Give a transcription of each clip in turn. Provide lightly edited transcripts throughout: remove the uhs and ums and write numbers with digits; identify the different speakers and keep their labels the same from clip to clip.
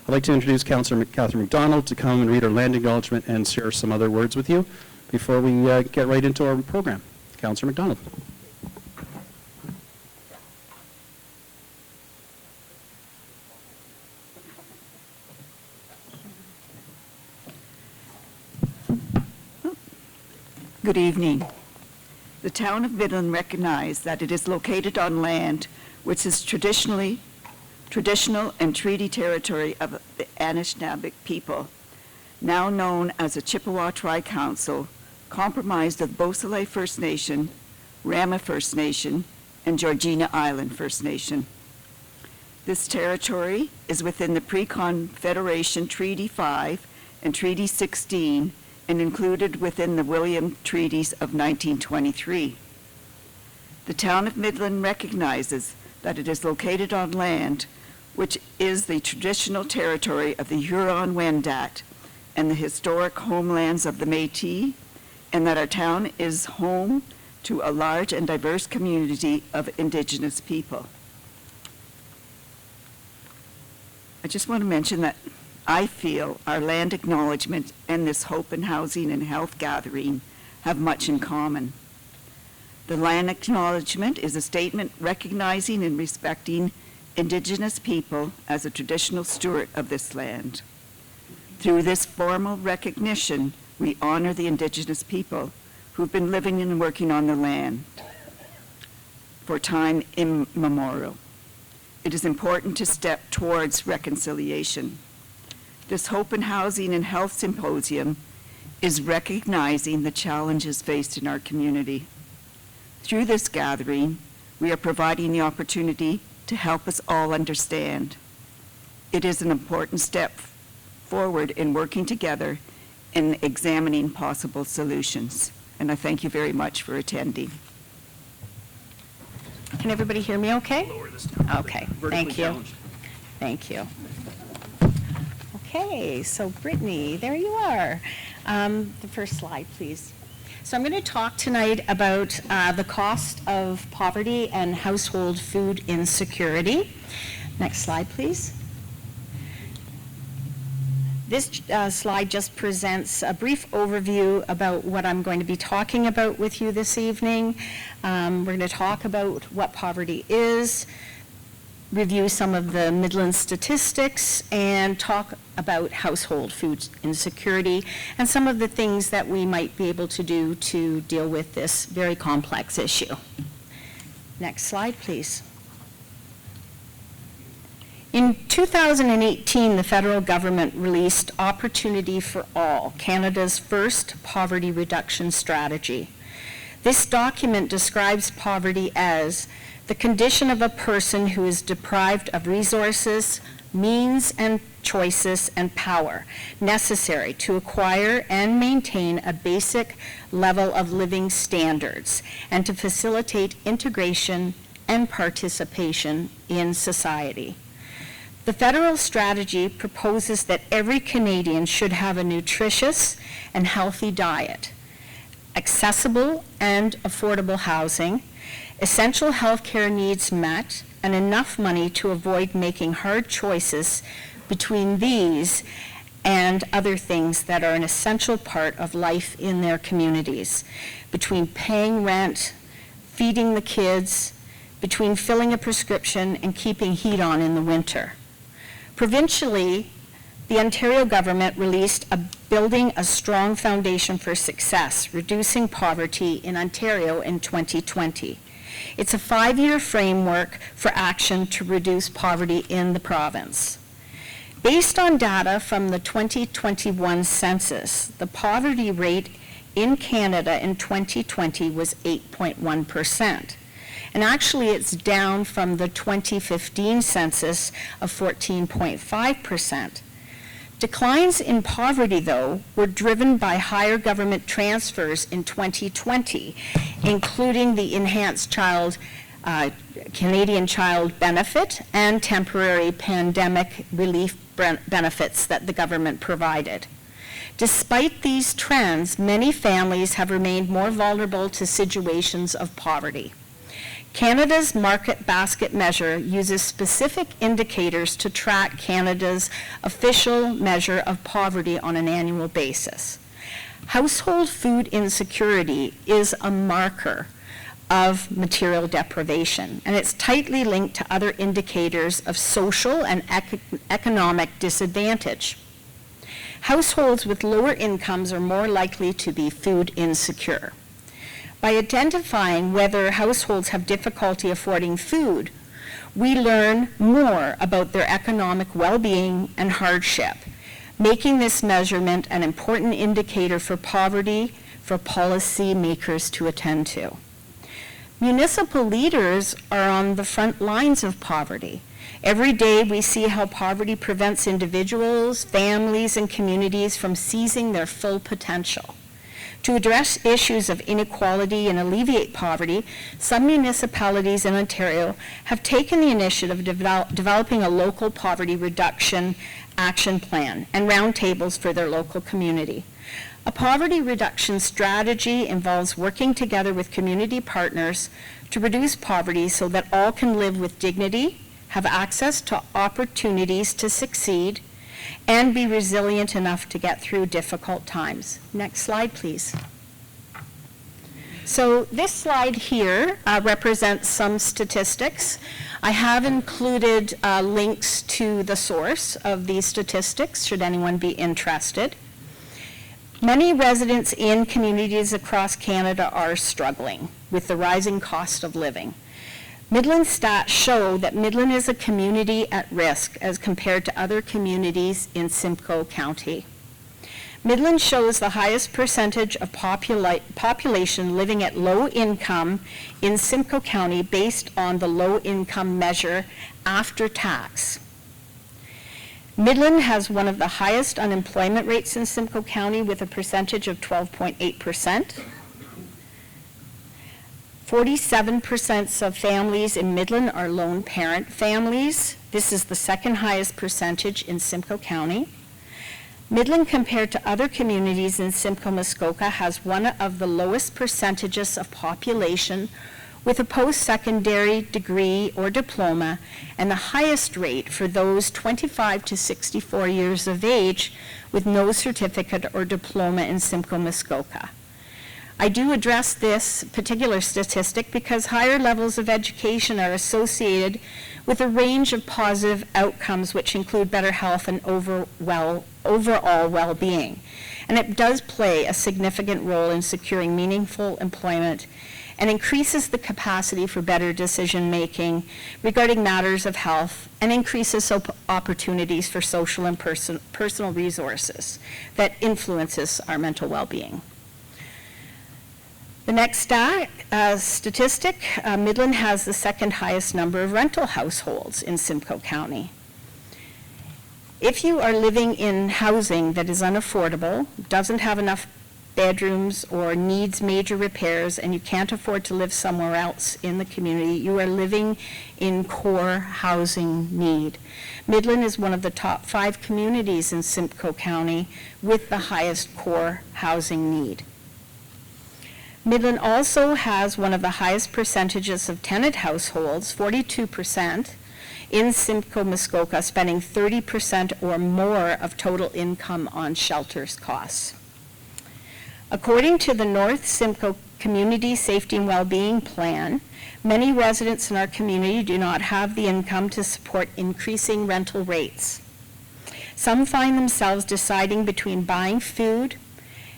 Speaker 1: I'd like to introduce Councillor Catherine McDonald to come and read our land acknowledgement and share some other words with you before we get right into our program. Councillor McDonald.
Speaker 2: Good evening. The town of Midland recognizes that it is located on land which is traditional and treaty territory of the Anishinaabe people, now known as the Chippewa Tri-Council, comprised of Beausoleil First Nation, Rama First Nation, and Georgina Island First Nation. This territory is within the Pre-Confederation Treaty 5 and Treaty 16 and included within the William Treaties of 1923. The town of Midland recognizes that it is located on land which is the traditional territory of the Huron-Wendat and the historic homelands of the Métis, and that our town is home to a large and diverse community of Indigenous people. I just want to mention that I feel our land acknowledgement and this Hope in Housing and Health gathering have much in common. The land acknowledgement is a statement recognizing and respecting Indigenous people as a traditional steward of this land. Through this formal recognition, we honor the Indigenous people who've been living and working on the land for time immemorial. It is important to step towards reconciliation. This Hope in Housing and Health Symposium is recognizing the challenges faced in our community. Through this gathering, we are providing the opportunity to help us all understand. It is an important step forward in working together and examining possible solutions. And I thank you very much for attending.
Speaker 3: Can everybody hear me okay? Okay, thank you. Thank you. Okay, so Brittany, there you are. The first slide, please. So I'm going to talk tonight about the cost of poverty and household food insecurity. Next slide, please. This slide just presents a brief overview about what I'm going to be talking about with you this evening. We're going to talk about what poverty is, review some of the Midland statistics, and talk about household food insecurity and some of the things that we might be able to do to deal with this very complex issue. Next slide, please. In 2018, the federal government released Opportunity for All, Canada's first poverty reduction strategy. This document describes poverty as the condition of a person who is deprived of resources, means and choices and power necessary to acquire and maintain a basic level of living standards and to facilitate integration and participation in society. The federal strategy proposes that every Canadian should have a nutritious and healthy diet, accessible and affordable housing, essential healthcare needs met, and enough money to avoid making hard choices between these and other things that are an essential part of life in their communities, between paying rent, feeding the kids, between filling a prescription and keeping heat on in the winter. Provincially, the Ontario government released Building a Strong Foundation for Success, Reducing Poverty in Ontario in 2020. It's a 5-year framework for action to reduce poverty in the province. Based on data from the 2021 census, the poverty rate in Canada in 2020 was 8.1%. And actually it's down from the 2015 census of 14.5%. Declines in poverty, though, were driven by higher government transfers in 2020, including the enhanced Canadian Child Benefit and temporary pandemic relief benefits that the government provided. Despite these trends, many families have remained more vulnerable to situations of poverty. Canada's market basket measure uses specific indicators to track Canada's official measure of poverty on an annual basis. Household food insecurity is a marker of material deprivation, and it's tightly linked to other indicators of social and economic disadvantage. Households with lower incomes are more likely to be food insecure. By identifying whether households have difficulty affording food, we learn more about their economic well-being and hardship, making this measurement an important indicator for poverty for policy makers to attend to. Municipal leaders are on the front lines of poverty. Every day we see how poverty prevents individuals, families, and communities from seizing their full potential. To address issues of inequality and alleviate poverty, some municipalities in Ontario have taken the initiative of developing a local poverty reduction action plan and roundtables for their local community. A poverty reduction strategy involves working together with community partners to reduce poverty so that all can live with dignity, have access to opportunities to succeed, and be resilient enough to get through difficult times. Next slide, please. So this slide here represents some statistics. I have included links to the source of these statistics, should anyone be interested. Many residents in communities across Canada are struggling with the rising cost of living. Midland stats show that Midland is a community at risk as compared to other communities in Simcoe County. Midland shows the highest percentage of population living at low income in Simcoe County based on the low income measure after tax. Midland has one of the highest unemployment rates in Simcoe County with a percentage of 12.8%. 47% of families in Midland are lone parent families. This is the second highest percentage in Simcoe County. Midland, compared to other communities in Simcoe-Muskoka, has one of the lowest percentages of population with a post-secondary degree or diploma, and the highest rate for those 25 to 64 years of age with no certificate or diploma in Simcoe-Muskoka. I do address this particular statistic because higher levels of education are associated with a range of positive outcomes which include better health and overall well-being. And it does play a significant role in securing meaningful employment and increases the capacity for better decision-making regarding matters of health and increases opportunities for social and personal resources that influences our mental well-being. The next statistic, Midland has the second highest number of rental households in Simcoe County. If you are living in housing that is unaffordable, doesn't have enough bedrooms, or needs major repairs, and you can't afford to live somewhere else in the community, you are living in core housing need. Midland is one of the top 5 communities in Simcoe County with the highest core housing need. Midland also has one of the highest percentages of tenant households, 42%, in Simcoe-Muskoka, spending 30% or more of total income on shelters costs. According to the North Simcoe Community Safety and Wellbeing Plan, many residents in our community do not have the income to support increasing rental rates. Some find themselves deciding between buying food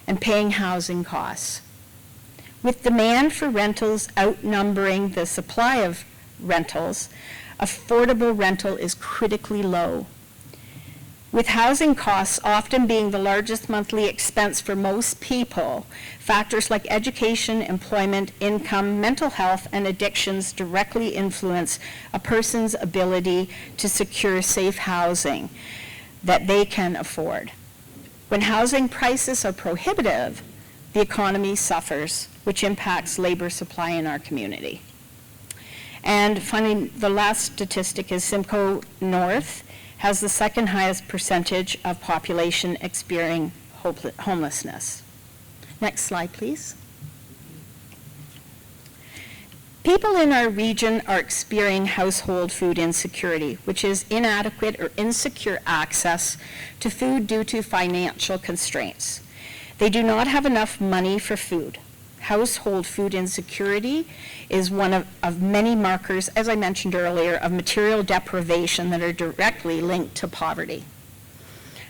Speaker 3: and paying housing costs. With demand for rentals outnumbering the supply of rentals, affordable rental is critically low. With housing costs often being the largest monthly expense for most people, factors like education, employment, income, mental health, and addictions directly influence a person's ability to secure safe housing that they can afford. When housing prices are prohibitive, the economy suffers, which impacts labor supply in our community. And finally, the last statistic is Simcoe North has the second highest percentage of population experiencing homelessness. Next slide, please. People in our region are experiencing household food insecurity, which is inadequate or insecure access to food due to financial constraints. They do not have enough money for food. Household food insecurity is one of many markers, as I mentioned earlier, of material deprivation that are directly linked to poverty.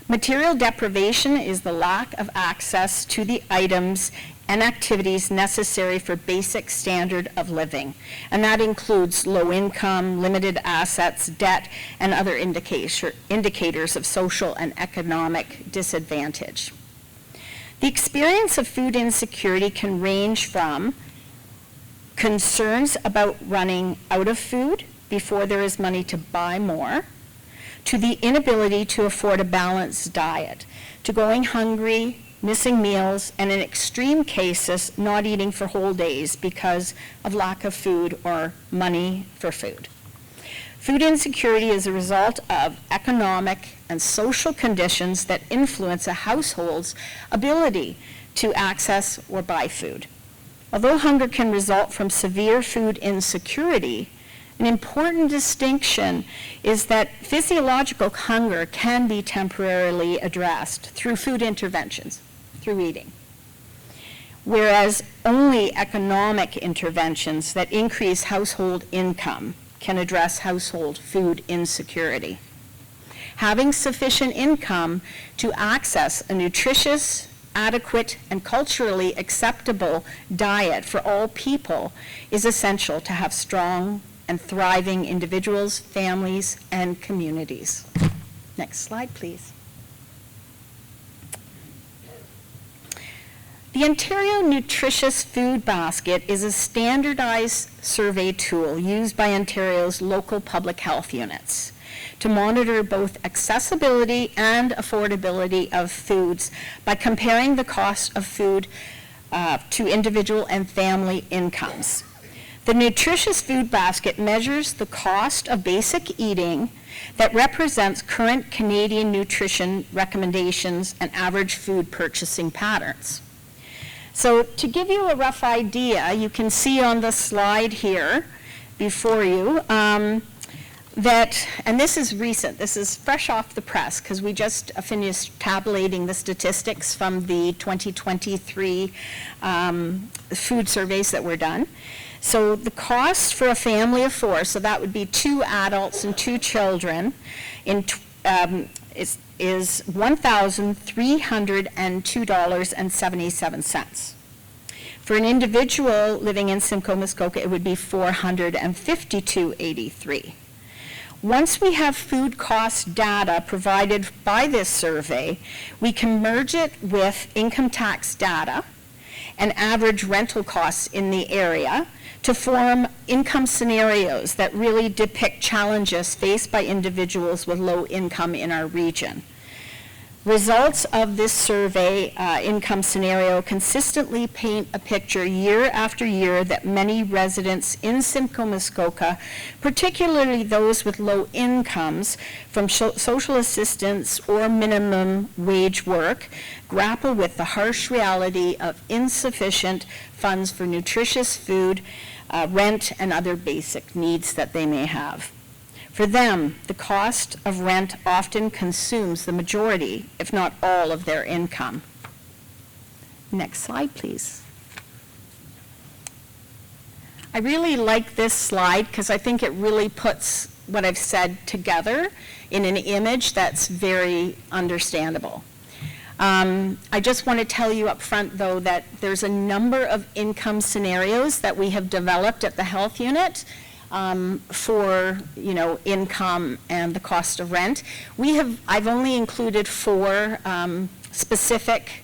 Speaker 3: Material deprivation is the lack of access to the items and activities necessary for basic standard of living, and that includes low income, limited assets, debt, and other indicators of social and economic disadvantage. The experience of food insecurity can range from concerns about running out of food before there is money to buy more, to the inability to afford a balanced diet, to going hungry, missing meals, and in extreme cases, not eating for whole days because of lack of food or money for food. Food insecurity is a result of economic and social conditions that influence a household's ability to access or buy food. Although hunger can result from severe food insecurity, an important distinction is that physiological hunger can be temporarily addressed through food interventions, through eating, whereas only economic interventions that increase household income can address household food insecurity. Having sufficient income to access a nutritious, adequate, and culturally acceptable diet for all people is essential to have strong and thriving individuals, families, and communities. Next slide, please. The Ontario Nutritious Food Basket is a standardized survey tool used by Ontario's local public health units to monitor both accessibility and affordability of foods by comparing the cost of food to individual and family incomes. The Nutritious Food Basket measures the cost of basic eating that represents current Canadian nutrition recommendations and average food purchasing patterns. So to give you a rough idea, you can see on the slide here before you that, and this is recent, this is fresh off the press because we just finished tabulating the statistics from the 2023 food surveys that were done. So the cost for a family of four, so that would be 2 adults and 2 children, is $1,302.77. For an individual living in Simcoe, Muskoka, it would be $452.83. Once we have food cost data provided by this survey, we can merge it with income tax data and average rental costs in the area to form income scenarios that really depict challenges faced by individuals with low income in our region. Results of this survey income scenario consistently paint a picture year after year that many residents in Simcoe, Muskoka, particularly those with low incomes from social assistance or minimum wage work, grapple with the harsh reality of insufficient funds for nutritious food, rent, and other basic needs that they may have. For them, the cost of rent often consumes the majority, if not all, of their income. Next slide, please. I really like this slide because I think it really puts what I've said together in an image that's very understandable. I just want to tell you up front, though, that there's a number of income scenarios that we have developed at the health unit for, income and the cost of rent. I've only included 4 specific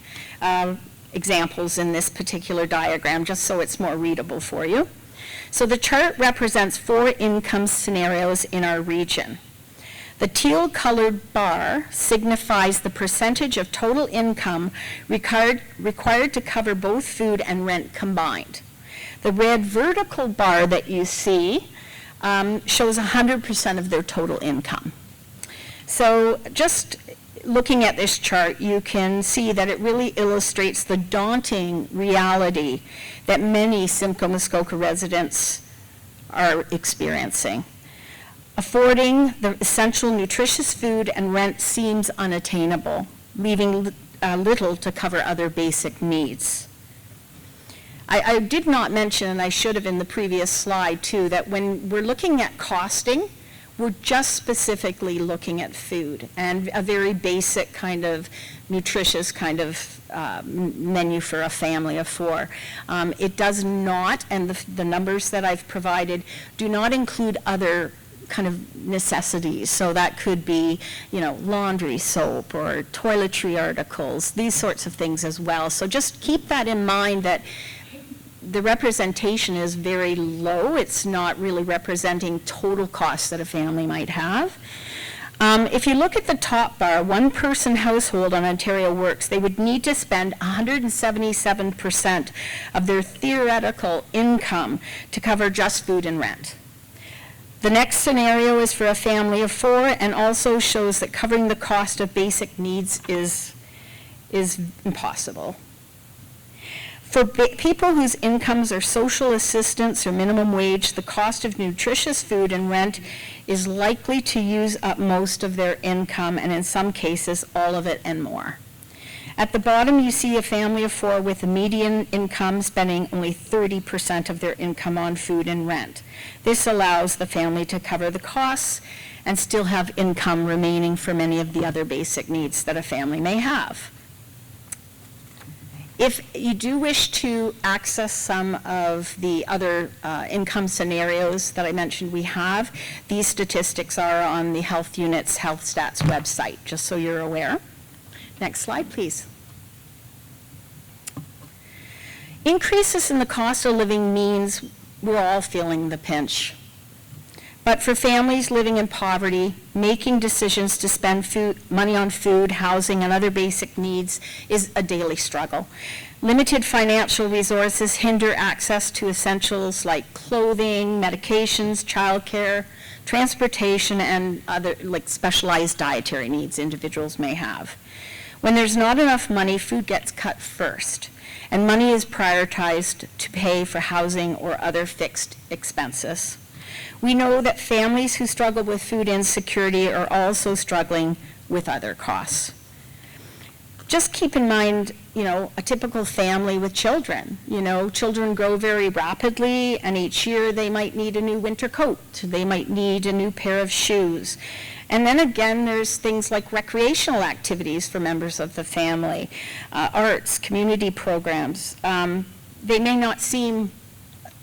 Speaker 3: examples in this particular diagram, just so it's more readable for you. So the chart represents 4 income scenarios in our region. The teal-colored bar signifies the percentage of total income required to cover both food and rent combined. The red vertical bar that you see shows 100% of their total income. So just looking at this chart, you can see that it really illustrates the daunting reality that many Simcoe, Muskoka residents are experiencing. Affording the essential nutritious food and rent seems unattainable, leaving little to cover other basic needs. I did not mention, and I should have in the previous slide too, that when we're looking at costing, we're just specifically looking at food and a very basic kind of nutritious kind of menu for a family of 4. It does not, and the numbers that I've provided do not include other kind of necessities. So that could be, laundry soap or toiletry articles, these sorts of things as well. So just keep that in mind, that the representation is very low. It's not really representing total costs that a family might have. If you look at the top bar, one-person household on Ontario Works, they would need to spend 177% of their theoretical income to cover just food and rent. The next scenario is for a family of 4 and also shows that covering the cost of basic needs is impossible. For people whose incomes are social assistance or minimum wage, the cost of nutritious food and rent is likely to use up most of their income, and in some cases, all of it and more. At the bottom, you see a family of 4 with a median income spending only 30% of their income on food and rent. This allows the family to cover the costs and still have income remaining for many of the other basic needs that a family may have. If you do wish to access some of the other income scenarios that I mentioned we have, these statistics are on the Health Unit's Health Stats website, just so you're aware. Next slide, please. Increases in the cost of living means we're all feeling the pinch. But for families living in poverty, making decisions to spend money on food, housing, and other basic needs is a daily struggle. Limited financial resources hinder access to essentials like clothing, medications, childcare, transportation, and other specialized dietary needs individuals may have. When there's not enough money, food gets cut first, and money is prioritized to pay for housing or other fixed expenses. We know that families who struggle with food insecurity are also struggling with other costs. Just keep in mind, a typical family with children. Children grow very rapidly, and each year they might need a new winter coat. They might need a new pair of shoes. And then again, there's things like recreational activities for members of the family, arts, community programs. They may not seem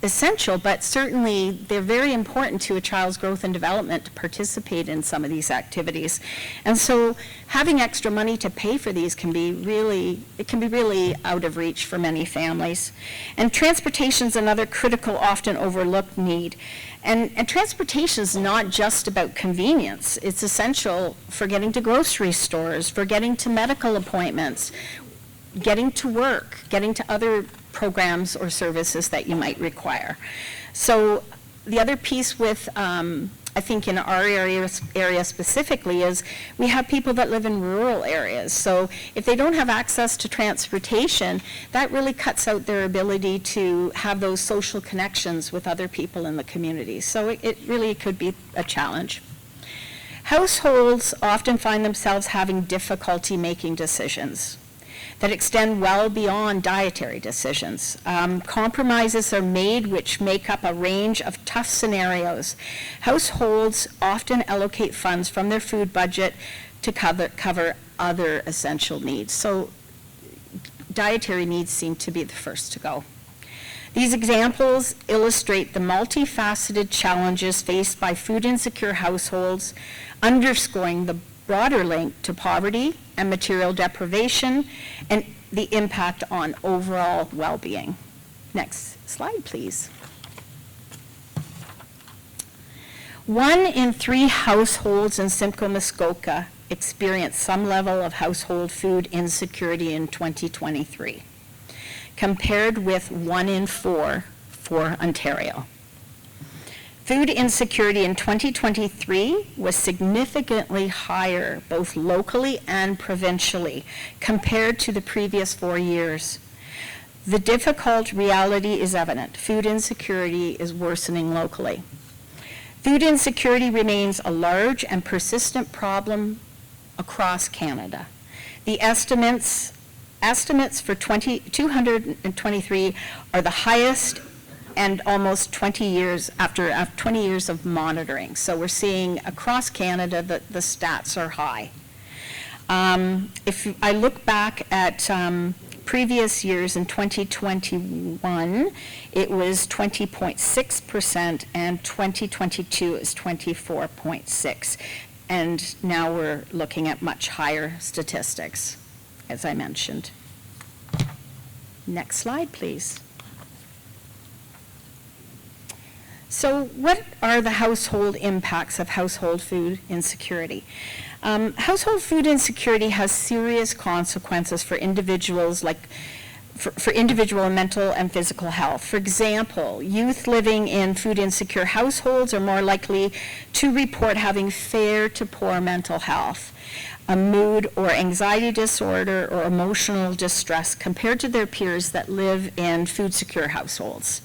Speaker 3: essential, but certainly they're very important to a child's growth and development to participate in some of these activities. And so having extra money to pay for these can be really out of reach for many families. And transportation is another critical, often overlooked need. And transportation is not just about convenience. It's essential for getting to grocery stores, for getting to medical appointments, getting to work, getting to other programs or services that you might require. So the other piece with, I think in our area specifically, is we have people that live in rural areas. So if they don't have access to transportation, that really cuts out their ability to have those social connections with other people in the community. So it really could be a challenge. Households often find themselves having difficulty making decisions that extend well beyond dietary decisions. Compromises are made which make up a range of tough scenarios. Households often allocate funds from their food budget to cover other essential needs. So dietary needs seem to be the first to go. These examples illustrate the multifaceted challenges faced by food insecure households, underscoring the broader link to poverty and material deprivation and the impact on overall well-being. Next slide, please. 1 in 3 households in Simcoe Muskoka experienced some level of household food insecurity in 2023, compared with 1 in 4 for Ontario. Food insecurity in 2023 was significantly higher, both locally and provincially, compared to the previous 4 years. The difficult reality is evident. Food insecurity is worsening locally. Food insecurity remains a large and persistent problem across Canada. The estimates for 223 are the highest and almost 20 years after 20 years of monitoring. So we're seeing across Canada that the stats are high. If I look back at previous years, in 2021, it was 20.6%, and 2022 is 24.6%. And now we're looking at much higher statistics, as I mentioned. Next slide, please. So what are the household impacts of household food insecurity? Household food insecurity has serious consequences for individuals, for individual mental and physical health. For example, youth living in food insecure households are more likely to report having fair to poor mental health, a mood or anxiety disorder, or emotional distress compared to their peers that live in food secure households.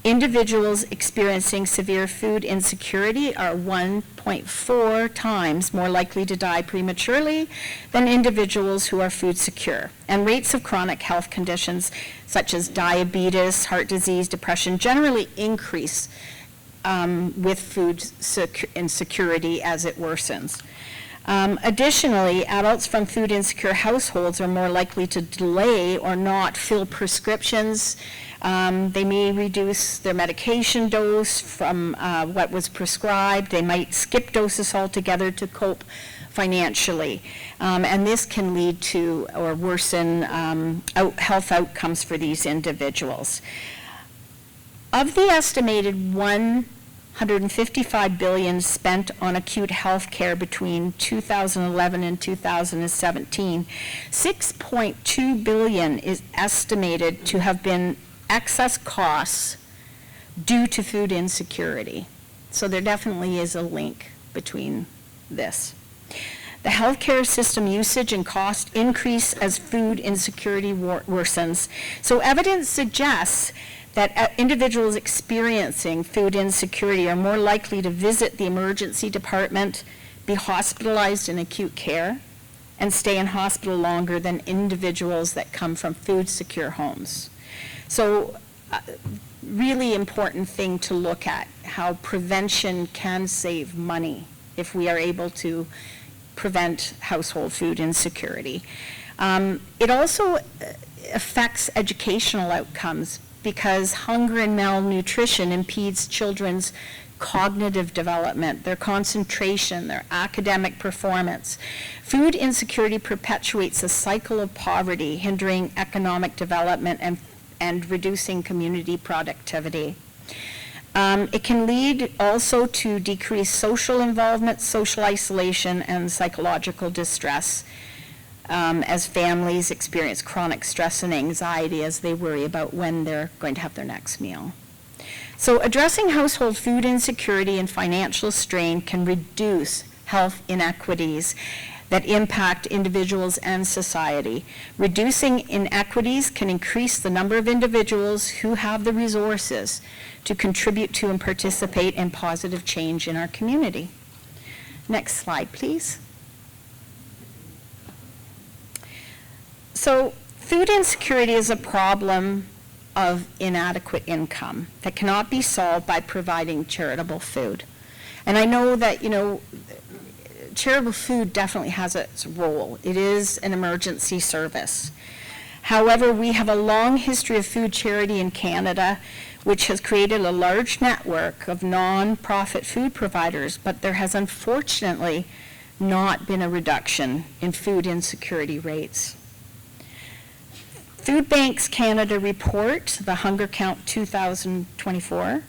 Speaker 3: Individuals experiencing severe food insecurity are 1.4 times more likely to die prematurely than individuals who are food secure. And rates of chronic health conditions such as diabetes, heart disease, depression generally increase with food insecurity as it worsens. Additionally, adults from food insecure households are more likely to delay or not fill prescriptions. They may reduce their medication dose from what was prescribed. They might skip doses altogether to cope financially. And this can lead to or worsen health outcomes for these individuals. Of the estimated $155 billion spent on acute health care between 2011 and 2017, $6.2 billion is estimated to have been excess costs due to food insecurity. So there definitely is a link between this. The healthcare system usage and cost increase as food insecurity worsens. So evidence suggests that individuals experiencing food insecurity are more likely to visit the emergency department, be hospitalized in acute care, and stay in hospital longer than individuals that come from food secure homes. So really important thing to look at, how prevention can save money if we are able to prevent household food insecurity. It also affects educational outcomes because hunger and malnutrition impedes children's cognitive development, their concentration, their academic performance. Food insecurity perpetuates a cycle of poverty, hindering economic development and reducing community productivity. It can lead also to decreased social involvement, social isolation, and psychological distress as families experience chronic stress and anxiety as they worry about when they're going to have their next meal. So addressing household food insecurity and financial strain can reduce health inequities that impact individuals and society. Reducing inequities can increase the number of individuals who have the resources to contribute to and participate in positive change in our community. Next slide, please. So food insecurity is a problem of inadequate income that cannot be solved by providing charitable food. And I know that, charitable food definitely has its role. It is an emergency service. However, we have a long history of food charity in Canada, which has created a large network of non-profit food providers, but there has unfortunately not been a reduction in food insecurity rates. Food Banks Canada report, the Hunger Count 2024,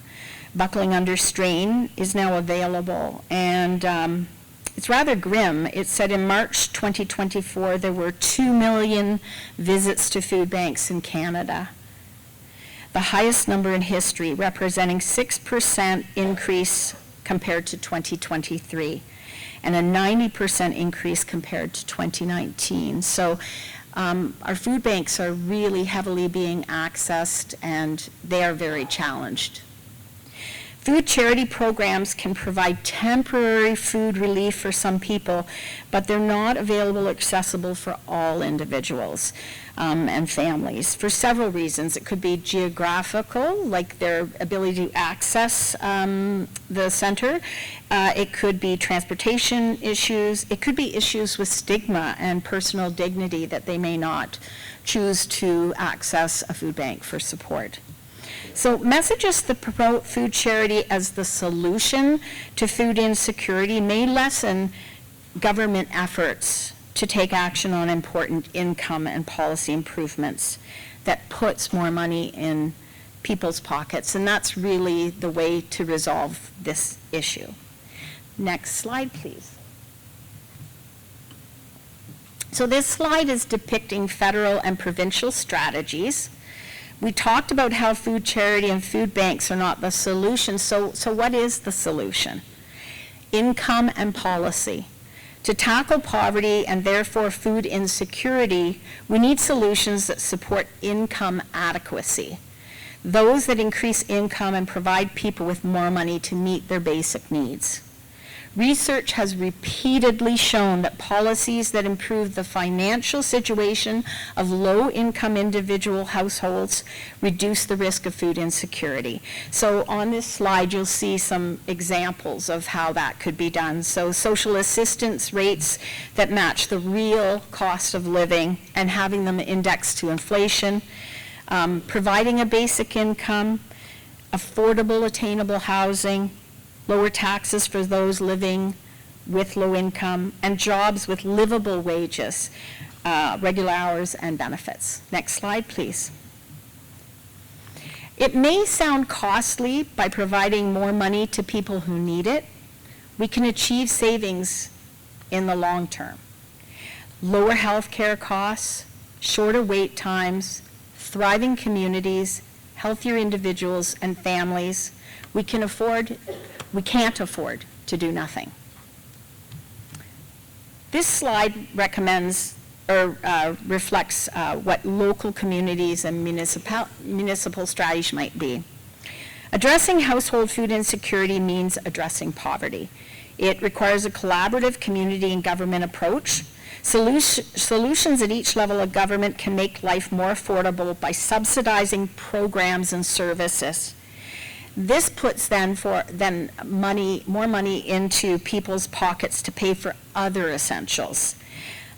Speaker 3: Buckling Under Strain, is now available, and it's rather grim. It said in March 2024 there were 2 million visits to food banks in Canada, the highest number in history, representing 6% increase compared to 2023, and a 90% increase compared to 2019. So Our food banks are really heavily being accessed, and they are very challenged. Food charity programs can provide temporary food relief for some people, but they're not available or accessible for all individuals and families for several reasons. It could be geographical, like their ability to access the center. It could be transportation issues. It could be issues with stigma and personal dignity that they may not choose to access a food bank for support. So messages that promote food charity as the solution to food insecurity may lessen government efforts to take action on important income and policy improvements that puts more money in people's pockets. And that's really the way to resolve this issue. Next slide, please. So this slide is depicting federal and provincial strategies. We talked about how food charity and food banks are not the solution. So what is the solution? Income and policy. To tackle poverty and therefore food insecurity, we need solutions that support income adequacy. Those that increase income and provide people with more money to meet their basic needs. Research has repeatedly shown that policies that improve the financial situation of low-income individual households reduce the risk of food insecurity. So on this slide, you'll see some examples of how that could be done. So social assistance rates that match the real cost of living and having them indexed to inflation, providing a basic income, affordable, attainable housing, lower taxes for those living with low income, and jobs with livable wages, regular hours, and benefits. Next slide, please. It may sound costly by providing more money to people who need it. We can achieve savings in the long term. Lower health care costs, shorter wait times, thriving communities, healthier individuals and families. We can't afford to do nothing. This slide recommends or reflects what local communities and municipal strategies might be. Addressing household food insecurity means addressing poverty. It requires a collaborative community and government approach. Solutions at each level of government can make life more affordable by subsidizing programs and services. This puts more money into people's pockets to pay for other essentials.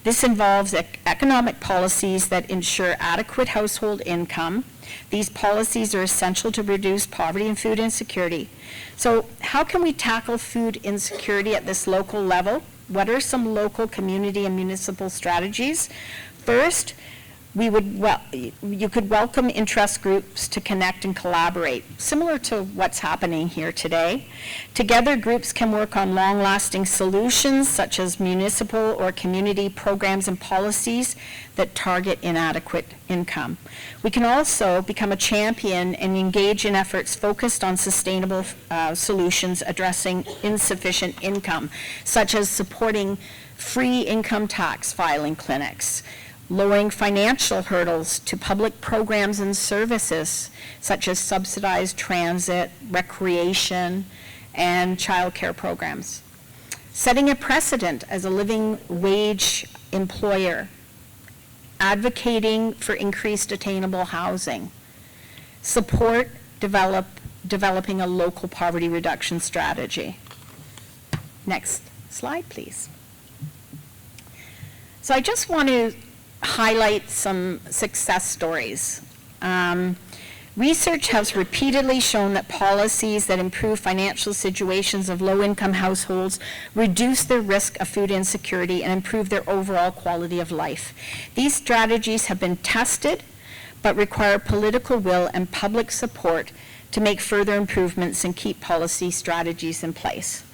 Speaker 3: This involves economic policies that ensure adequate household income. These policies are essential to reduce poverty and food insecurity. So how can we tackle food insecurity at this local level? What are some local community and municipal strategies? First, you could welcome interest groups to connect and collaborate, similar to what's happening here today. Together, groups can work on long-lasting solutions, such as municipal or community programs and policies that target inadequate income. We can also become a champion and engage in efforts focused on sustainable solutions addressing insufficient income, such as supporting free income tax filing clinics, lowering financial hurdles to public programs and services such as subsidized transit, recreation, and child care programs. Setting a precedent as a living wage employer, advocating for increased attainable housing, support developing a local poverty reduction strategy. Next slide, please. So I just want to highlight some success stories. Research has repeatedly shown that policies that improve financial situations of low-income households reduce their risk of food insecurity and improve their overall quality of life. These strategies have been tested, but require political will and public support to make further improvements and keep policy strategies in place.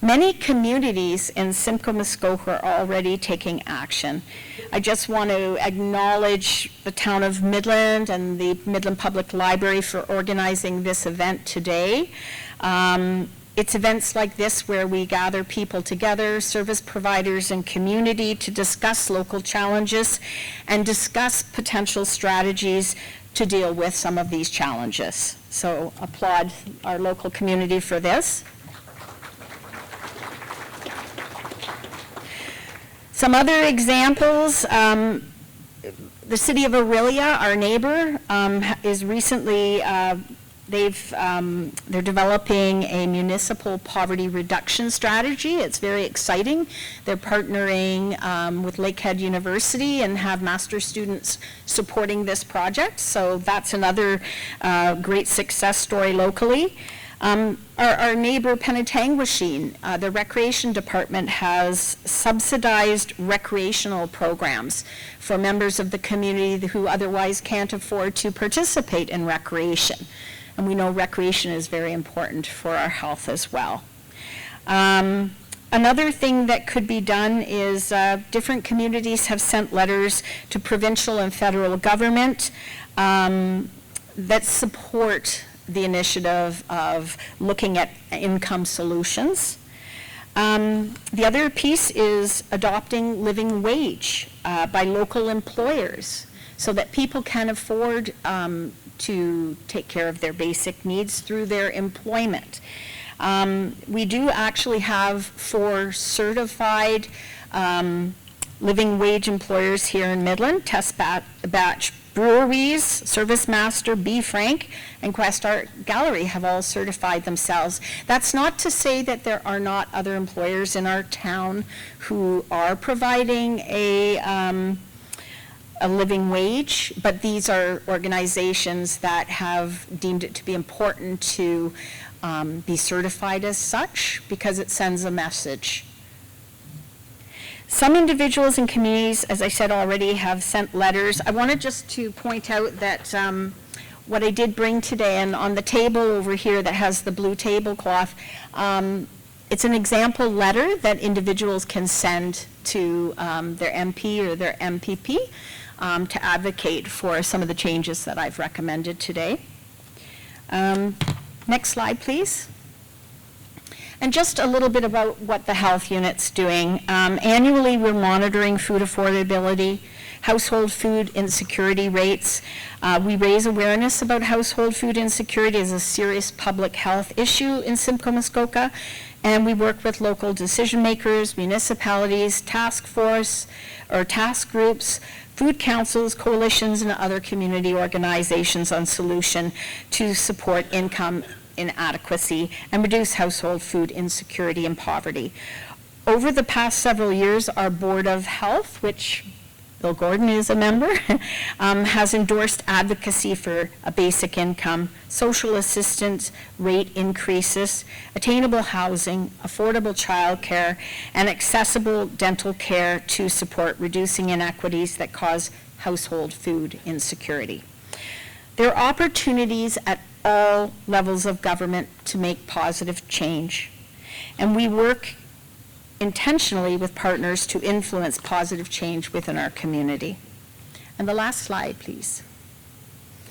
Speaker 3: Many communities in Simcoe Muskoka are already taking action. I just want to acknowledge the town of Midland and the Midland Public Library for organizing this event today. It's events like this where we gather people together, service providers and community, to discuss local challenges and discuss potential strategies to deal with some of these challenges. So applaud our local community for this. Some other examples, the city of Orillia, our neighbor, is recently, they're developing a municipal poverty reduction strategy. It's very exciting. They're partnering with Lakehead University and have master's students supporting this project. So that's another great success story locally. Our neighbor Penetanguishene, the recreation department has subsidized recreational programs for members of the community who otherwise can't afford to participate in recreation. And we know recreation is very important for our health as well. Another thing that could be done is different communities have sent letters to provincial and federal government that support the initiative of looking at income solutions. The other piece is adopting living wage by local employers so that people can afford to take care of their basic needs through their employment. We do actually have 4 certified living wage employers here in Midland. Test Batch Breweries, Service Master, B. Frank, and Quest Art Gallery have all certified themselves. That's not to say that there are not other employers in our town who are providing a living wage, but these are organizations that have deemed it to be important to be certified as such because it sends a message. Some individuals and communities, as I said already, have sent letters. I wanted just to point out that what I did bring today, and on the table over here that has the blue tablecloth, it's an example letter that individuals can send to their MP or their MPP to advocate for some of the changes that I've recommended today. Next slide, please. And just a little bit about what the health unit's doing. Annually, we're monitoring food affordability, household food insecurity rates. We raise awareness about household food insecurity as a serious public health issue in Simcoe Muskoka, and we work with local decision makers, municipalities, task force or task groups, food councils, coalitions, and other community organizations on solution to support income inadequacy and reduce household food insecurity and poverty. Over the past several years, our Board of Health, which Bill Gordon is a member, has endorsed advocacy for a basic income, social assistance rate increases, attainable housing, affordable child care, and accessible dental care to support reducing inequities that cause household food insecurity. There are opportunities at all levels of government to make positive change, and we work intentionally with partners to influence positive change within our community. And the last slide, please.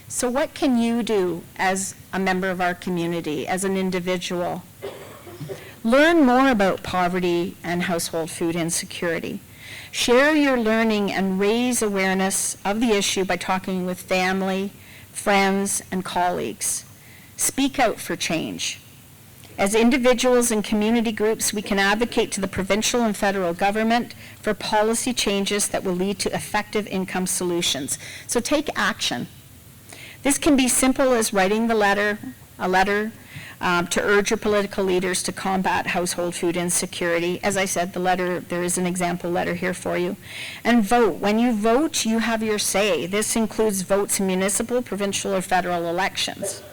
Speaker 3: So what can you do as a member of our community, as an individual? Learn more about poverty and household food insecurity. Share your learning and raise awareness of the issue by talking with family, friends, and colleagues. Speak out for change. As individuals and community groups, we can advocate to the provincial and federal government for policy changes that will lead to effective income solutions. So take action. This can be simple as writing a letter to urge your political leaders to combat household food insecurity. As I said, the letter, there is an example letter here for you. And vote. When you vote, you have your say. This includes votes in municipal, provincial, or federal elections.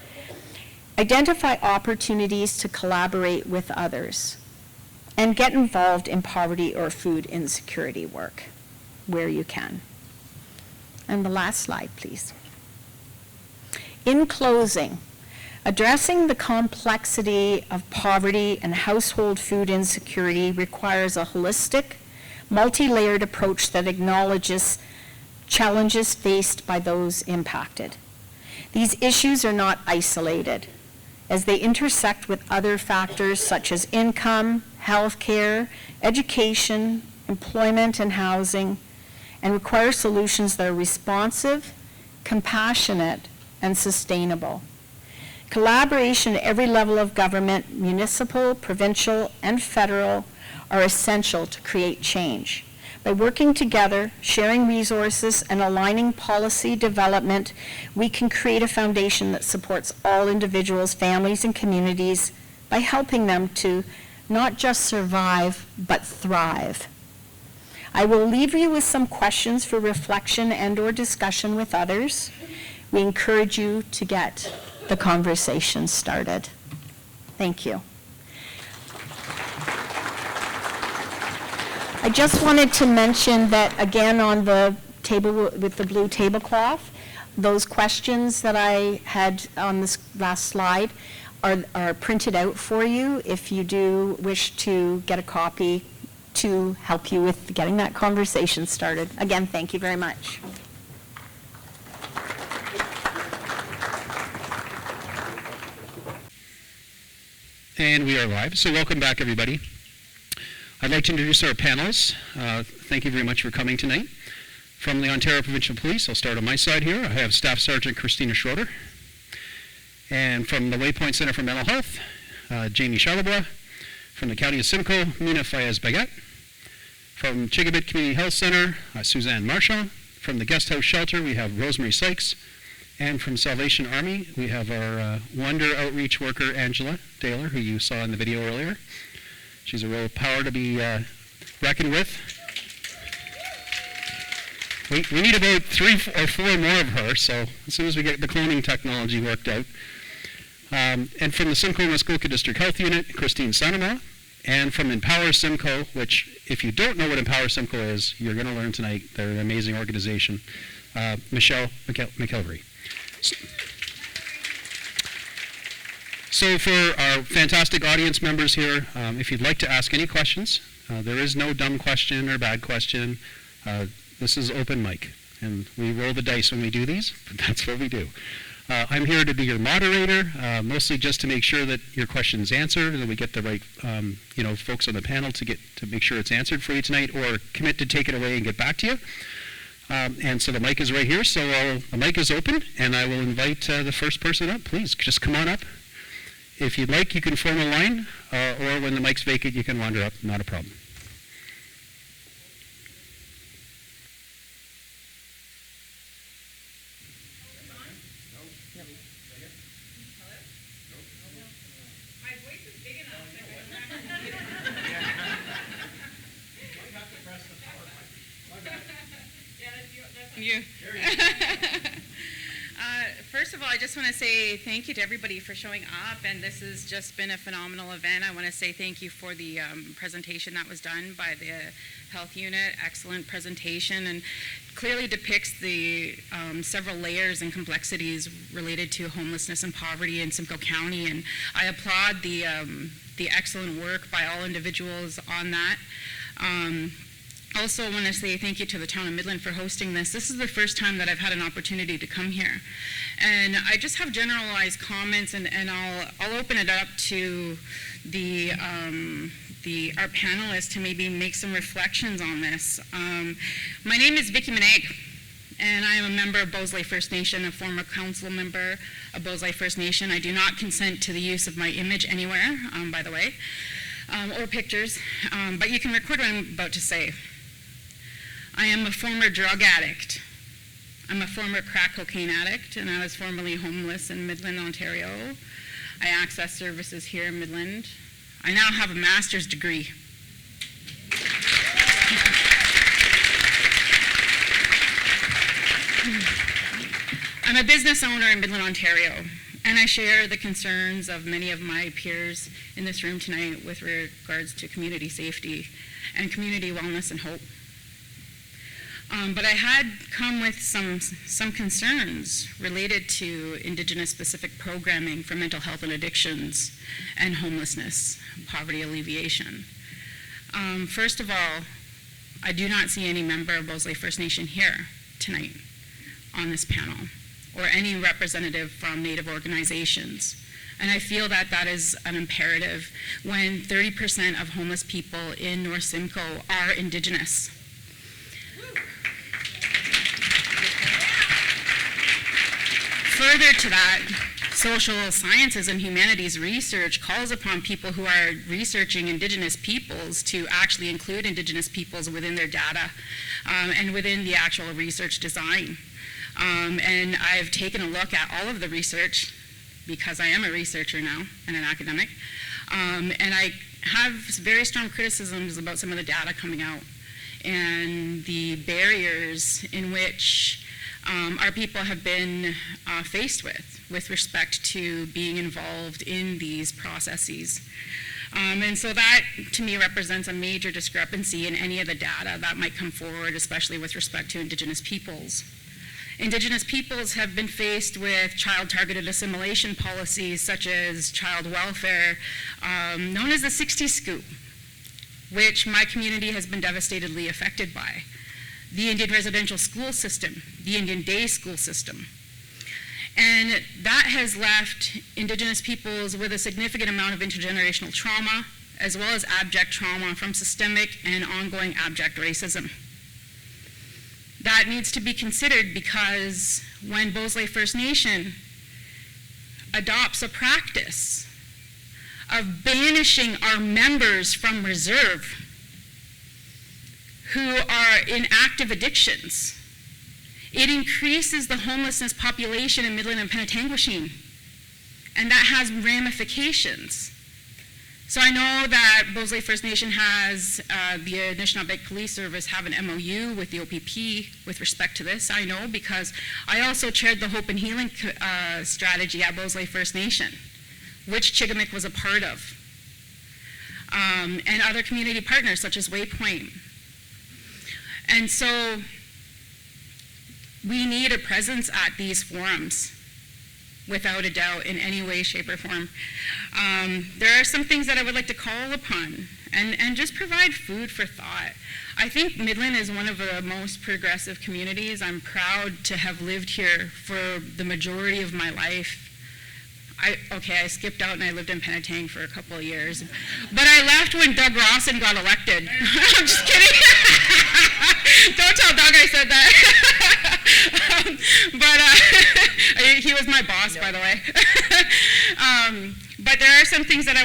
Speaker 3: Identify opportunities to collaborate with others and get involved in poverty or food insecurity work where you can. And the last slide, please. In closing, addressing the complexity of poverty and household food insecurity requires a holistic, multi-layered approach that acknowledges challenges faced by those impacted. These issues are not isolated. as they intersect with other factors such as income, healthcare, education, employment, and housing, and require solutions that are responsive, compassionate, and sustainable. Collaboration at every level of government, municipal, provincial, and federal, are essential to create change. By working together, sharing resources, and aligning policy development, we can create a foundation that supports all individuals, families, and communities by helping them to not just survive, but thrive. I will leave you with some questions for reflection and/or discussion with others. We encourage you to get the conversation started. Thank you. I just wanted to mention that, again, on the table with the blue tablecloth, those questions that I had on this last slide are printed out for you if you do wish to get a copy to help you with getting that conversation started. Again, thank you very much.
Speaker 1: And we are live, so welcome back, everybody. I'd like to introduce our panelists. Thank you very much for coming tonight. From the Ontario Provincial Police, I'll start on my side here. I have Staff Sergeant Christina Schroeder. And from the Waypoint Center for Mental Health, Jamie Charlebois. From the County of Simcoe, Mina Fayez-Bagat. From Chigabit Community Health Center, Suzanne Marshall. From the Guest House Shelter, we have Rosemary Sykes. And from Salvation Army, we have our Wonder Outreach worker, Angela Taylor, who you saw in the video earlier. She's a real power to be reckoned with. We need about 3 or 4 more of her, so as soon as we get the cloning technology worked out. And from the Simcoe Muskoka District Health Unit, Christine Sanama. And from Empower Simcoe, which if you don't know what Empower Simcoe is, you're going to learn tonight. They're an amazing organization. Michelle McKelvery. So for our fantastic audience members here, if you'd like to ask any questions, there is no dumb question or bad question. This is open mic, and we roll the dice when we do these, but that's what we do. I'm here to be your moderator, mostly just to make sure that your question's answered and that we get the right folks on the panel to make sure it's answered for you tonight, or commit to take it away and get back to you. And so the mic is right here, so the mic is open, and I will invite the first person up. Please, just come on up. If you'd like, you can form a line, or when the mic's vacant, you can wander up, not a problem.
Speaker 4: You. First of all, I just want to say thank you to everybody for showing up, and this has just been a phenomenal event. I want to say thank you for the presentation that was done by the health unit. Excellent presentation, and clearly depicts the several layers and complexities related to homelessness and poverty in Simcoe County, and I applaud the excellent work by all individuals on that. Also, I want to say thank you to the town of Midland for hosting this. This is the first time that I've had an opportunity to come here. And I just have generalized comments, and I'll open it up to our panelists to maybe make some reflections on this. My name is Vicki Maneg, and I am a member of Bosley First Nation, a former council member of Bosley First Nation. I do not consent to the use of my image anywhere, by the way, or pictures, but you can record what I'm about to say. I am a former drug addict. I'm a former crack cocaine addict, and I was formerly homeless in Midland, Ontario. I access services here in Midland. I now have a master's degree. I'm a business owner in Midland, Ontario, and I share the concerns of many of my peers in this room tonight with regards to community safety and community wellness and hope. But I had come with some concerns related to Indigenous-specific programming for mental health and addictions and homelessness, poverty alleviation. First of all, I do not see any member of Bosley First Nation here tonight on this panel, or any representative from Native organizations. And I feel that that is an imperative when 30% of homeless people in North Simcoe are Indigenous. Further to that, social sciences and humanities research calls upon people who are researching Indigenous peoples to actually include Indigenous peoples within their data and within the actual research design. And I've taken a look at all of the research because I am a researcher now and an academic, and I have very strong criticisms about some of the data coming out and the barriers in which our people have been faced with respect to being involved in these processes. And so that, to me, represents a major discrepancy in any of the data that might come forward, especially with respect to Indigenous peoples. Indigenous peoples have been faced with child-targeted assimilation policies such as child welfare, known as the 60 scoop, which my community has been devastatedly affected by. The Indian residential school system, the Indian day school system. And that has left Indigenous peoples with a significant amount of intergenerational trauma, as well as abject trauma from systemic and ongoing abject racism. That needs to be considered because when Bosley First Nation adopts a practice of banishing our members from reserve who are in active addictions, it increases the homelessness population in Midland and Penetanguishene, and that has ramifications. So I know that Bosley First Nation has, the Anishinaabe Police Service have an MOU with the OPP with respect to this. I know because I also chaired the Hope and Healing strategy at Bosley First Nation, which Chigamik was a part of, and other community partners such as Waypoint. And so we need a presence at these forums, without a doubt, in any way, shape, or form. There are some things that I would like to call upon and just provide food for thought. I think Midland is one of the most progressive communities. I'm proud to have lived here for the majority of my life. I skipped out and I lived in Penetang for a couple of years. But I left when Doug Rawson got elected. I'm just kidding. Don't tell Doug I said that. He was my boss, by the way. But there are some things that I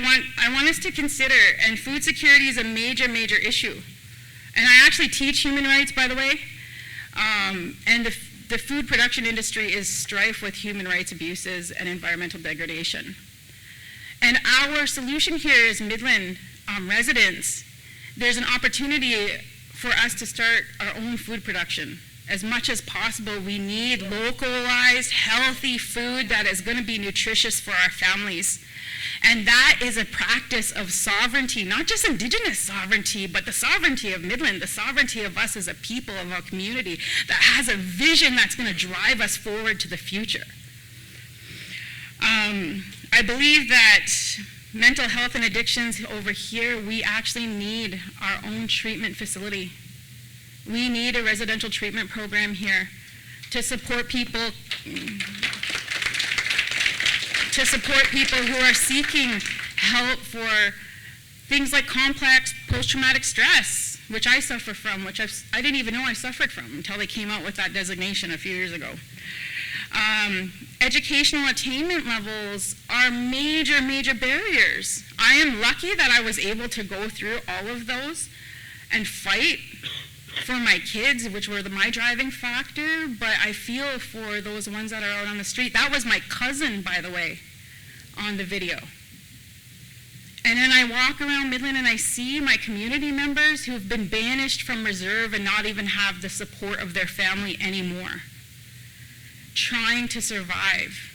Speaker 4: want us to consider, and food security is a major, major issue. And I actually teach human rights, by the way, and the food production industry is strife with human rights abuses and environmental degradation. And our solution here is Midland residents. There's an opportunity for us to start our own food production. As much as possible, we need localized, healthy food that is going to be nutritious for our families. And that is a practice of sovereignty, not just Indigenous sovereignty, but the sovereignty of Midland, the sovereignty of us as a people, of our community, that has a vision that's going to drive us forward to the future. I believe that mental health and addictions over here, we actually need our own treatment facility. We need a residential treatment program here to support people who are seeking help for things like complex post-traumatic stress, which I suffer from, which I didn't even know I suffered from until they came out with that designation a few years ago. Educational attainment levels are major, major barriers. I am lucky that I was able to go through all of those and fight for my kids, which were my driving factor, but I feel for those ones that are out on the street. That was my cousin, by the way, on the video. And then I walk around Midland and I see my community members who've been banished from reserve and not even have the support of their family anymore, trying to survive.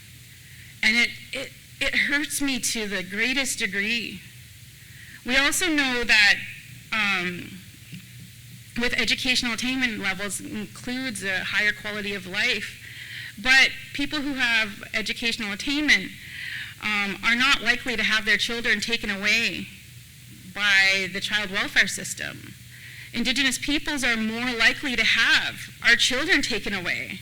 Speaker 4: And it hurts me to the greatest degree. We also know that with educational attainment levels includes a higher quality of life, but people who have educational attainment are not likely to have their children taken away by the child welfare system. Indigenous peoples are more likely to have our children taken away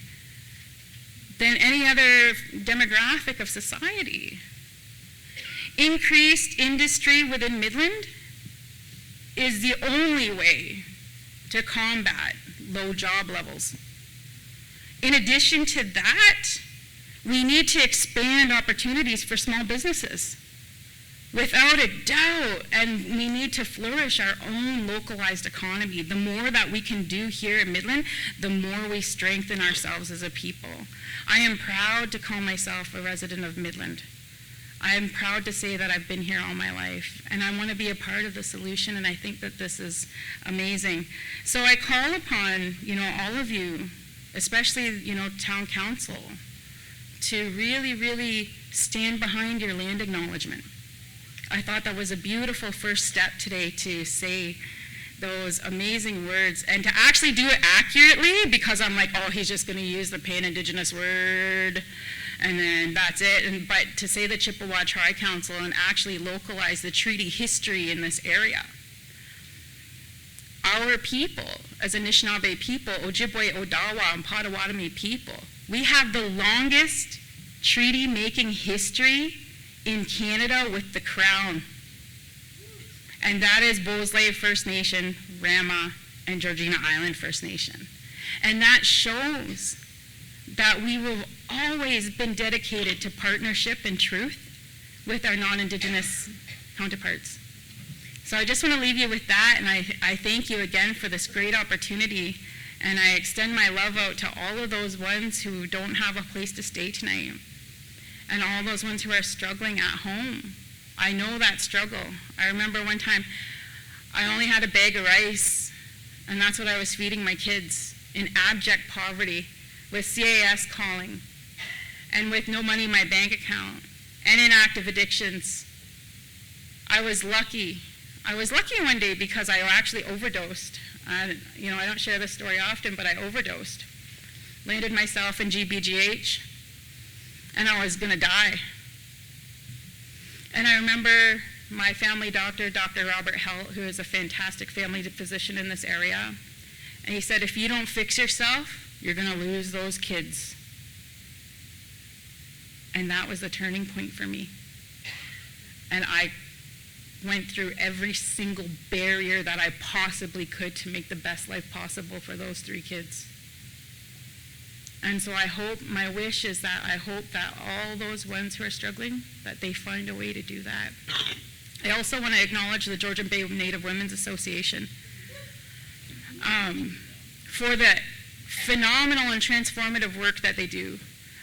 Speaker 4: than any other demographic of society. Increased industry within Midland is the only way to combat low job levels. In addition to that, we need to expand opportunities for small businesses. Without a doubt, and we need to flourish our own localized economy. The more that we can do here in Midland, the more we strengthen ourselves as a people. I am proud to call myself a resident of Midland. I am proud to say that I've been here all my life, and I want to be a part of the solution, and I think that this is amazing. So I call upon, all of you, especially, town council, to really, really stand behind your land acknowledgement. I thought that was a beautiful first step today to say those amazing words and to actually do it accurately, because I'm like, oh, he's just going to use the Pan Indigenous word and then that's it. But to say the Chippewa Tri-Council and actually localize the treaty history in this area. Our people, as Anishinaabe people, Ojibwe, Odawa, and Potawatomi people, we have the longest treaty-making history in Canada with the Crown. And that is Bosley First Nation, Rama, and Georgina Island First Nation. And that shows that we have always been dedicated to partnership and truth with our non-Indigenous counterparts. So I just want to leave you with that, and I thank you again for this great opportunity, and I extend my love out to all of those ones who don't have a place to stay tonight, and all those ones who are struggling at home. I know that struggle. I remember one time I only had a bag of rice, and that's what I was feeding my kids in abject poverty, with CAS calling, and with no money in my bank account, and in active addictions. I was lucky one day because I actually overdosed. I don't share this story often, but I overdosed. Landed myself in GBGH, and I was gonna die. And I remember my family doctor, Dr. Robert Helt, who is a fantastic family physician in this area, and he said, if you don't fix yourself, you're gonna lose those kids. And that was the turning point for me. And I went through every single barrier that I possibly could to make the best life possible for those 3 kids. And so my wish is that I hope that all those ones who are struggling, that they find a way to do that. I also want to acknowledge the Georgian Bay Native Women's Association for the phenomenal and transformative work that they do.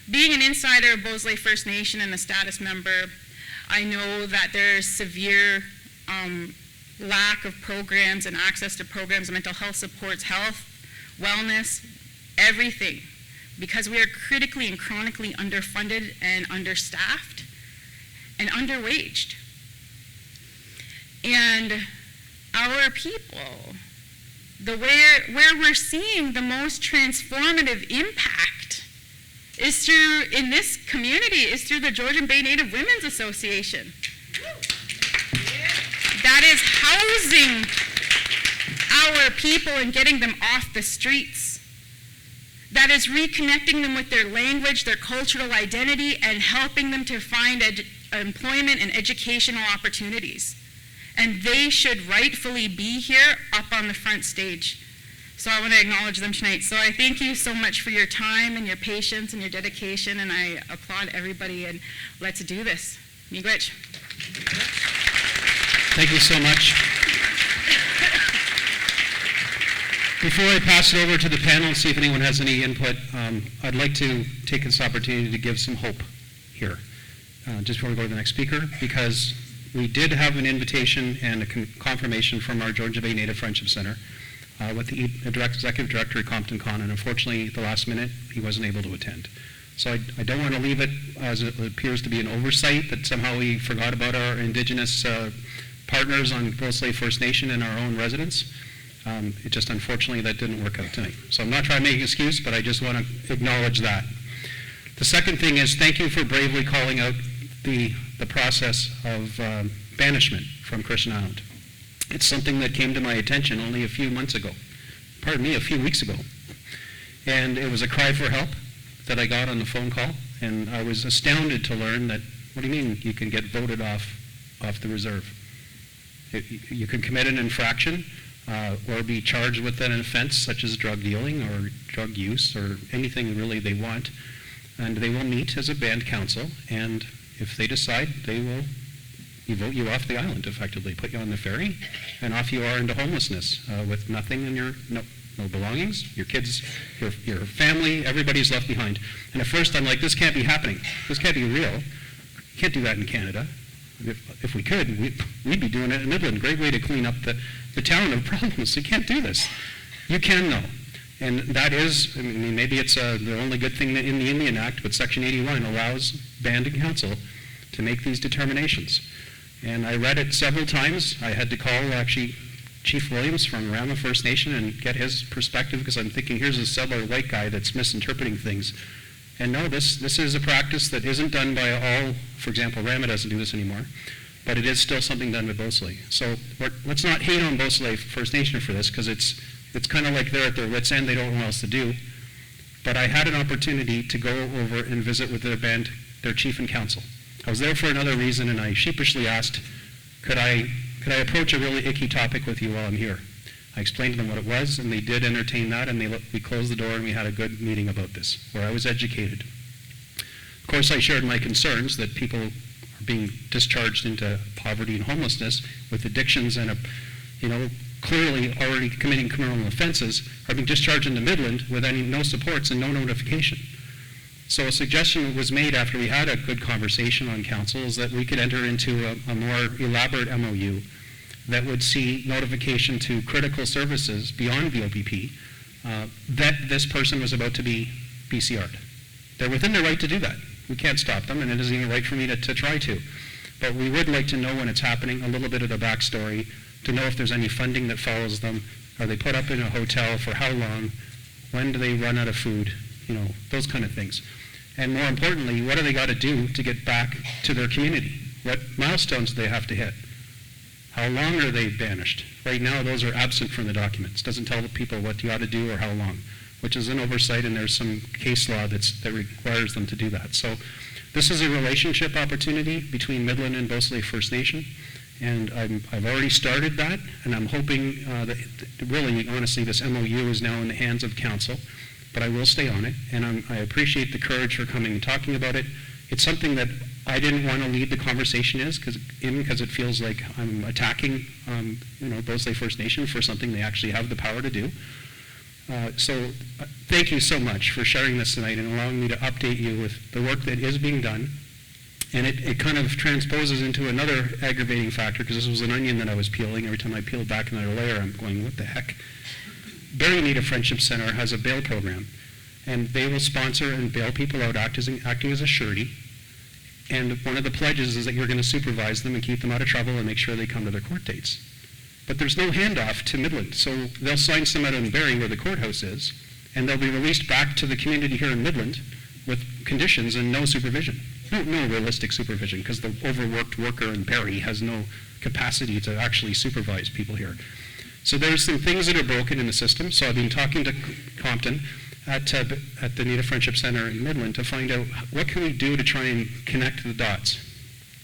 Speaker 4: Being an insider of Bosley First Nation and a status member, I know that there's severe lack of programs and access to programs, mental health supports, health, wellness, everything, because we are critically and chronically underfunded and understaffed and underwaged. And our people, where we're seeing the most transformative impact is through, in this community, is through the Georgian Bay Native Women's Association. That is housing our people and getting them off the streets. That is reconnecting them with their language, their cultural identity, and helping them to find employment and educational opportunities. And they should rightfully be here up on the front stage. So I want to acknowledge them tonight. So I thank you so much for your time and your patience and your dedication, and I applaud everybody, and let's do this. Miigwech.
Speaker 1: Thank you so much. Before I pass it over to the panel and see if anyone has any input, I'd like to take this opportunity to give some hope here, just before we go to the next speaker, because we did have an invitation and a confirmation from our Georgian Bay Native Friendship Center with the Executive Director, Compton Khan, and unfortunately, at the last minute, he wasn't able to attend. So I don't want to leave it as it appears to be an oversight that somehow we forgot about our Indigenous partners on Bosley First Nation and our own residents. It just, unfortunately, that didn't work out tonight. So I'm not trying to make an excuse, but I just want to acknowledge that. The second thing is, thank you for bravely calling out the process of banishment from Christian Island. It's something that came to my attention only a few weeks ago. And it was a cry for help that I got on the phone call, and I was astounded to learn that, what do you mean you can get voted off off the reserve. You can commit an infraction or be charged with an offense such as drug dealing or drug use or anything really they want, and they will meet as a band council, and if they decide, they will vote you off the island, effectively, put you on the ferry, and off you are into homelessness with nothing in your, no belongings, your kids, your family, everybody's left behind. And at first I'm like, this can't be happening. This can't be real. You can't do that in Canada. If we could, we'd be doing it in Midland. Great way to clean up the town of problems. You can't do this. You can, though. And that is, I mean, maybe it's the only good thing in the Indian Act, but Section 81 allows band and council to make these determinations. And I read it several times. I had to call, actually, Chief Williams from around the First Nation and get his perspective, because I'm thinking, here's a settler white guy that's misinterpreting things. And no, this is a practice that isn't done by all. For example, Rama doesn't do this anymore, but it is still something done with Beausoleil. So let's not hate on Beausoleil First Nation for this, because it's kind of like they're at their wits' end. They don't know what else to do. But I had an opportunity to go over and visit with their band, their chief and council. I was there for another reason, and I sheepishly asked, could I approach a really icky topic with you while I'm here? I explained to them what it was, and they did entertain that, and we closed the door, and we had a good meeting about this, where I was educated. Of course, I shared my concerns that people are being discharged into poverty and homelessness with addictions and, clearly already committing criminal offenses, are being discharged into Midland with no supports and no notification. So a suggestion was made after we had a good conversation on council is that we could enter into a more elaborate MOU that would see notification to critical services beyond VOPP that this person was about to be BCR'd. They're within their right to do that. We can't stop them, and it isn't even right for me to try to. But we would like to know when it's happening, a little bit of the backstory, to know if there's any funding that follows them. Are they put up in a hotel for how long? When do they run out of food? Those kind of things. And more importantly, what do they got to do to get back to their community? What milestones do they have to hit? How long are they banished? Right now, those are absent from the documents. Doesn't tell the people what you ought to do or how long, which is an oversight, and there's some case law that requires them to do that. So this is a relationship opportunity between Midland and Beausoleil First Nation, and I've already started that, and I'm hoping that really, honestly, this MOU is now in the hands of council, but I will stay on it, and I appreciate the courage for coming and talking about it. It's something that I didn't want to lead the conversation because it feels like I'm attacking, Beausoleil First Nation for something they actually have the power to do. So thank you so much for sharing this tonight and allowing me to update you with the work that is being done. And it kind of transposes into another aggravating factor, because this was an onion that I was peeling. Every time I peel back another layer, I'm going, what the heck? Barrie Native Friendship Center has a bail program, and they will sponsor and bail people out acting as a surety. And one of the pledges is that you're going to supervise them and keep them out of trouble and make sure they come to their court dates. But there's no handoff to Midland, so they'll sign some out in Barrie where the courthouse is, and they'll be released back to the community here in Midland with conditions and no supervision. No realistic supervision, because the overworked worker in Barrie has no capacity to actually supervise people here. So there's some things that are broken in the system. So I've been talking to Compton at the Native Friendship Center in Midland to find out what can we do to try and connect the dots.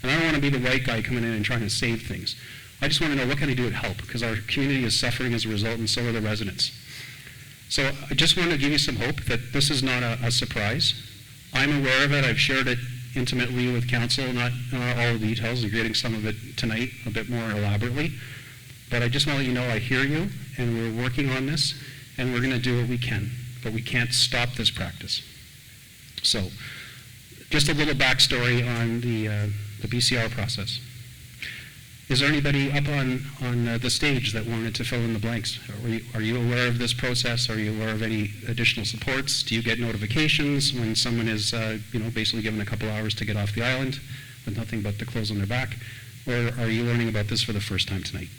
Speaker 1: And I don't want to be the white guy coming in and trying to save things. I just want to know what can I do to help, because our community is suffering as a result, and so are the residents. So I just want to give you some hope that this is not a surprise. I'm aware of it. I've shared it intimately with council, not all the details. You're getting some of it tonight a bit more elaborately. But I just want to let you know I hear you, and we're working on this, and we're going to do what we can. But we can't stop this practice. So just a little backstory on the BCR process. Is there anybody up on the stage that wanted to fill in the blanks? Are you aware of this process? Are you aware of any additional supports? Do you get notifications when someone is basically given a couple hours to get off the island with nothing but the clothes on their back? Or are you learning about this for the first time tonight?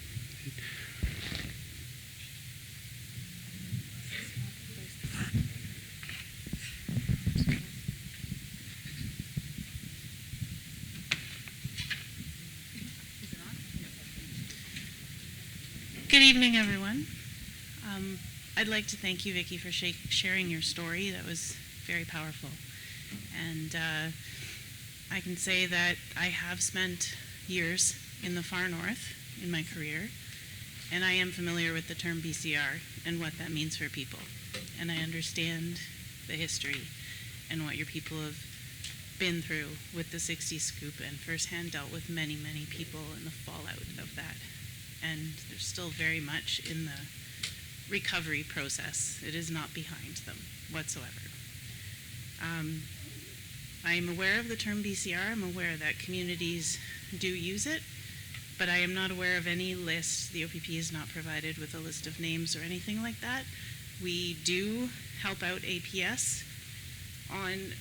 Speaker 5: Good evening, everyone. I'd like to thank you, Vicki, for sharing your story. That was very powerful. And I can say that I have spent years in the far north in my career, and I am familiar with the term BCR and what that means for people. And I understand the history and what your people have been through with the 60 scoop, and firsthand dealt with many, many people and the fallout of that. And they're still very much in the recovery process. It is not behind them whatsoever. I am aware of the term BCR. I'm aware that communities do use it, but I am not aware of any list. The OPP is not provided with a list of names or anything like that. We do help out APS on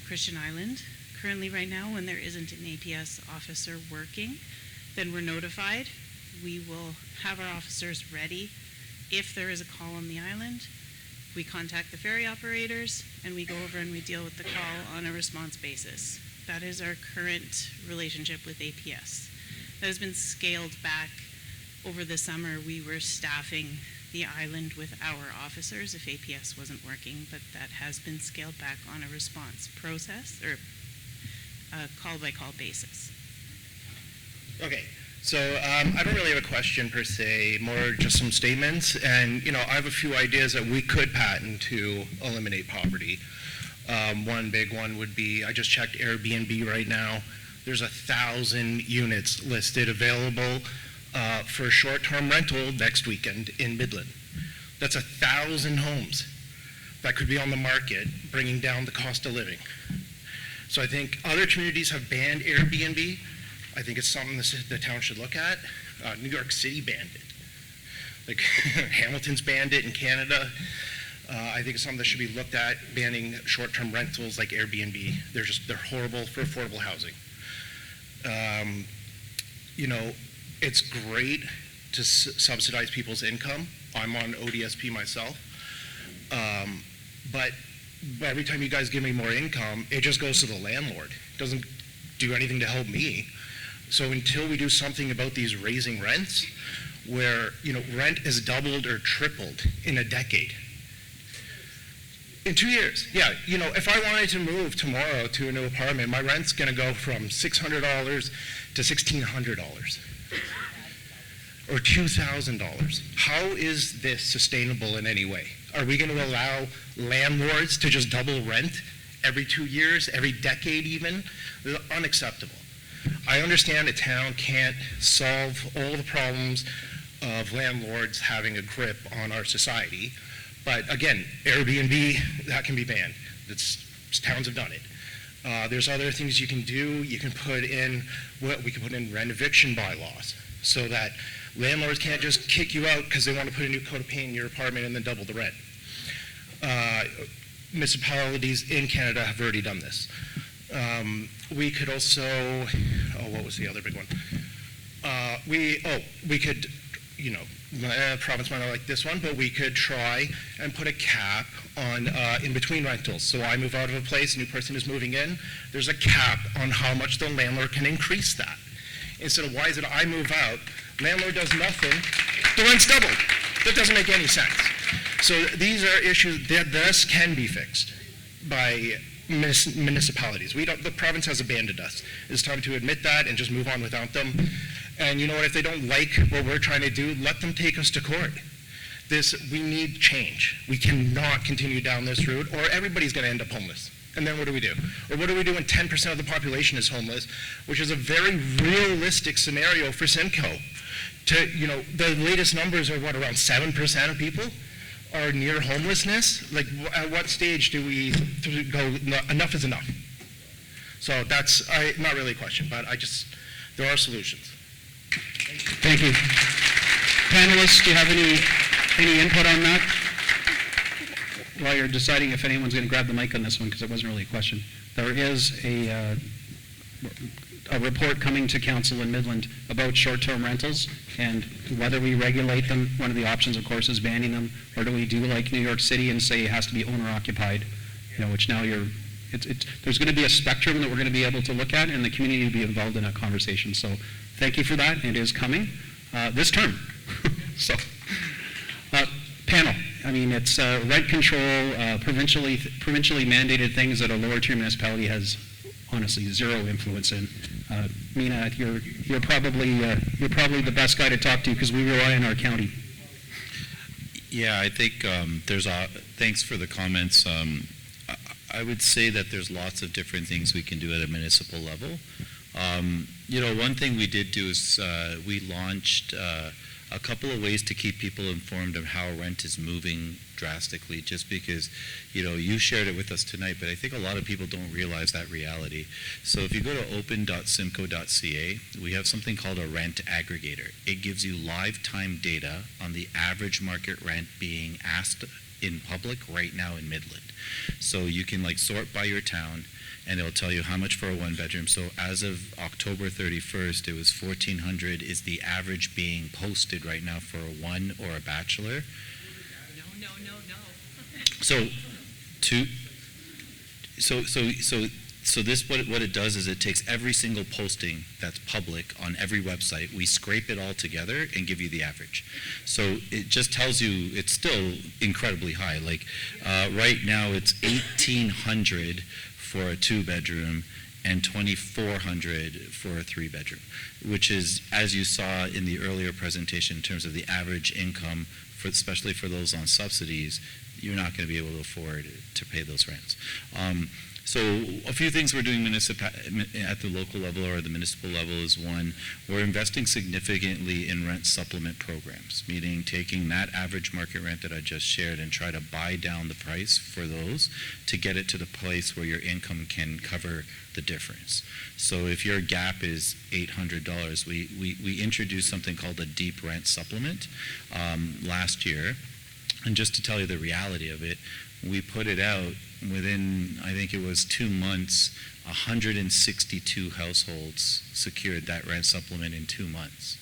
Speaker 5: Christian Island. Currently right now, when there isn't an APS officer working, then we're notified. We will have our officers ready. If there is a call on the island, we contact the ferry operators and we go over and we deal with the call on a response basis. That is our current relationship with APS. That has been scaled back over the summer. We were staffing the island with our officers if APS wasn't working, but that has been scaled back on a response process or a call-by-call basis.
Speaker 6: Okay, so I don't really have a question per se, more just some statements. And, I have a few ideas that we could patent to eliminate poverty. One big one would be, I just checked Airbnb right now. There's 1,000 units listed available for short-term rental next weekend in Midland. That's 1,000 homes that could be on the market, bringing down the cost of living. So I think other communities have banned Airbnb. I think it's something the town should look at. New York City banned it. Like Hamilton's banned it in Canada. I think it's something that should be looked at, banning short-term rentals like Airbnb. They're horrible for affordable housing. It's great to subsidize people's income. I'm on ODSP myself. But every time you guys give me more income, it just goes to the landlord. It doesn't do anything to help me. So until we do something about these raising rents, where, rent is doubled or tripled in a decade. In 2 years, yeah. If I wanted to move tomorrow to a new apartment, my rent's gonna go from $600 to $1,600 or $2,000. How is this sustainable in any way? Are we gonna allow landlords to just double rent every 2 years, every decade even? This is unacceptable. I understand a town can't solve all the problems of landlords having a grip on our society. But again, Airbnb, that can be banned. Towns have done it. There's other things you can do. You can put in, we can put in rent eviction bylaws so that landlords can't just kick you out because they want to put a new coat of paint in your apartment and then double the rent. Municipalities in Canada have already done this. We could also, what was the other big one? We could, province might not like this one, but we could try and put a cap on in-between rentals. So I move out of a place, a new person is moving in, there's a cap on how much the landlord can increase that. Instead of, why is it I move out, landlord does nothing, the rent's doubled. That doesn't make any sense. So these are issues that this can be fixed by municipalities. The province has abandoned us. It's time to admit that and just move on without them. And you know what, if they don't like what we're trying to do, let them take us to court. We need change. We cannot continue down this route or everybody's gonna end up homeless. And then what do we do? Or what do we do when 10% of the population is homeless, which is a very realistic scenario for Simcoe. The latest numbers are around 7% of people are near homelessness. Like, at what stage do we go, enough is enough? So that's not really a question, but there are solutions.
Speaker 1: Thank you. Panelists, do you have any input on that? While you're deciding if anyone's going to grab the mic on this one, because it wasn't really a question. There is a report coming to council in Midland about short-term rentals and whether we regulate them. One of the options, of course, is banning them, or do we do like New York City and say it has to be owner-occupied, which now there's going to be a spectrum that we're going to be able to look at, and the community will be involved in that conversation. So thank you for that. It is coming this term. So, panel. I mean, it's rent control, provincially mandated things that a lower tier municipality has honestly zero influence in. Mina, you're probably the best guy to talk to because we rely on our county.
Speaker 7: Yeah, I think thanks for the comments. I would say that there's lots of different things we can do at a municipal level. One thing we did do is we launched a couple of ways to keep people informed of how rent is moving drastically, just because, you shared it with us tonight, but I think a lot of people don't realize that reality. So if you go to open.simco.ca, we have something called a rent aggregator. It gives you live time data on the average market rent being asked in public right now in Midland. So you can sort by your town, and it'll tell you how much for a one-bedroom. So as of October 31st, it was $1,400 is the average being posted right now for a one or a bachelor.
Speaker 4: No.
Speaker 7: So this what it does is it takes every single posting that's public on every website, we scrape it all together and give you the average. So it just tells you it's still incredibly high. Right now it's $1,800 for a two-bedroom and $2,400 for a three-bedroom, which is, as you saw in the earlier presentation, in terms of the average income, especially for those on subsidies, you're not going to be able to afford to pay those rents. So a few things we're doing at the local level or the municipal level is, one, we're investing significantly in rent supplement programs, meaning taking that average market rent that I just shared and try to buy down the price for those to get it to the place where your income can cover the difference. So if your gap is $800, we introduced something called a deep rent supplement last year. And just to tell you the reality of it, we put it out within, I think it was 2 months, 162 households secured that rent supplement in 2 months.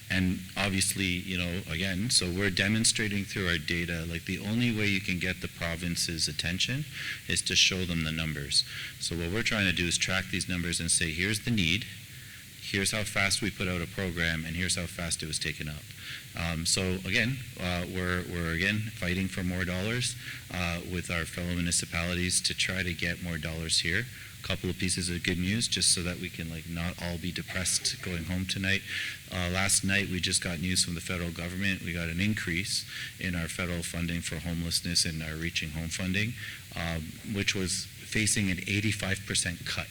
Speaker 7: And obviously, again, so we're demonstrating through our data, the only way you can get the province's attention is to show them the numbers. So what we're trying to do is track these numbers and say, here's the need, here's how fast we put out a program, and here's how fast it was taken up. So again, we're again fighting for more dollars with our fellow municipalities to try to get more dollars here. A couple of pieces of good news, just so that we can not all be depressed going home tonight. Last night we just got news from the federal government. We got an increase in our federal funding for homelessness and our Reaching Home funding, which was facing an 85% cut.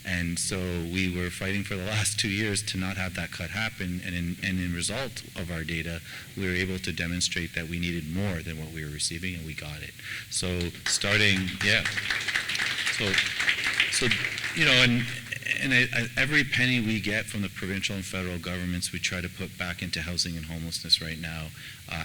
Speaker 7: And so we were fighting for the last 2 years to not have that cut happen, and in result of our data, we were able to demonstrate that we needed more than what we were receiving, and we got it. So every penny we get from the provincial and federal governments, we try to put back into housing and homelessness right now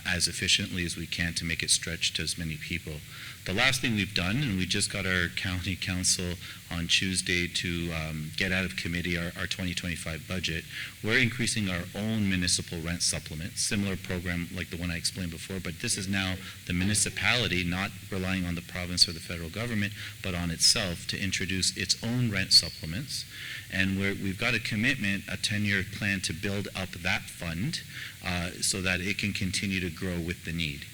Speaker 7: as efficiently as we can to make it stretch to as many people. The last thing we've done, and we just got our county council on Tuesday to get out of committee our 2025 budget, we're increasing our own municipal rent supplement, similar program like the one I explained before, but this is now the municipality not relying on the province or the federal government, but on itself to introduce its own rent supplements. And we've got a commitment, a 10-year plan to build up that fund so that it can continue to grow with the need.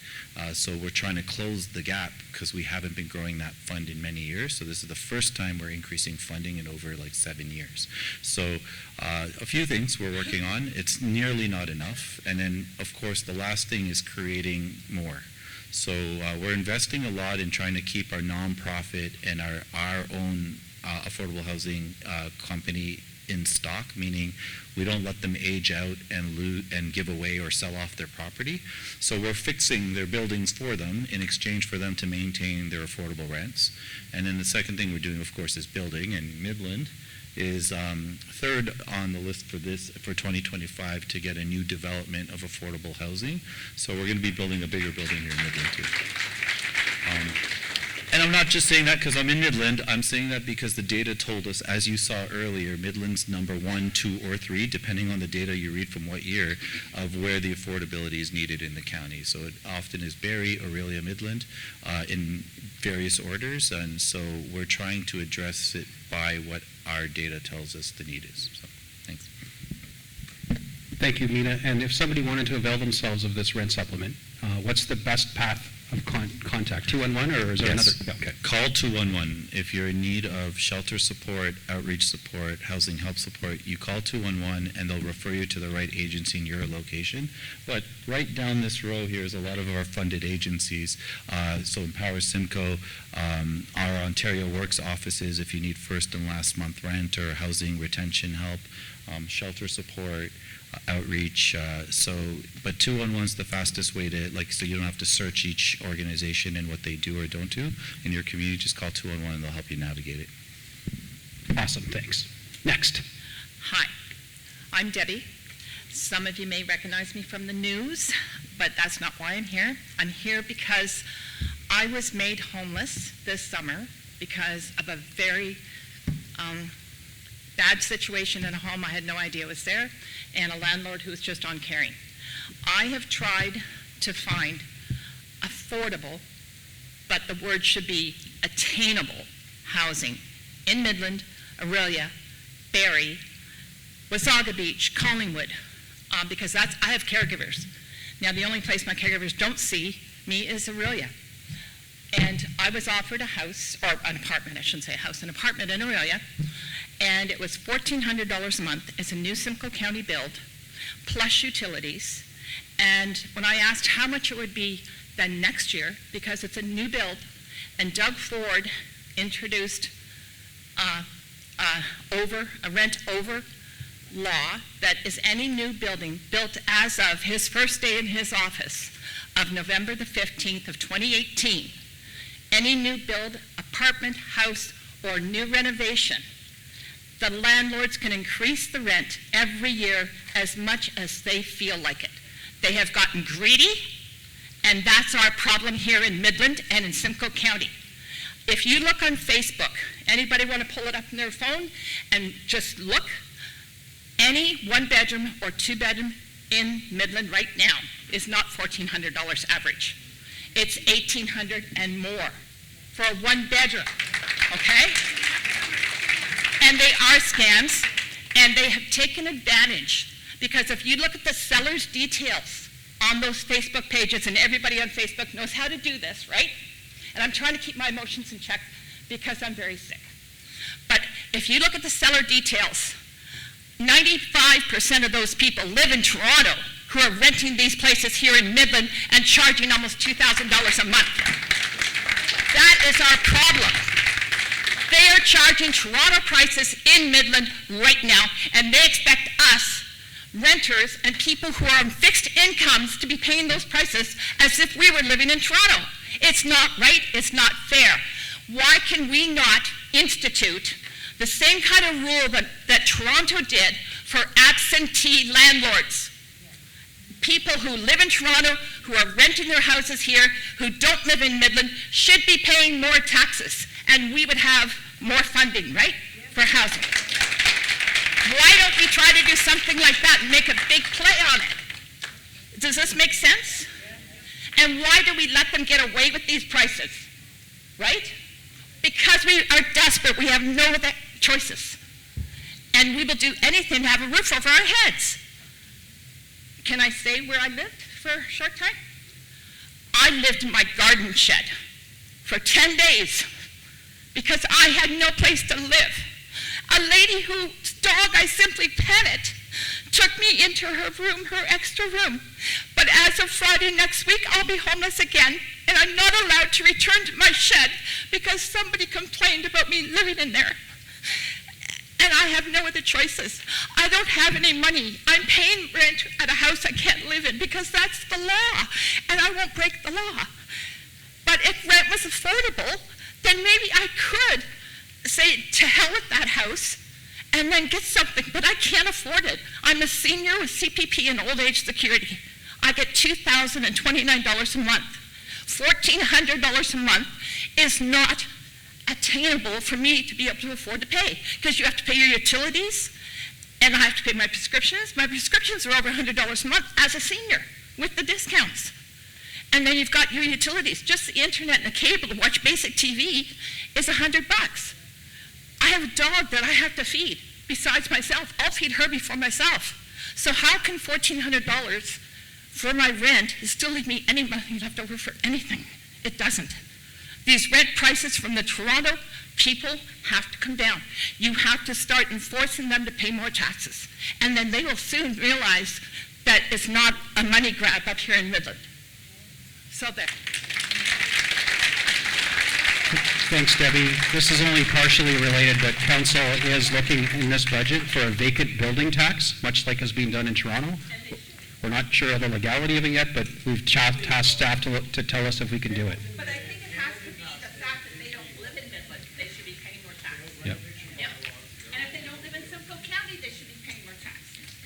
Speaker 7: So we're trying to close the gap because we haven't been growing that fund in many years. So this is the first time we're increasing funding in over 7 years. So a few things we're working on. It's nearly not enough. And then, of course, the last thing is creating more. So we're investing a lot in trying to keep our nonprofit and our own affordable housing company in stock, meaning we don't let them age out and give away or sell off their property. So we're fixing their buildings for them in exchange for them to maintain their affordable rents. And then the second thing we're doing, of course, is building, and Midland is third on the list for 2025 to get a new development of affordable housing. So we're going to be building a bigger building here in Midland too. And I'm not just saying that because I'm in Midland. I'm saying that because the data told us, as you saw earlier, Midland's number 1, 2, or 3, depending on the data you read from what year, of where the affordability is needed in the county. So it often is Barrie, Aurelia, Midland, in various orders. And so we're trying to address it by what our data tells us the need is. So thanks.
Speaker 1: Thank you, Mina. And if somebody wanted to avail themselves of this rent supplement, what's the best path of contact? 211, or is there
Speaker 7: Yes.
Speaker 1: another? Yeah, okay.
Speaker 7: Call 211. If you're in need of shelter support, outreach support, housing help support, you call 211 and they'll refer you to the right agency in your location. But right down this row here is a lot of our funded agencies. So Empower Simcoe, our Ontario Works offices, if you need first and last month rent or housing retention help, shelter support, outreach. But 211 is the fastest way to, so you don't have to search each organization and what they do or don't do in your community. Just call 211 and they'll help you navigate it.
Speaker 1: Awesome, thanks. Next.
Speaker 8: Hi, I'm Debbie. Some of you may recognize me from the news, but that's not why I'm here. I'm here because I was made homeless this summer because of a very bad situation in a home I had no idea was there, and a landlord who was just on caring. I have tried to find affordable, but the word should be attainable, housing in Midland, Aurelia, Barrie, Wasaga Beach, Collingwood, because I have caregivers. Now, the only place my caregivers don't see me is Aurelia. And I was offered a house, or an apartment, I shouldn't say a house, an apartment in Aurelia, and it was $1,400 a month. It's a new Simcoe County build, plus utilities. And when I asked how much it would be then next year, because it's a new build, and Doug Ford introduced a rent over law that is any new building built as of his first day in his office of November the 15th of 2018, any new build, apartment, house, or new renovation, the landlords can increase the rent every year as much as they feel like it. They have gotten greedy, and that's our problem here in Midland and in Simcoe County. If you look on Facebook, anybody want to pull it up on their phone and just look, any one-bedroom or two-bedroom in Midland right now is not $1,400 average. It's $1,800 and more for a one-bedroom, okay? And they are scams, and they have taken advantage, because if you look at the seller's details on those Facebook pages, and everybody on Facebook knows how to do this, right? And I'm trying to keep my emotions in check because I'm very sick. But if you look at the seller details, 95% of those people live in Toronto who are renting these places here in Midland and charging almost $2,000 a month. That is our problem. They are charging Toronto prices in Midland right now, and they expect us, renters and people who are on fixed incomes, to be paying those prices as if we were living in Toronto. It's not right, it's not fair. Why can we not institute the same kind of rule that Toronto did for absentee landlords? People who live in Toronto, who are renting their houses here, who don't live in Midland, should be paying more taxes, and we would have more funding, right, for housing. Why don't we try to do something like that and make a big play on it? Does this make sense? And why do we let them get away with these prices, right? Because we are desperate. We have no other choices. And we will do anything to have a roof over our heads. Can I say where I lived for a short time? I lived in my garden shed for 10 days because I had no place to live. A lady whose dog I simply petted took me into her room, her extra room. But as of Friday next week, I'll be homeless again, and I'm not allowed to return to my shed because somebody complained about me living in there. And I have no other choices. I don't have any money. I'm paying rent at a house I can't live in because that's the law, and I won't break the law. But if rent was affordable, then maybe I could say to hell with that house and then get something, but I can't afford it. I'm a senior with CPP and old age security. I get $2,029 a month. $1,400 a month is not attainable for me to be able to afford to pay, because you have to pay your utilities, and I have to pay my prescriptions. My prescriptions are over $100 a month as a senior with the discounts. And then you've got your utilities. Just the internet and the cable to watch basic TV is $100. I have a dog that I have to feed besides myself. I'll feed her before myself. So how can $1,400 for my rent still leave me any money left over for anything? It doesn't. These rent prices from the Toronto people have to come down. You have to start enforcing them to pay more taxes. And then they will soon realize that it's not a money grab up here in Midland. So there.
Speaker 1: Thanks, Debbie. This is only partially related, but council is looking in this budget for a vacant building tax, much like has been done in Toronto. We're not sure of the legality of it yet, but we've tasked staff to tell us if we can do it.
Speaker 8: But I think it has to be the fact that they don't live in Midland. They should be paying more tax.
Speaker 1: Yep.
Speaker 8: Yep. And if they don't live in Simcoe County, they should be paying more tax.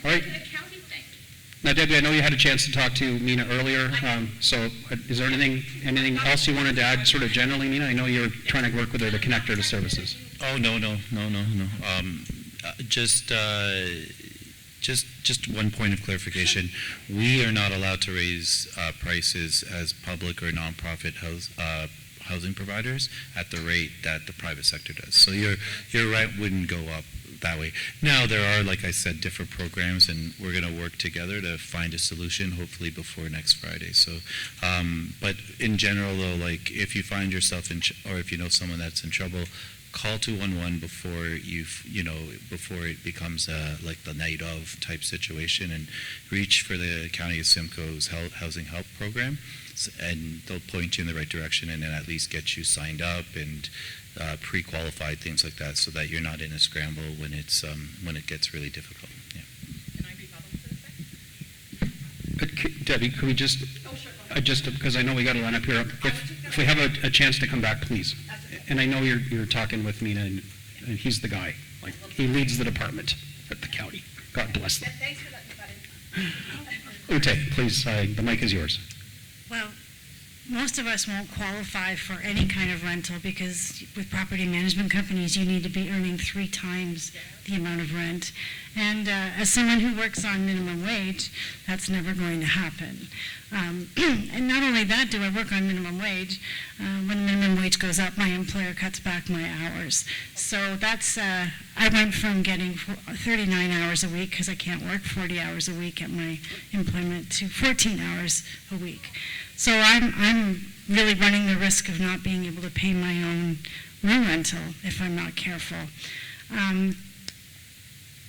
Speaker 1: All right.
Speaker 8: It's a county thing.
Speaker 1: Now, Debbie, I know you had a chance to talk to Mina earlier, so is there anything else you wanted to add sort of generally, Mina? I know you're trying to work with her to connect her to services.
Speaker 7: Oh, no. Just one point of clarification. We are not allowed to raise prices as public or nonprofit housing providers at the rate that the private sector does. So your rent wouldn't go up that way. Now, there are, like I said, different programs, and we're going to work together to find a solution, hopefully before next Friday. So, but in general, though, like if you find yourself or if you know someone that's in trouble, call 211 before it becomes like the night of type situation, and reach for the County of Simcoe's Housing Help program, and they'll point you in the right direction and then at least get you signed up and pre-qualified, things like that, so that you're not in a scramble when it gets really difficult. Yeah.
Speaker 8: Can I be public for a second?
Speaker 1: Debbie, could we just,
Speaker 8: Oh, sure.
Speaker 1: just because I know we got to line up here, if we have a chance to come back, please. And I know you're talking with Mina, and he's the guy. Like, he leads the department at the county. God bless them.
Speaker 8: Thanks for letting me butt in.
Speaker 1: Ute, please, the mic is yours.
Speaker 9: Well, most of us won't qualify for any kind of rental because with property management companies, you need to be earning 3 times the amount of rent. And as someone who works on minimum wage, that's never going to happen. And not only that, do I work on minimum wage. When minimum wage goes up, my employer cuts back my hours. So that's, I went from getting 39 hours a week because I can't work 40 hours a week at my employment to 14 hours a week. So I'm really running the risk of not being able to pay my own room rental if I'm not careful.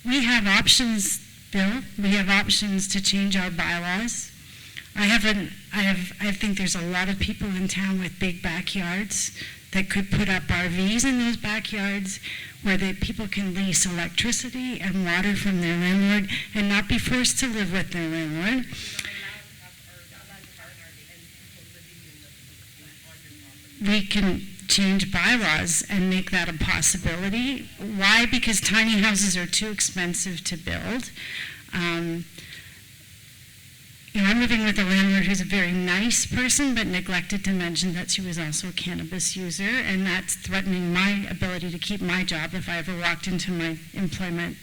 Speaker 9: We have options, Bill. We have options to change our bylaws. I think there's a lot of people in town with big backyards that could put up RVs in those backyards where people can lease electricity and water from their landlord and not be forced to live with their landlord. We can change bylaws and make that a possibility. Why? Because tiny houses are too expensive to build. I'm living with a landlord who's a very nice person, but neglected to mention that she was also a cannabis user, and that's threatening my ability to keep my job. If I ever walked into my employment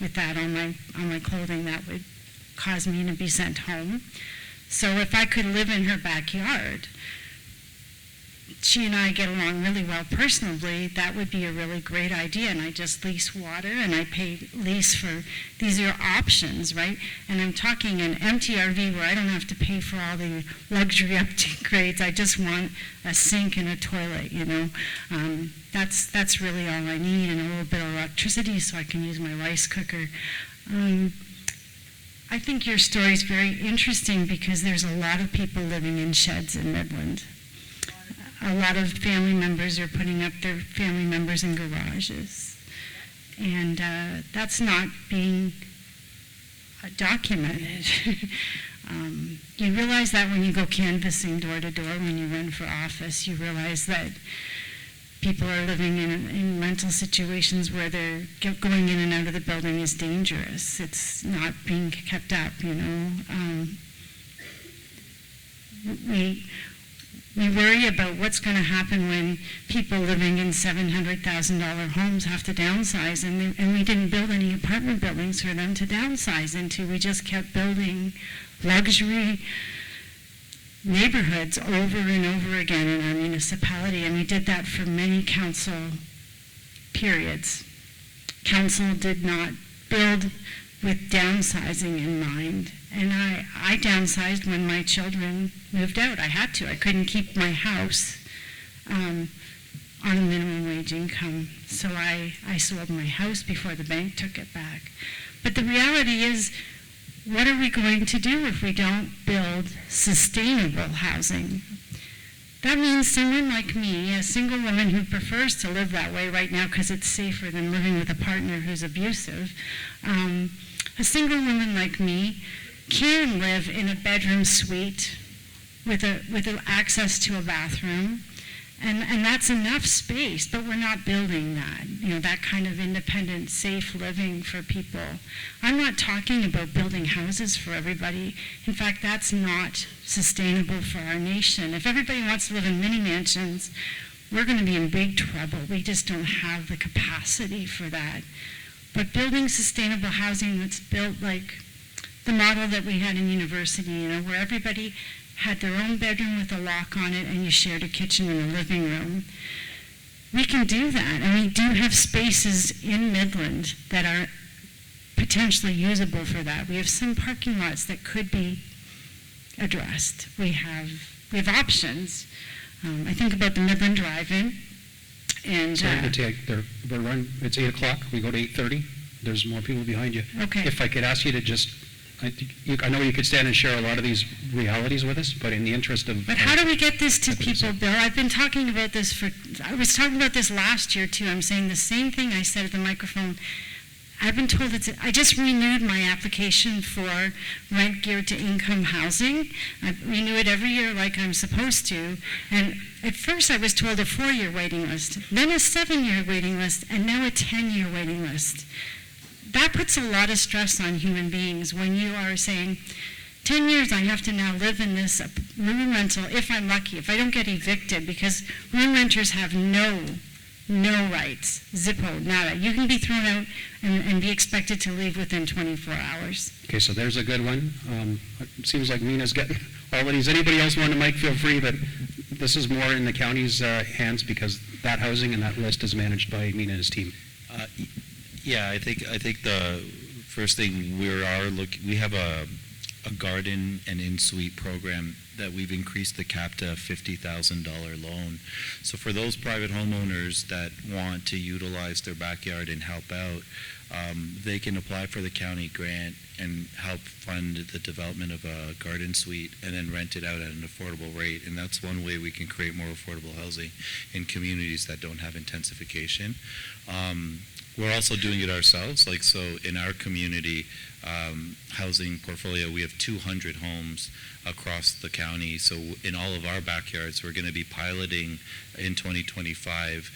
Speaker 9: with that on my clothing, that would cause me to be sent home. So if I could live in her backyard, she and I get along really well personally, that would be a really great idea. And I just lease water and I pay lease for, these are options, right? And I'm talking an empty RV where I don't have to pay for all the luxury upgrades. I just want a sink and a toilet, That's really all I need, and a little bit of electricity so I can use my rice cooker. I think your story is very interesting because there's a lot of people living in sheds in Midland. A lot of family members are putting up their family members in garages. And that's not being documented. You realize that when you go canvassing door to door, when you run for office, you realize that people are living in rental situations where they're going in and out of the building is dangerous. It's not being kept up, We worry about what's going to happen when people living in $700,000 homes have to downsize, and we didn't build any apartment buildings for them to downsize into. We just kept building luxury neighborhoods over and over again in our municipality, and we did that for many council periods. Council did not build with downsizing in mind. And I downsized when my children moved out. I had to. I couldn't keep my house on a minimum wage income. So I sold my house before the bank took it back. But the reality is, what are we going to do if we don't build sustainable housing? That means someone like me, a single woman who prefers to live that way right now because it's safer than living with a partner who's abusive, a single woman like me can live in a bedroom suite with access to a bathroom, and that's enough space, but we're not building that, that kind of independent, safe living for people. I'm not talking about building houses for everybody. In fact, that's not sustainable for our nation. If everybody wants to live in mini mansions, we're going to be in big trouble. We just don't have the capacity for that. But building sustainable housing that's built like the model that we had in university, where everybody had their own bedroom with a lock on it and you shared a kitchen and a living room. We can do that, and we do have spaces in Midland that are potentially usable for that. We have some parking lots that could be addressed. We have options. I think about the Midland Drive-In, and
Speaker 1: it's 8 o'clock. We go to 8:30. There's more people behind you.
Speaker 9: Okay.
Speaker 1: If I could ask you to just, I know you could stand and share a lot of these realities with us, but in the interest of...
Speaker 9: But how do we get this to people, Bill? I've been talking about this I was talking about this last year too. I'm saying the same thing I said at the microphone. I've been told I just renewed my application for rent geared to income housing. I renew it every year like I'm supposed to. And at first I was told a 4-year waiting list, then a 7-year waiting list, and now a 10-year waiting list. That puts a lot of stress on human beings when you are saying, 10 years I have to now live in this room rental if I'm lucky, if I don't get evicted, because room renters have no rights, zippo, nada. You can be thrown out and be expected to leave within 24 hours.
Speaker 1: Okay, so there's a good one. It seems like Mina's getting all of these. Anybody else want to mic, feel free, but this is more in the county's hands because that housing and that list is managed by Mina and his team.
Speaker 7: Yeah, I think the first thing we have a garden and in-suite program that we've increased the cap to a $50,000 loan. So for those private homeowners that want to utilize their backyard and help out, they can apply for the county grant and help fund the development of a garden suite and then rent it out at an affordable rate. And that's one way we can create more affordable housing in communities that don't have intensification. We're also doing it ourselves. So in our community housing portfolio, we have 200 homes across the county. So in all of our backyards, we're going to be piloting in 2025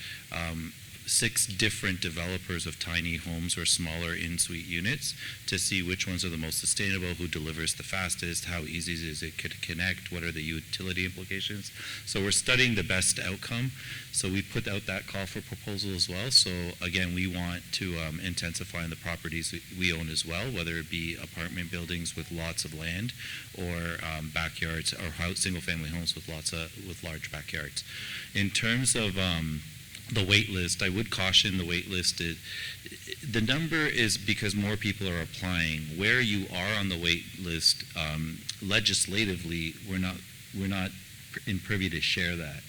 Speaker 7: 6 different developers of tiny homes or smaller in-suite units to see which ones are the most sustainable, who delivers the fastest, how easy is it to connect, what are the utility implications. So we're studying the best outcome. So we put out that call for proposal as well. So again, we want to intensify in the properties we own as well, whether it be apartment buildings with lots of land or backyards or single-family homes with large backyards. In terms of the wait list, I would caution the wait list. The number is because more people are applying. Where you are on the wait list, legislatively, we're not in privy to share that.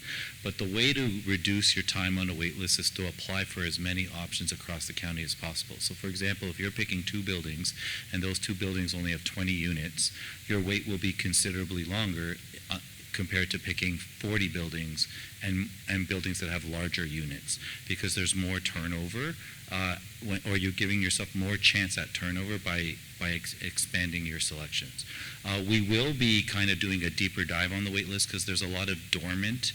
Speaker 7: But the way to reduce your time on a wait list is to apply for as many options across the county as possible. So for example, if you're picking 2 buildings and those 2 buildings only have 20 units, your wait will be considerably longer compared to picking 40 buildings and buildings that have larger units, because there's more turnover, or you're giving yourself more chance at turnover by expanding your selections. We will be kind of doing a deeper dive on the wait list because there's a lot of dormant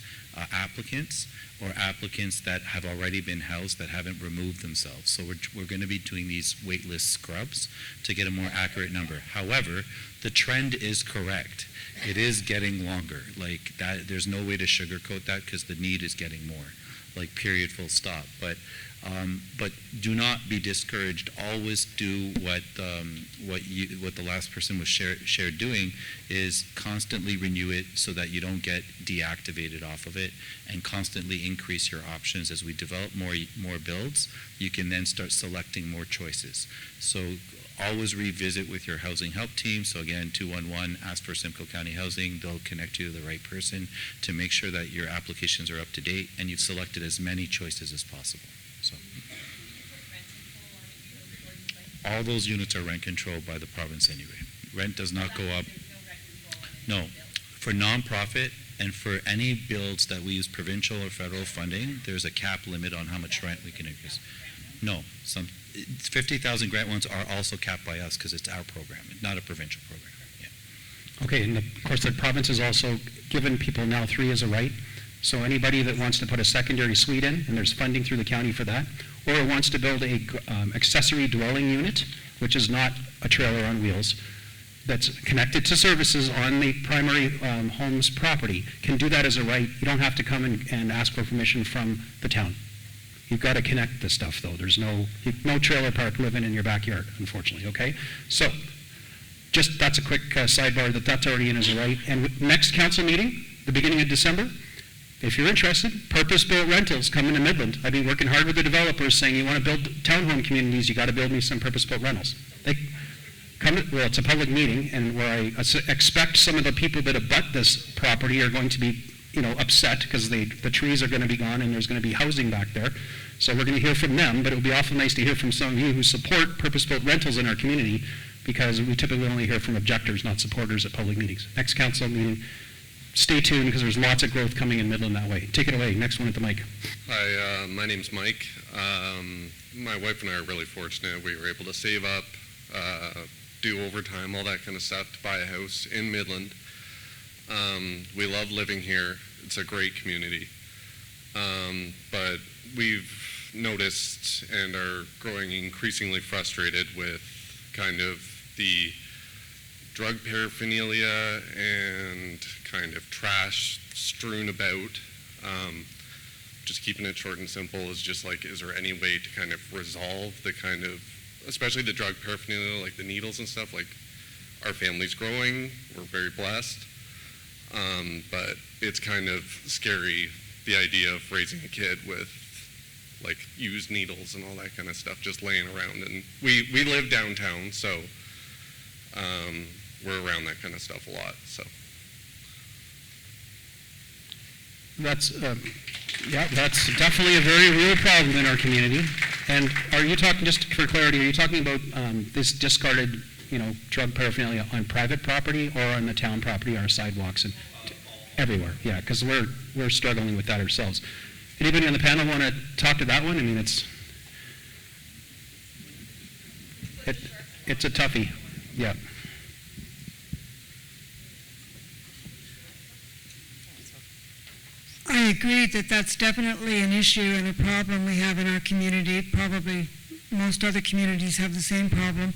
Speaker 7: applicants or applicants that have already been housed that haven't removed themselves. So we're going to be doing these wait list scrubs to get a more accurate number. However, the trend is correct. It is getting longer. Like that, there's no way to sugarcoat that because the need is getting more. Like period, full stop. But do not be discouraged. Always do what the last person was shared doing is constantly renew it so that you don't get deactivated off of it, and constantly increase your options. As we develop more builds, you can then start selecting more choices. So always revisit with your housing help team. So again, 211, ask for Simcoe County Housing. They'll connect you to the right person to make sure that your applications are up to date and you've selected as many choices as possible. So all those units are rent controlled by the province anyway. Rent does not go up. No, for nonprofit and for any builds that we use provincial or federal funding, there's a cap limit on how much rent we can increase. No, 50,000 grant ones are also capped by us because it's our program, not a provincial program. Yeah.
Speaker 1: Okay, and of course the province has also given people now 3 as a right. So anybody that wants to put a secondary suite in, and there's funding through the county for that, or wants to build a accessory dwelling unit, which is not a trailer on wheels, that's connected to services on the primary home's property, can do that as a right. You don't have to come and ask for permission from the town. You've got to connect the stuff, though. There's no trailer park living in your backyard, unfortunately, okay? So just that's a quick sidebar that's already in as a right. And next council meeting, the beginning of December, if you're interested, purpose-built rentals come into Midland. I've been working hard with the developers saying, you want to build townhome communities, you got to build me some purpose-built rentals. Well, it's a public meeting, and where I expect some of the people that abut this property are going to be, upset because the trees are going to be gone and there's going to be housing back there. So we're going to hear from them, but it would be awful nice to hear from some of you who support purpose-built rentals in our community, because we typically only hear from objectors, not supporters at public meetings. Next council meeting, stay tuned because there's lots of growth coming in Midland that way. Take it away. Next one at the mic.
Speaker 10: Hi, my name's Mike. My wife and I are really fortunate. We were able to save up, do overtime, all that kind of stuff to buy a house in Midland. We love living here. It's a great community. But we've noticed and are growing increasingly frustrated with kind of the drug paraphernalia and kind of trash strewn about. Just keeping it short and simple is just like, is there any way to kind of resolve the kind of, especially the drug paraphernalia, like the needles and stuff? Like, our family's growing, we're very blessed, but it's kind of scary, the idea of raising a kid with like used needles and all that kind of stuff just laying around. And we live downtown, so we're around that kind of stuff a lot. So
Speaker 1: That's definitely a very real problem in our community. And are you talking, just for clarity, are you talking about this discarded, drug paraphernalia on private property or on the town property, our sidewalks and everywhere? Yeah, because we're struggling with that ourselves. Anybody on the panel want to talk to that one? I mean, it's a toughie. Yeah.
Speaker 11: I agree that that's definitely an issue and a problem we have in our community. Probably most other communities have the same problem.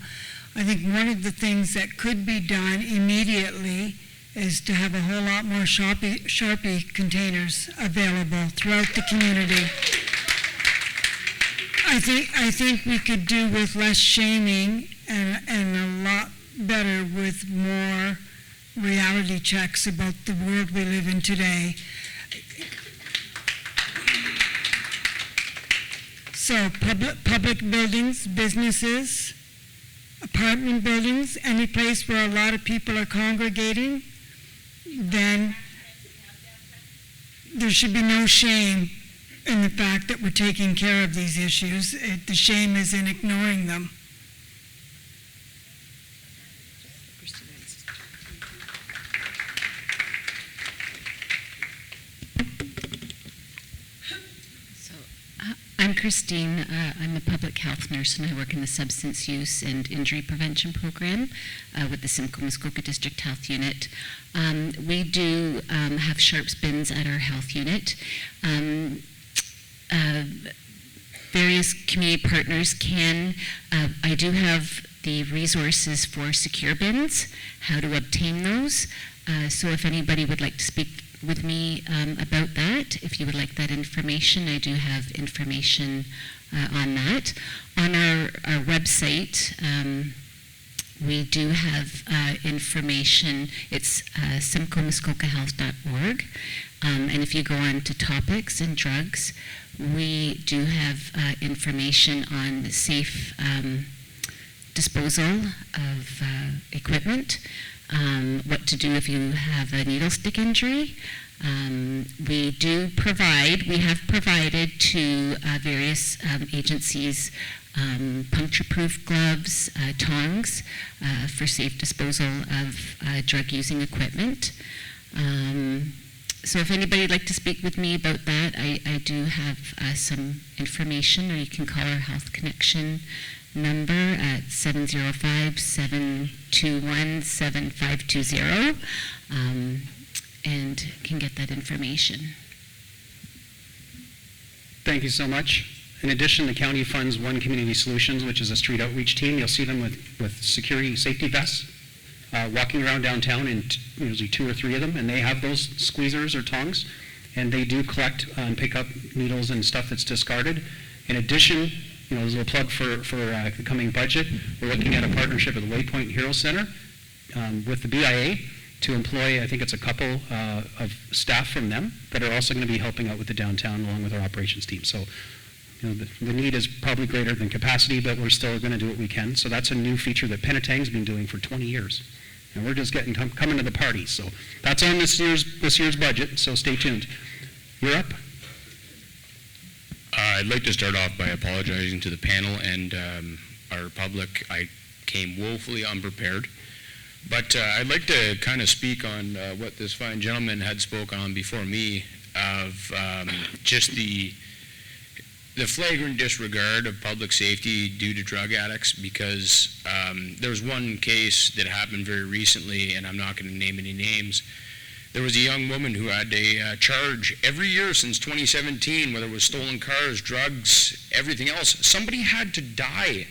Speaker 11: I think one of the things that could be done immediately is to have a whole lot more Sharpie containers available throughout the community. I think we could do with less shaming and a lot better with more reality checks about the world we live in today. So public buildings, businesses, apartment buildings, any place where a lot of people are congregating, then there should be no shame in the fact that we're taking care of these issues. The shame is in ignoring them.
Speaker 12: I'm Christine. I'm a public health nurse, and I work in the substance use and injury prevention program with the Simcoe Muskoka District Health Unit. We do have sharps bins at our health unit. Various community partners can. I do have the resources for secure bins, how to obtain those. So if anybody would like to speak with me about that, if you would like that information, I do have information on that. On our website, we do have information. It's simcoemuskokahealth.org. And if you go on to topics and drugs, we do have information on safe disposal of equipment, what to do if you have a needle stick injury. We have provided to various agencies puncture-proof gloves, tongs for safe disposal of drug-using equipment. So if anybody would like to speak with me about that, I do have some information, or you can call our Health Connection number at 705-721-7520 and can get that information.
Speaker 1: Thank you so much. In addition, the county funds One Community Solutions, which is a street outreach team. You'll see them with security safety vests walking around downtown, and usually 2 or 3 of them, and they have those squeezers or tongs, and they do collect and pick up needles and stuff that's discarded. In addition, there's a little plug for the coming budget. We're looking at a partnership with the Waypoint Hero Center with the BIA to employ, I think it's a couple of staff from them that are also going to be helping out with the downtown along with our operations team. So the need is probably greater than capacity, but we're still going to do what we can. So that's a new feature that Penetang's been doing for 20 years. And we're just coming to the party. So that's on this year's budget, so stay tuned. You're up.
Speaker 13: I'd like to start off by apologizing to the panel and our public. I came woefully unprepared. But I'd like to kind of speak on what this fine gentleman had spoken on before me of just the flagrant disregard of public safety due to drug addicts, because there was one case that happened very recently, and I'm not going to name any names. There was a young woman who had a charge every year since 2017, whether it was stolen cars, drugs, everything else. Somebody had to die.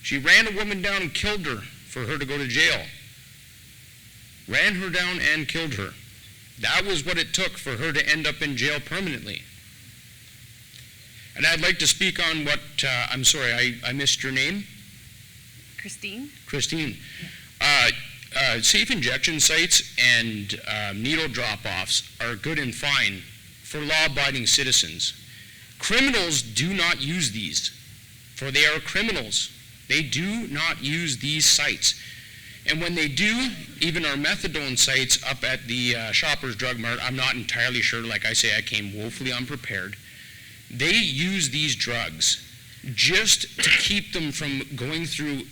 Speaker 13: She ran a woman down and killed her for her to go to jail. Ran her down and killed her. That was what it took for her to end up in jail permanently. And I'd like to speak on what, I'm sorry, I missed your name?
Speaker 4: Christine?
Speaker 13: Christine. Safe injection sites and needle drop-offs are good and fine for law-abiding citizens. Criminals do not use these, for they are criminals. They do not use these sites. And when they do, even our methadone sites up at the Shoppers Drug Mart, I'm not entirely sure, like I say, I came woefully unprepared. They use these drugs just to keep them from going through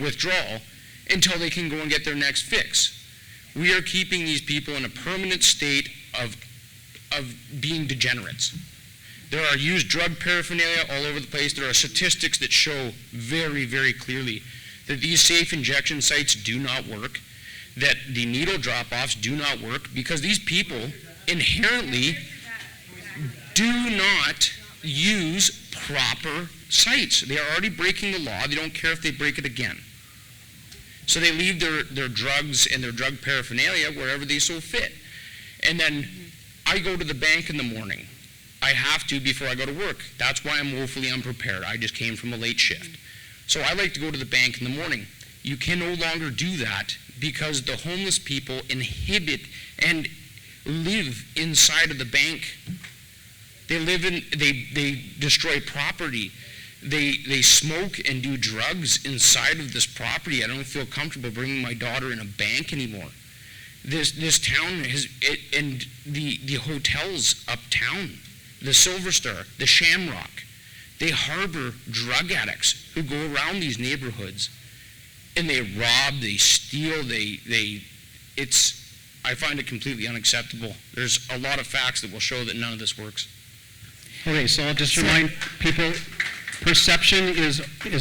Speaker 13: withdrawal until they can go and get their next fix. We are keeping these people in a permanent state of being degenerates. There are used drug paraphernalia all over the place. There are statistics that show very, very clearly that these safe injection sites do not work, that the needle drop-offs do not work, because these people inherently do not use proper sites. They are already breaking the law. They don't care if they break it again. So they leave their drugs and their drug paraphernalia wherever they so fit. And then I go to the bank in the morning. I have to before I go to work. That's why I'm woefully unprepared. I just came from a late shift. So I like to go to the bank in the morning. You can no longer do that because the homeless people inhibit and live inside of the bank. They destroy property. They smoke and do drugs inside of this property. I don't feel comfortable bringing my daughter in a bank anymore. This town and the hotels uptown, the Silver Star, the Shamrock, they harbor drug addicts who go around these neighborhoods and they rob, they steal, I find it completely unacceptable. There's a lot of facts that will show that none of this works.
Speaker 1: Okay, so I'll just remind people, perception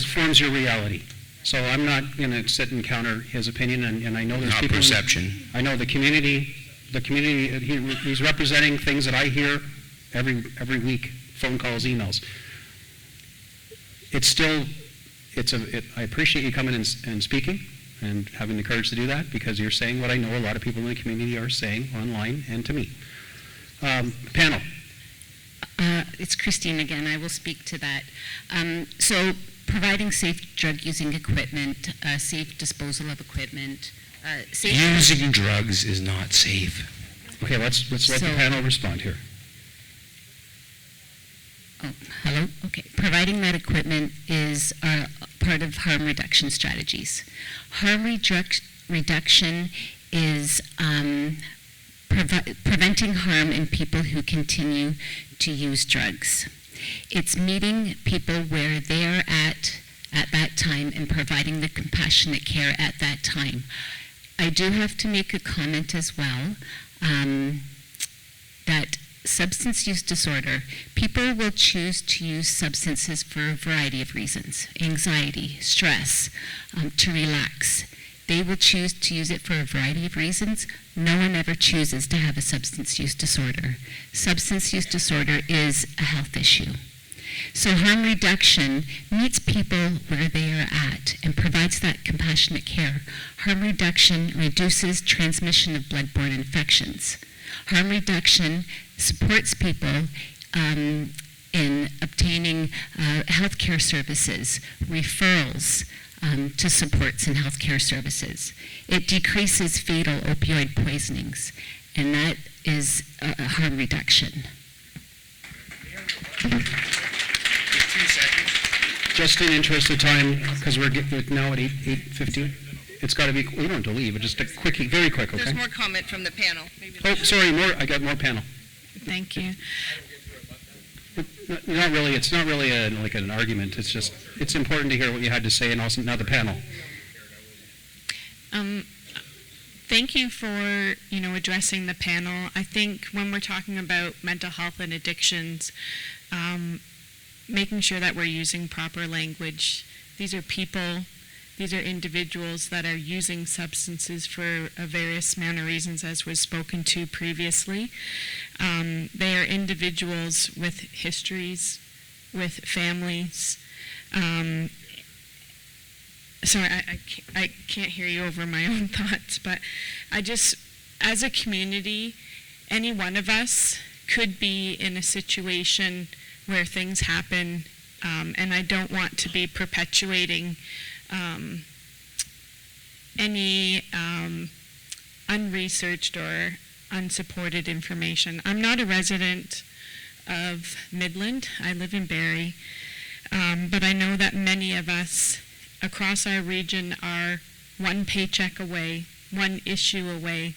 Speaker 1: forms your reality. So I'm not going to sit and counter his opinion, and I know there's
Speaker 13: Not
Speaker 1: people.
Speaker 13: perception.
Speaker 1: I know the community. He's representing things that I hear every week, phone calls, emails. I appreciate you coming and speaking and having the courage to do that, because you're saying what I know a lot of people in the community are saying online and to me. Panel.
Speaker 12: It's Christine again. I will speak to that. So providing safe drug-using equipment, safe disposal of equipment.
Speaker 13: Using drugs is not safe.
Speaker 1: Okay, let's let the panel respond here.
Speaker 12: Oh, hello? Okay. Providing that equipment is part of harm reduction strategies. Harm reduction is preventing harm in people who continue to use drugs. It's meeting people where they are at that time and providing the compassionate care at that time. I do have to make a comment as well that substance use disorder, people will choose to use substances for a variety of reasons. Anxiety, stress, to relax. They will choose to use it for a variety of reasons. No one ever chooses to have a substance use disorder. Substance use disorder is a health issue. So harm reduction meets people where they are at and provides that compassionate care. Harm reduction reduces transmission of bloodborne infections. Harm reduction supports people in obtaining healthcare services, referrals to supports in healthcare services. It decreases fatal opioid poisonings, and that is harm reduction.
Speaker 1: Just in interest of time, because we're now at 8:15. It's got to be, we don't have to leave, but just a quick, very quick, okay?
Speaker 8: There's more comment from the panel.
Speaker 1: Oh, sorry, I got more panel.
Speaker 5: Thank you.
Speaker 1: Not really, it's not really like an argument, it's just, it's important to hear what you had to say, and also now the panel.
Speaker 5: Thank you for, addressing the panel. I think when we're talking about mental health and addictions, making sure that we're using proper language. These are people, these are individuals that are using substances for various manner reasons, as was spoken to previously. They are individuals with histories, with families. Sorry, I can't hear you over my own thoughts, but as a community, any one of us could be in a situation where things happen, and I don't want to be perpetuating any unresearched or unsupported information. I'm not a resident of Midland. I live in Barrie, but I know that many of us across our region are one paycheck away, one issue away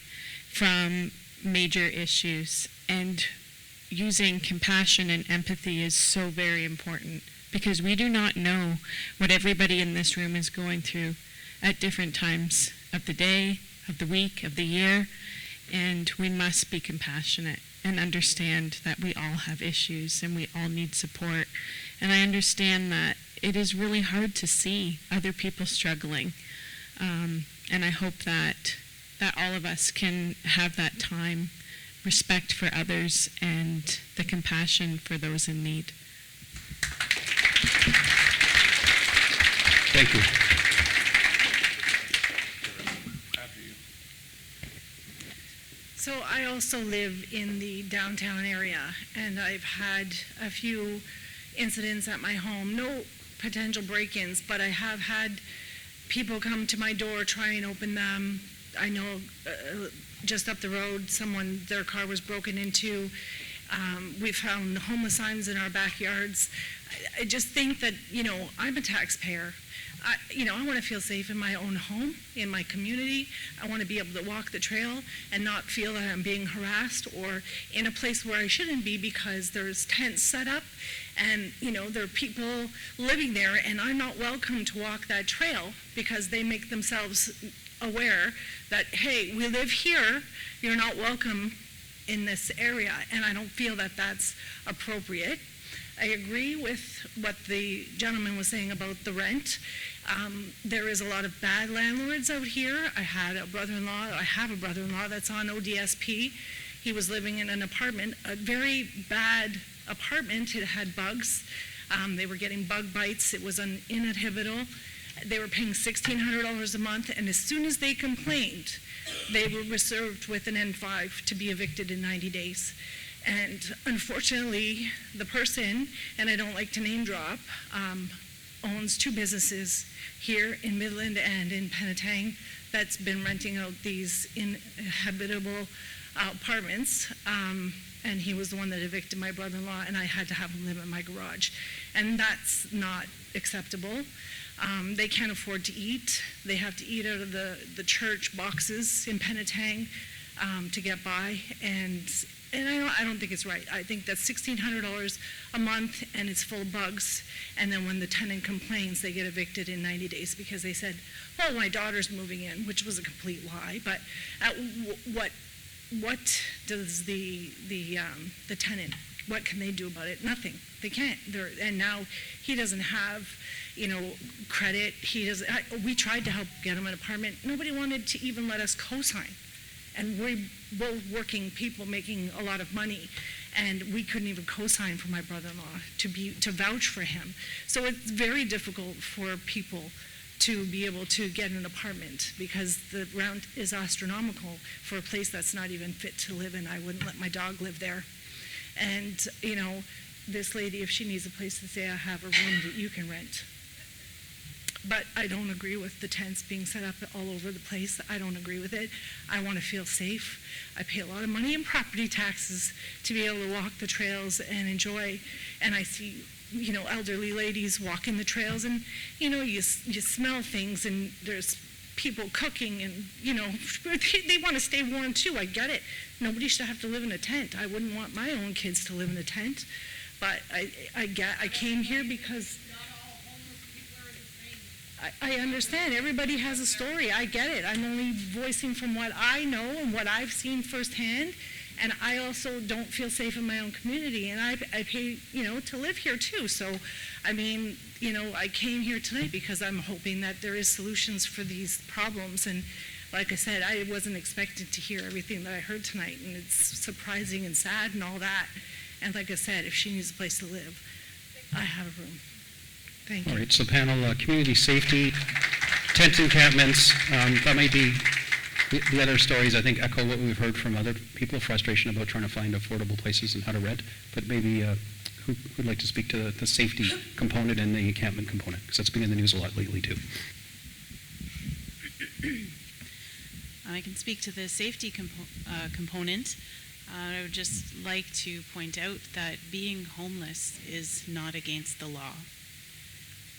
Speaker 5: from major issues. And using compassion and empathy is so very important, because we do not know what everybody in this room is going through at different times of the day, of the week, of the year, and we must be compassionate and understand that we all have issues and we all need support. And I understand that it is really hard to see other people struggling, and I hope that all of us can have that time, respect for others, and the compassion for those in need.
Speaker 1: Thank you.
Speaker 14: So I also live in the downtown area, and I've had a few incidents at my home. No potential break-ins, but I have had people come to my door, try and open them. I know just up the road, their car was broken into. We found homeless signs in our backyards. I just think that, I'm a taxpayer. I want to feel safe in my own home, in my community. I want to be able to walk the trail and not feel that I'm being harassed or in a place where I shouldn't be because there's tents set up and, there are people living there, and I'm not welcome to walk that trail because they make themselves aware that, hey, we live here, you're not welcome in this area, and I don't feel that that's appropriate. I agree with what the gentleman was saying about the rent. There is a lot of bad landlords out here. I have a brother-in-law that's on ODSP. He was living in an apartment, a very bad apartment. It had bugs. They were getting bug bites. It was uninhabitable. They were paying $1,600 a month, and as soon as they complained, they were served with an N5 to be evicted in 90 days. And unfortunately, the person, and I don't like to name drop, owns two businesses here in Midland and in Penetang that's been renting out these inhabitable apartments, and he was the one that evicted my brother-in-law, and I had to have him live in my garage. And that's not acceptable. They can't afford to eat. They have to eat out of the church boxes in Penetang to get by, and I don't think it's right. I think that's $1,600 a month, and it's full of bugs. And then when the tenant complains, they get evicted in 90 days because they said, "Well, my daughter's moving in," which was a complete lie. But what does the tenant? What can they do about it? Nothing. They can't. And now he doesn't have, credit. He doesn't. We tried to help get him an apartment. Nobody wanted to even let us co-sign. And we're both working people making a lot of money, and we couldn't even co-sign for my brother-in-law to vouch for him. So it's very difficult for people to be able to get an apartment because the rent is astronomical for a place that's not even fit to live in. I wouldn't let my dog live there. And, this lady, if she needs a place to stay, I have a room that you can rent. But I don't agree with the tents being set up all over the place. I don't agree with it. I want to feel safe. I pay a lot of money in property taxes to be able to walk the trails and enjoy. And I see, elderly ladies walking the trails, and, you smell things, and there's people cooking, and, they want to stay warm too. I get it. Nobody should have to live in a tent. I wouldn't want my own kids to live in a tent. But I came here because I understand. Everybody has a story. I get it. I'm only voicing from what I know and what I've seen firsthand. And I also don't feel safe in my own community. And I pay, to live here too. So, I came here tonight because I'm hoping that there is solutions for these problems. And like I said, I wasn't expecting to hear everything that I heard tonight. And it's surprising and sad and all that. And like I said, if she needs a place to live, I have a room. Thank you.
Speaker 1: All right, so panel, community safety, tent encampments, that might be the other stories, I think, echo what we've heard from other people, frustration about trying to find affordable places and how to rent. But maybe who would like to speak to the safety component and the encampment component? Because that's been in the news a lot lately, too.
Speaker 5: I can speak to the safety component. I would just like to point out that being homeless is not against the law.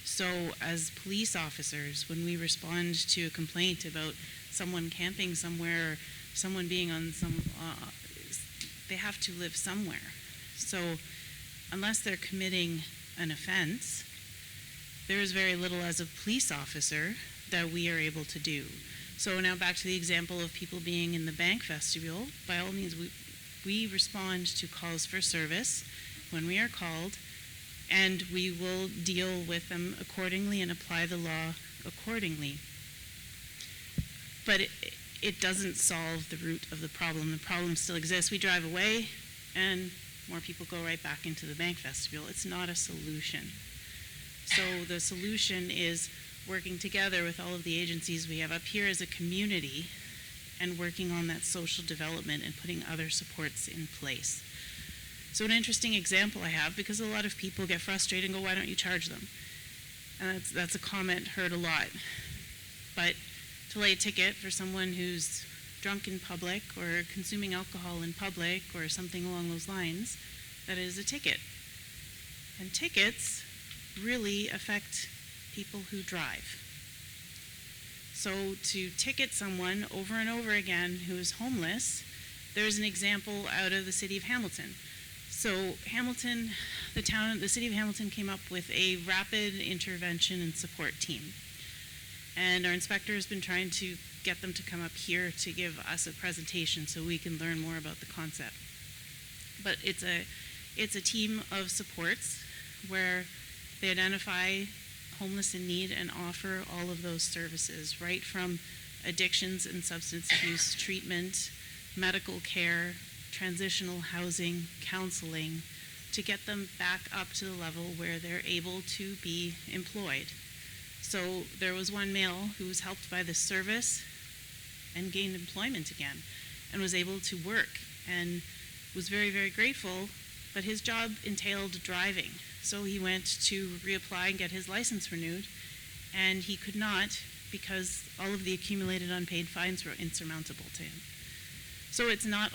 Speaker 5: So as police officers, when we respond to a complaint about someone camping somewhere, or someone being on they have to live somewhere. So unless they're committing an offense, there is very little as a police officer that we are able to do. So now back to the example of people being in the bank vestibule. By all means, we respond to calls for service when we are called, and we will deal with them accordingly and apply the law accordingly. But it doesn't solve the root of the problem. The problem still exists. We drive away, and more people go right back into the bank vestibule. It's not a solution. So the solution is working together with all of the agencies we have up here as a community and working on that social development and putting other supports in place. So an interesting example I have, because a lot of people get frustrated and go, "Why don't you charge them?" And that's a comment heard a lot. But to lay a ticket for someone who's drunk in public or consuming alcohol in public or something along those lines, that is a ticket. And tickets really affect people who drive. So to ticket someone over and over again who is homeless, there's an example out of the city of Hamilton. So Hamilton, the city of Hamilton came up with a rapid intervention and support team. And our inspector has been trying to get them to come up here to give us a presentation so we can learn more about the concept. But it's a team of supports where they identify homeless in need and offer all of those services, right from addictions and substance abuse treatment, medical care, transitional housing, counseling, to get them back up to the level where they're able to be employed. So there was one male who was helped by this service and gained employment again and was able to work and was very, very grateful, but his job entailed driving. So he went to reapply and get his license renewed, and he could not because all of the accumulated unpaid fines were insurmountable to him. So it's not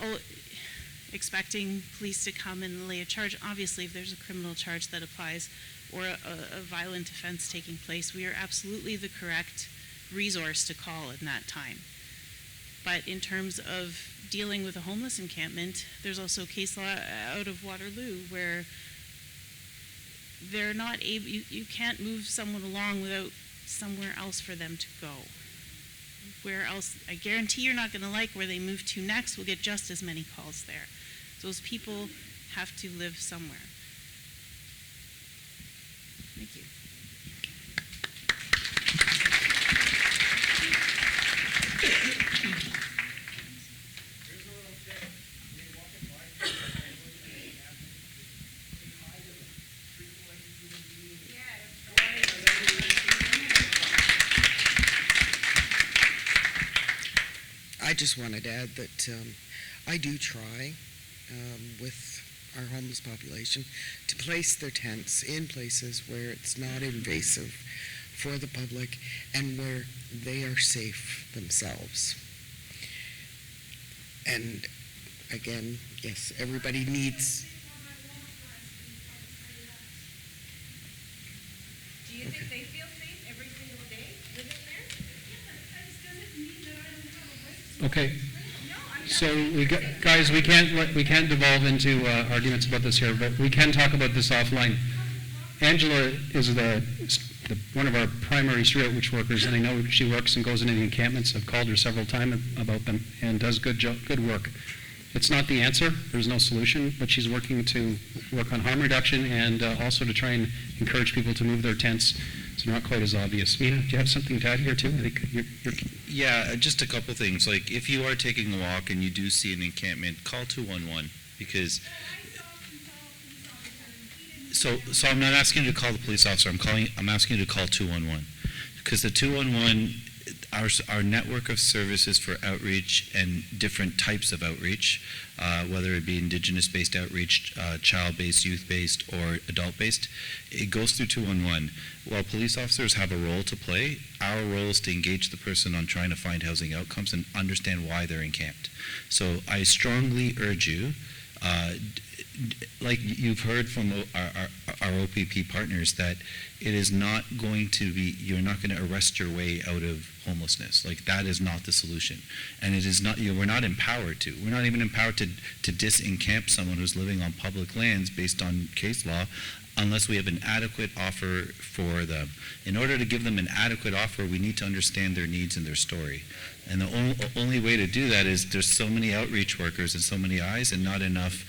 Speaker 5: expecting police to come and lay a charge. Obviously, if there's a criminal charge that applies or a violent offense taking place, we are absolutely the correct resource to call in that time. But in terms of dealing with a homeless encampment, there's also case law out of Waterloo where they're not able, you can't move someone along without somewhere else for them to go. Where else, I guarantee you're not going to like where they move to next, we'll get just as many calls there. Those people have to live somewhere. Thank you.
Speaker 15: I just wanted to add that I do try with our homeless population to place their tents in places where it's not invasive for the public and where they are safe themselves. And again, yes, everybody needs...
Speaker 16: Do you think they feel safe every single day living there?
Speaker 1: Okay. So, guys, we can't devolve into arguments about this here, but we can talk about this offline. Angela is one of our primary street outreach workers, and I know she works and goes into the encampments. I've called her several times about them, and does good work. It's not the answer. There's no solution, but she's working to work on harm reduction and also to try and encourage people to move their tents. It's not quite as obvious. Mina, do you have something to add here too? I think you're
Speaker 7: Yeah, just a couple things. Like if you are taking a walk and you do see an encampment, call 211 because. So I'm not asking you to call the police officer. I'm asking you to call 211 because the 211, our network of services for outreach and different types of outreach, whether it be Indigenous-based outreach, child-based, youth-based, or adult-based, it goes through 211. While police officers have a role to play, our role is to engage the person on trying to find housing outcomes and understand why they're encamped. So I strongly urge you, like you've heard from our OPP partners, that it is not going to be, you're not going to arrest your way out of homelessness. Like that is not the solution. And it is not, we're not empowered to. We're not even empowered to disencamp someone who's living on public lands based on case law unless we have an adequate offer for them. In order to give them an adequate offer, we need to understand their needs and their story. And the only way to do that is there's so many outreach workers and so many eyes and not enough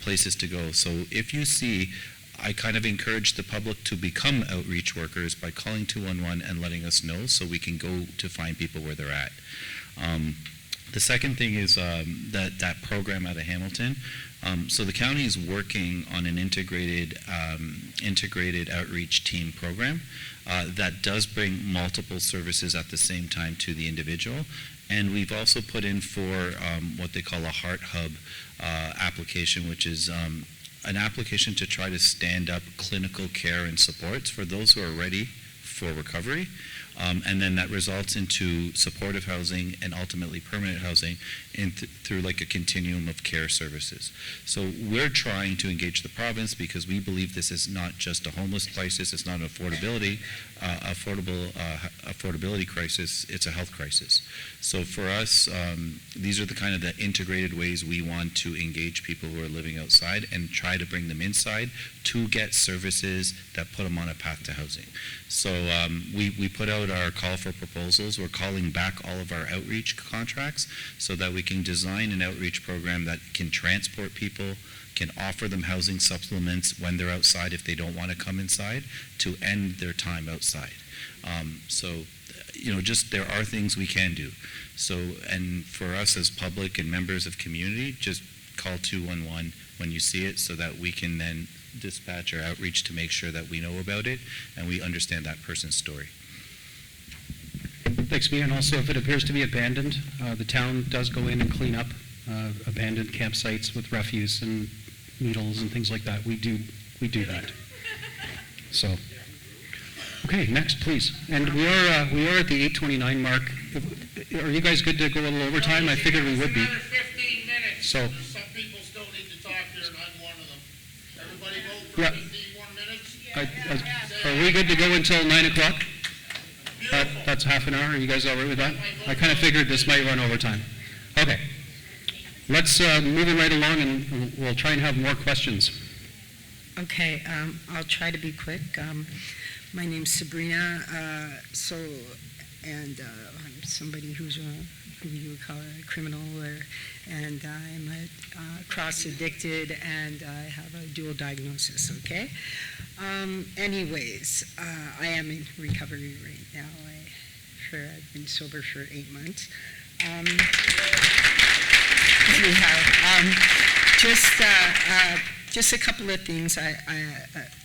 Speaker 7: places to go. So if you see, I kind of encourage the public to become outreach workers by calling 211 and letting us know so we can go to find people where they're at. The second thing is that program out of Hamilton. So the county is working on an integrated outreach team program that does bring multiple services at the same time to the individual. And we've also put in for what they call a Heart Hub application, which is an application to try to stand up clinical care and supports for those who are ready for recovery. And then that results into supportive housing and ultimately permanent housing through like a continuum of care services. So we're trying to engage the province because we believe this is not just a homeless crisis, it's not an affordability crisis, it's a health crisis. So for us, these are the kind of the integrated ways we want to engage people who are living outside and try to bring them inside to get services that put them on a path to housing. So we put out our call for proposals. We're calling back all of our outreach contracts so that we can design an outreach program that can transport people, can offer them housing supplements when they're outside if they don't want to come inside, to end their time outside. Just there are things we can do. So, and for us as public and members of community, just call 211 when you see it so that we can then dispatch our outreach to make sure that we know about it and we understand that person's story.
Speaker 1: Thanks, Mia. And also, if it appears to be abandoned, the town does go in and clean up abandoned campsites with refuse and needles and things like that. We do that. So, okay, next, please. And we are at the 8:29 mark. Are you guys good to go a little overtime? I figured we would be. So,
Speaker 17: Some people still need to talk here, and I'm one of them. Everybody vote for
Speaker 1: Yeah.
Speaker 17: 15 more minutes?
Speaker 1: are we good to go until 9 o'clock? That's half an hour. Are you guys all right with that? I kind of figured this might run over time. Okay. Let's move it right along, and we'll try and have more questions.
Speaker 18: Okay, I'll try to be quick. My name's Sabrina, I'm somebody who you would call a criminal, and I'm cross-addicted, and I have a dual diagnosis, okay? I am in recovery right now. I've been sober for 8 months. Just a couple of things,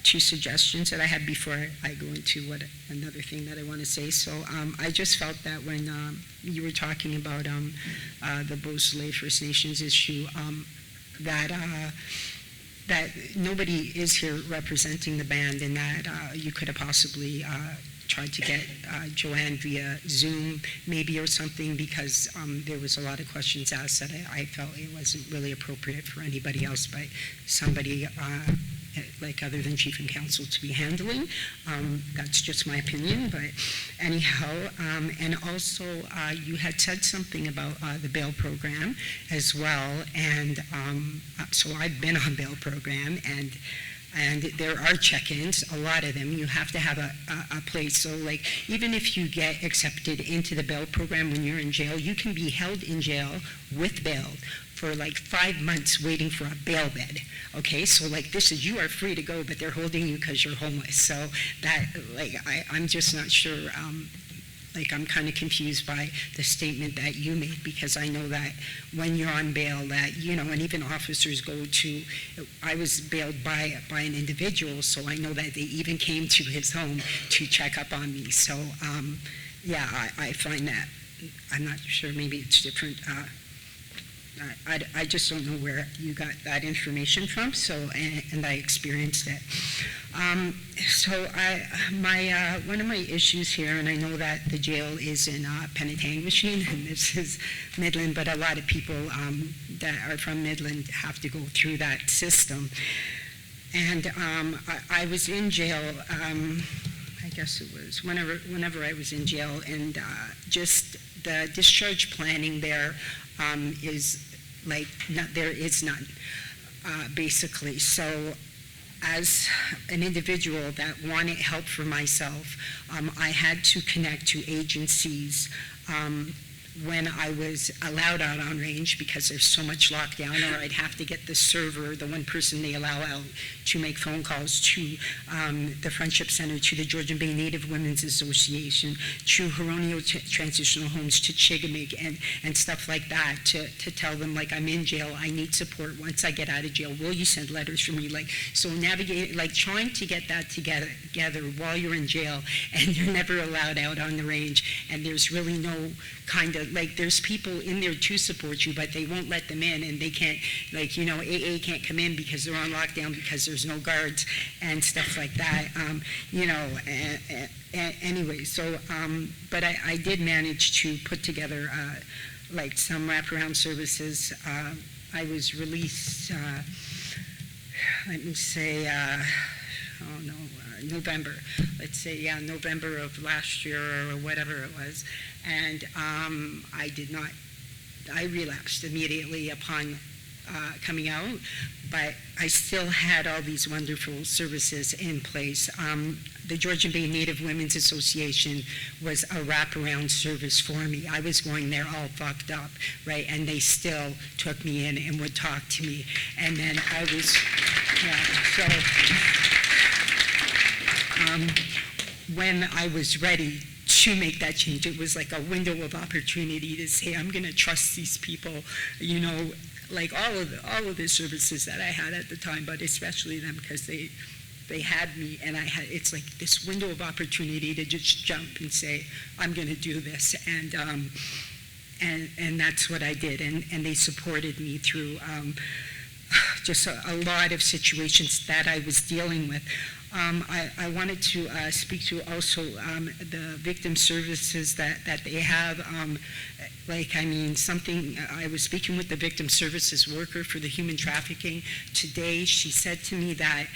Speaker 18: two suggestions that I had before I go into another thing that I want to say. So I just felt that when you were talking about the Beausoleil First Nations issue, that nobody is here representing the band, and that you could have possibly tried to get Joanne via Zoom maybe or something, because there was a lot of questions asked that I felt it wasn't really appropriate for anybody else but somebody like other than Chief and Counsel to be handling. That's just my opinion, but anyhow, and also you had said something about the bail program as well, and so I've been on bail program, and there are check-ins, a lot of them. You have to have a place. So, like, even if you get accepted into the bail program when you're in jail, you can be held in jail with bail for like 5 months waiting for a bail bed. Okay, so like you are free to go, but they're holding you because you're homeless. So that, like, I'm just not sure. I'm kind of confused by the statement that you made, because I know that when you're on bail that, and even officers go to, I was bailed by an individual, so I know that they even came to his home to check up on me. So, I find that, I'm not sure, maybe it's different. I just don't know where you got that information from, so, and I experienced it. One of my issues here, and I know that the jail is in Penetanguishene, and this is Midland, but a lot of people that are from Midland have to go through that system. And I was in jail, I guess it was whenever I was in jail, and just the discharge planning there is like, there is none, basically. So as an individual that wanted help for myself, I had to connect to agencies when I was allowed out on range, because there's so much lockdown, or I'd have to get the server, the one person they allow out, to make phone calls to the Friendship Center, to the Georgian Bay Native Women's Association, to Huronio Transitional Homes, to Chigamig, and stuff like that, to tell them, like, I'm in jail, I need support once I get out of jail, will you send letters for me? Like, so navigating, like, trying to get that together while you're in jail, and you're never allowed out on the range, and there's really no kind of, like, there's people in there to support you, but they won't let them in, and they can't, like, AA can't come in because they're on lockdown because there's no guards and stuff like that, anyway, so, but I did manage to put together, like, some wraparound services. I was released, let me say, November, let's say, November of last year or whatever it was, and I relapsed immediately upon coming out, but I still had all these wonderful services in place. The Georgian Bay Native Women's Association was a wraparound service for me. I was going there all fucked up, right, and they still took me in and would talk to me, and then I was, when I was ready to make that change, it was like a window of opportunity to say, I'm going to trust these people, like all of the services that I had at the time, but especially them, because they had me, and it's like this window of opportunity to just jump and say, I'm going to do this, and that's what I did, and they supported me through just a lot of situations that I was dealing with. I wanted to speak to also the victim services that they have. I was speaking with the victim services worker for the human trafficking today. She said to me that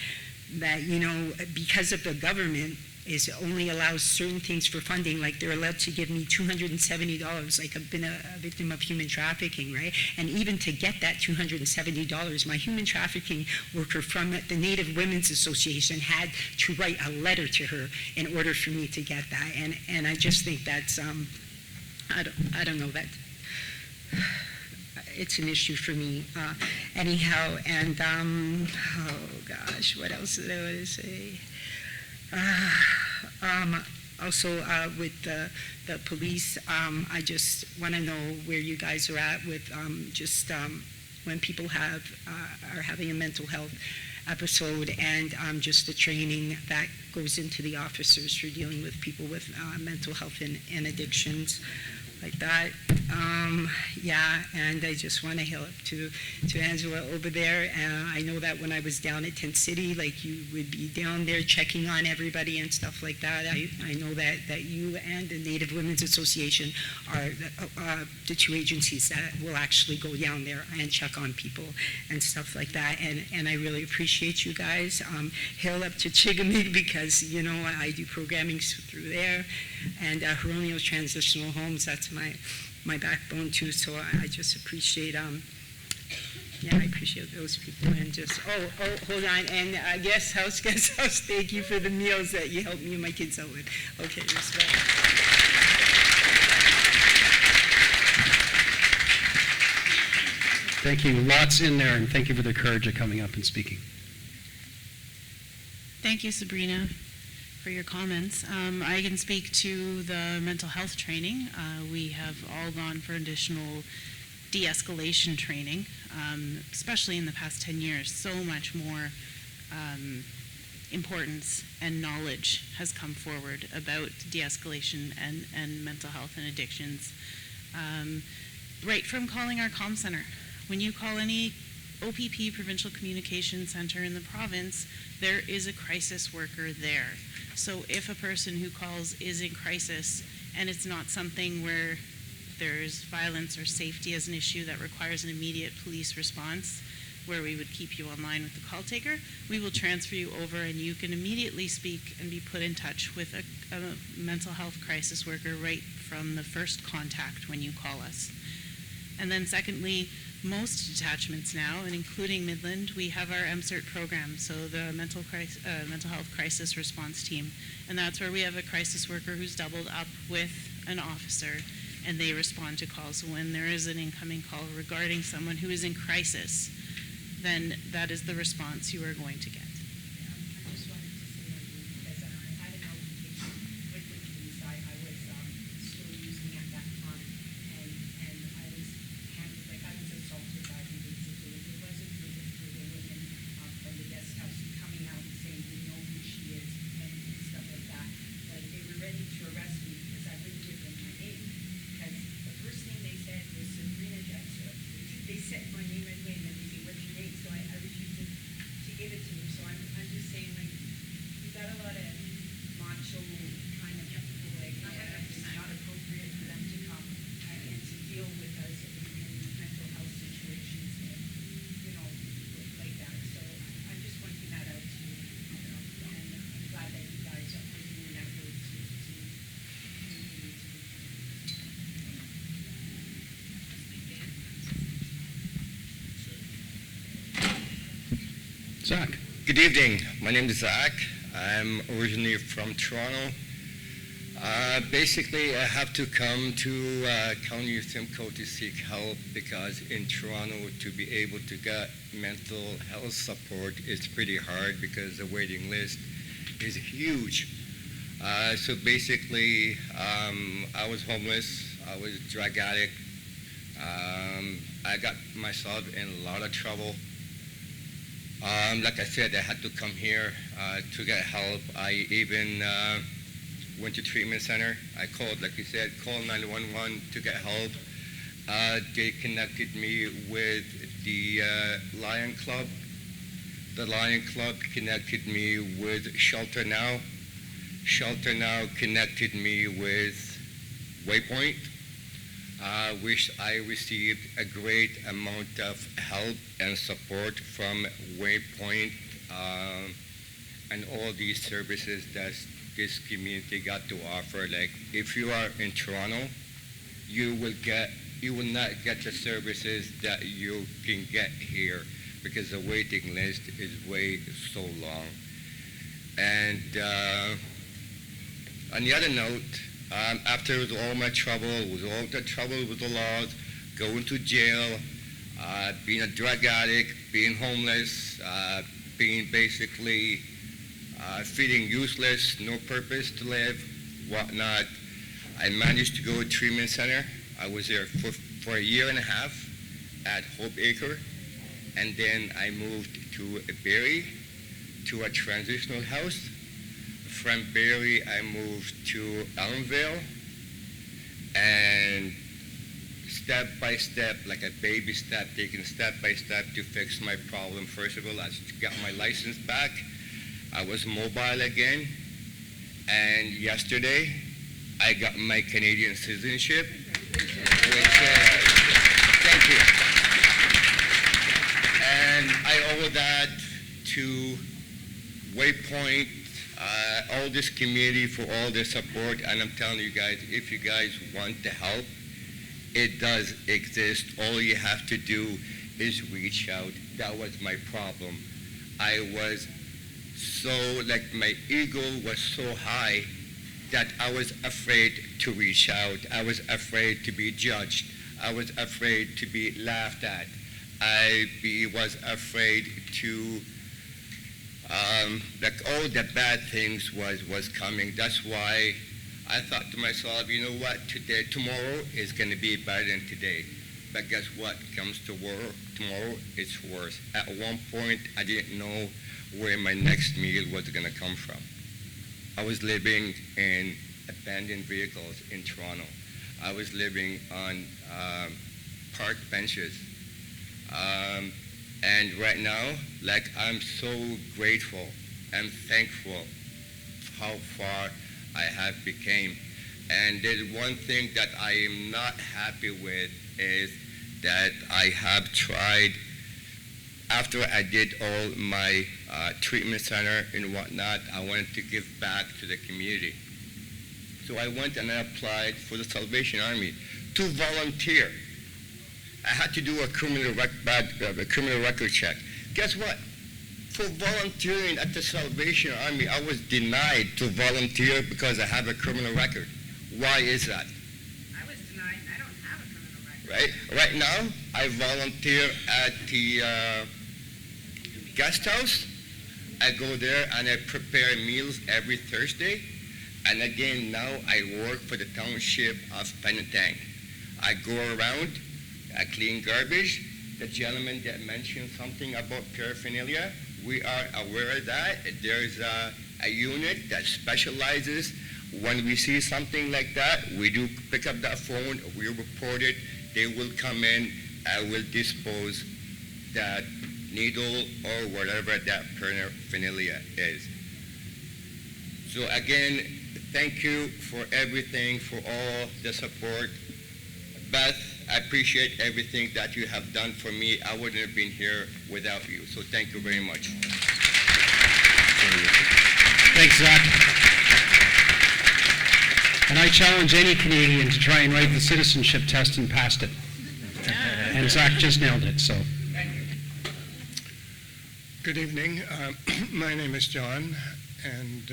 Speaker 18: because of the government is only allows certain things for funding, like they're allowed to give me $270, like I've been a victim of human trafficking, right? And even to get that $270, my human trafficking worker from the Native Women's Association had to write a letter to her in order for me to get that. And I just think that's, I don't know, that it's an issue for me anyhow. And oh gosh, what else did I want to say? Also, with the police, I just want to know where you guys are at with when people are having a mental health episode, and just the training that goes into the officers for dealing with people with mental health and addictions like that. And I just want to hail up to Angela over there. I know that when I was down at Tent City, like you would be down there checking on everybody and stuff like that. I know that you and the Native Women's Association are the two agencies that will actually go down there and check on people and stuff like that. And I really appreciate you guys. Hail up to Chigamig, because, I do programming through there. And Huronio Transitional Homes, that's my backbone too. So I just appreciate, I appreciate those people. And just, hold on. And guest house, thank you for the meals that you helped me and my kids out with. Okay, respect.
Speaker 1: Thank you. Lots in there, and thank you for the courage of coming up and speaking.
Speaker 5: Thank you, Sabrina, for your comments. I can speak to the mental health training. We have all gone for additional de-escalation training, especially in the past 10 years. So much more importance and knowledge has come forward about de-escalation and mental health and addictions. Right from calling our comm center. When you call any OPP, Provincial Communication Center in the province, there is a crisis worker there. So if a person who calls is in crisis and it's not something where there's violence or safety as an issue that requires an immediate police response, where we would keep you online with the call taker, we will transfer you over and you can immediately speak and be put in touch with a mental health crisis worker right from the first contact when you call us. And then secondly, most detachments now, and including Midland, we have our MCERT program, so the mental health crisis response team. And that's where we have a crisis worker who's doubled up with an officer, and they respond to calls. So when there is an incoming call regarding someone who is in crisis, then that is the response you are going to get.
Speaker 19: I just wanted to say, because I had an altercation with the police. I was still using at that time, and I was assaulted by them, basically. It wasn't for the women from the guest house coming out and saying, we know who she is, and stuff like that. Like, they were ready to arrest me because I wouldn't give them my name. Because the first thing they said was Sabrina Jackson. They said my name right away, and then they say, what's your name? So I refused to give it to them. So I'm just saying, like, you got a lot of macho kind of people, like, it's not appropriate for them to come and to deal with us in mental health situations, like that. So I'm just pointing that out to you, and I'm glad that you guys are doing that work to
Speaker 1: Zach.
Speaker 20: Good evening. My name is Zach. I'm originally from Toronto. Basically, I have to come to County Simcoe to seek help because in Toronto to be able to get mental health support is pretty hard because the waiting list is huge. So basically, I was homeless. I was a drug addict. I got myself in a lot of trouble. Like I said, I had to come here to get help. I even went to treatment center. I called, like you said, called 911 to get help. They connected me with the Lion Club The Lion Club connected me with Shelter Now. Shelter Now connected me with Waypoint, which I received a great amount of help and support from Waypoint and all these services that this community got to offer. Like, if you are in Toronto, you will not get the services that you can get here because the waiting list is way so long. And on the other note, after all my trouble, with all the trouble with the laws, going to jail, being a drug addict, being homeless, being basically feeling useless, no purpose to live, whatnot, I managed to go to a treatment center. I was there for a year and a half at Hope Acre, and then I moved to Barrie, to a transitional house. From Barrie, I moved to Elmvale, and step by step, like a baby step, taking step by step to fix my problem. First of all, I got my license back. I was mobile again, and yesterday, I got my Canadian citizenship, which, thank you. And I owe that to Waypoint, all this community for all their support, and I'm telling you guys, if you guys want to help, it does exist. All you have to do is reach out. That was my problem. I was so, like, my ego was so high that I was afraid to reach out. I was afraid to be judged. I was afraid to be laughed at. I was afraid to, like, all the bad things was coming. That's why I thought to myself, you know what, tomorrow is going to be better than today. But guess what? Comes tomorrow, it's worse. At one point, I didn't know where my next meal was going to come from. I was living in abandoned vehicles in Toronto. I was living on park benches. And right now, like, I'm so grateful and thankful how far I have became. And there's one thing that I am not happy with is that I have tried, after I did all my treatment center and whatnot, I wanted to give back to the community. So I went and I applied for the Salvation Army to volunteer. I had to do a criminal record check. Guess what? For volunteering at the Salvation Army, I was denied to volunteer because I have a criminal record. Why is that?
Speaker 16: I was denied and I don't have a criminal record.
Speaker 20: Right? Right now, I volunteer at the guest house. I go there and I prepare meals every Thursday. And again, now I work for the township of Penetang. I go around, I clean garbage. The gentleman that mentioned something about paraphernalia, we are aware of that. There's a unit that specializes. When we see something like that, we do pick up that phone, we report it, they will come in and will dispose that needle or whatever that paraphernalia is. So again, thank you for everything, for all the support. Beth, I appreciate everything that you have done for me. I wouldn't have been here without you. So thank you very much.
Speaker 1: Thanks, Zach. And I challenge any Canadian to try and write the citizenship test and passed it. And Zach just nailed it, so.
Speaker 21: Good evening. My name is John, and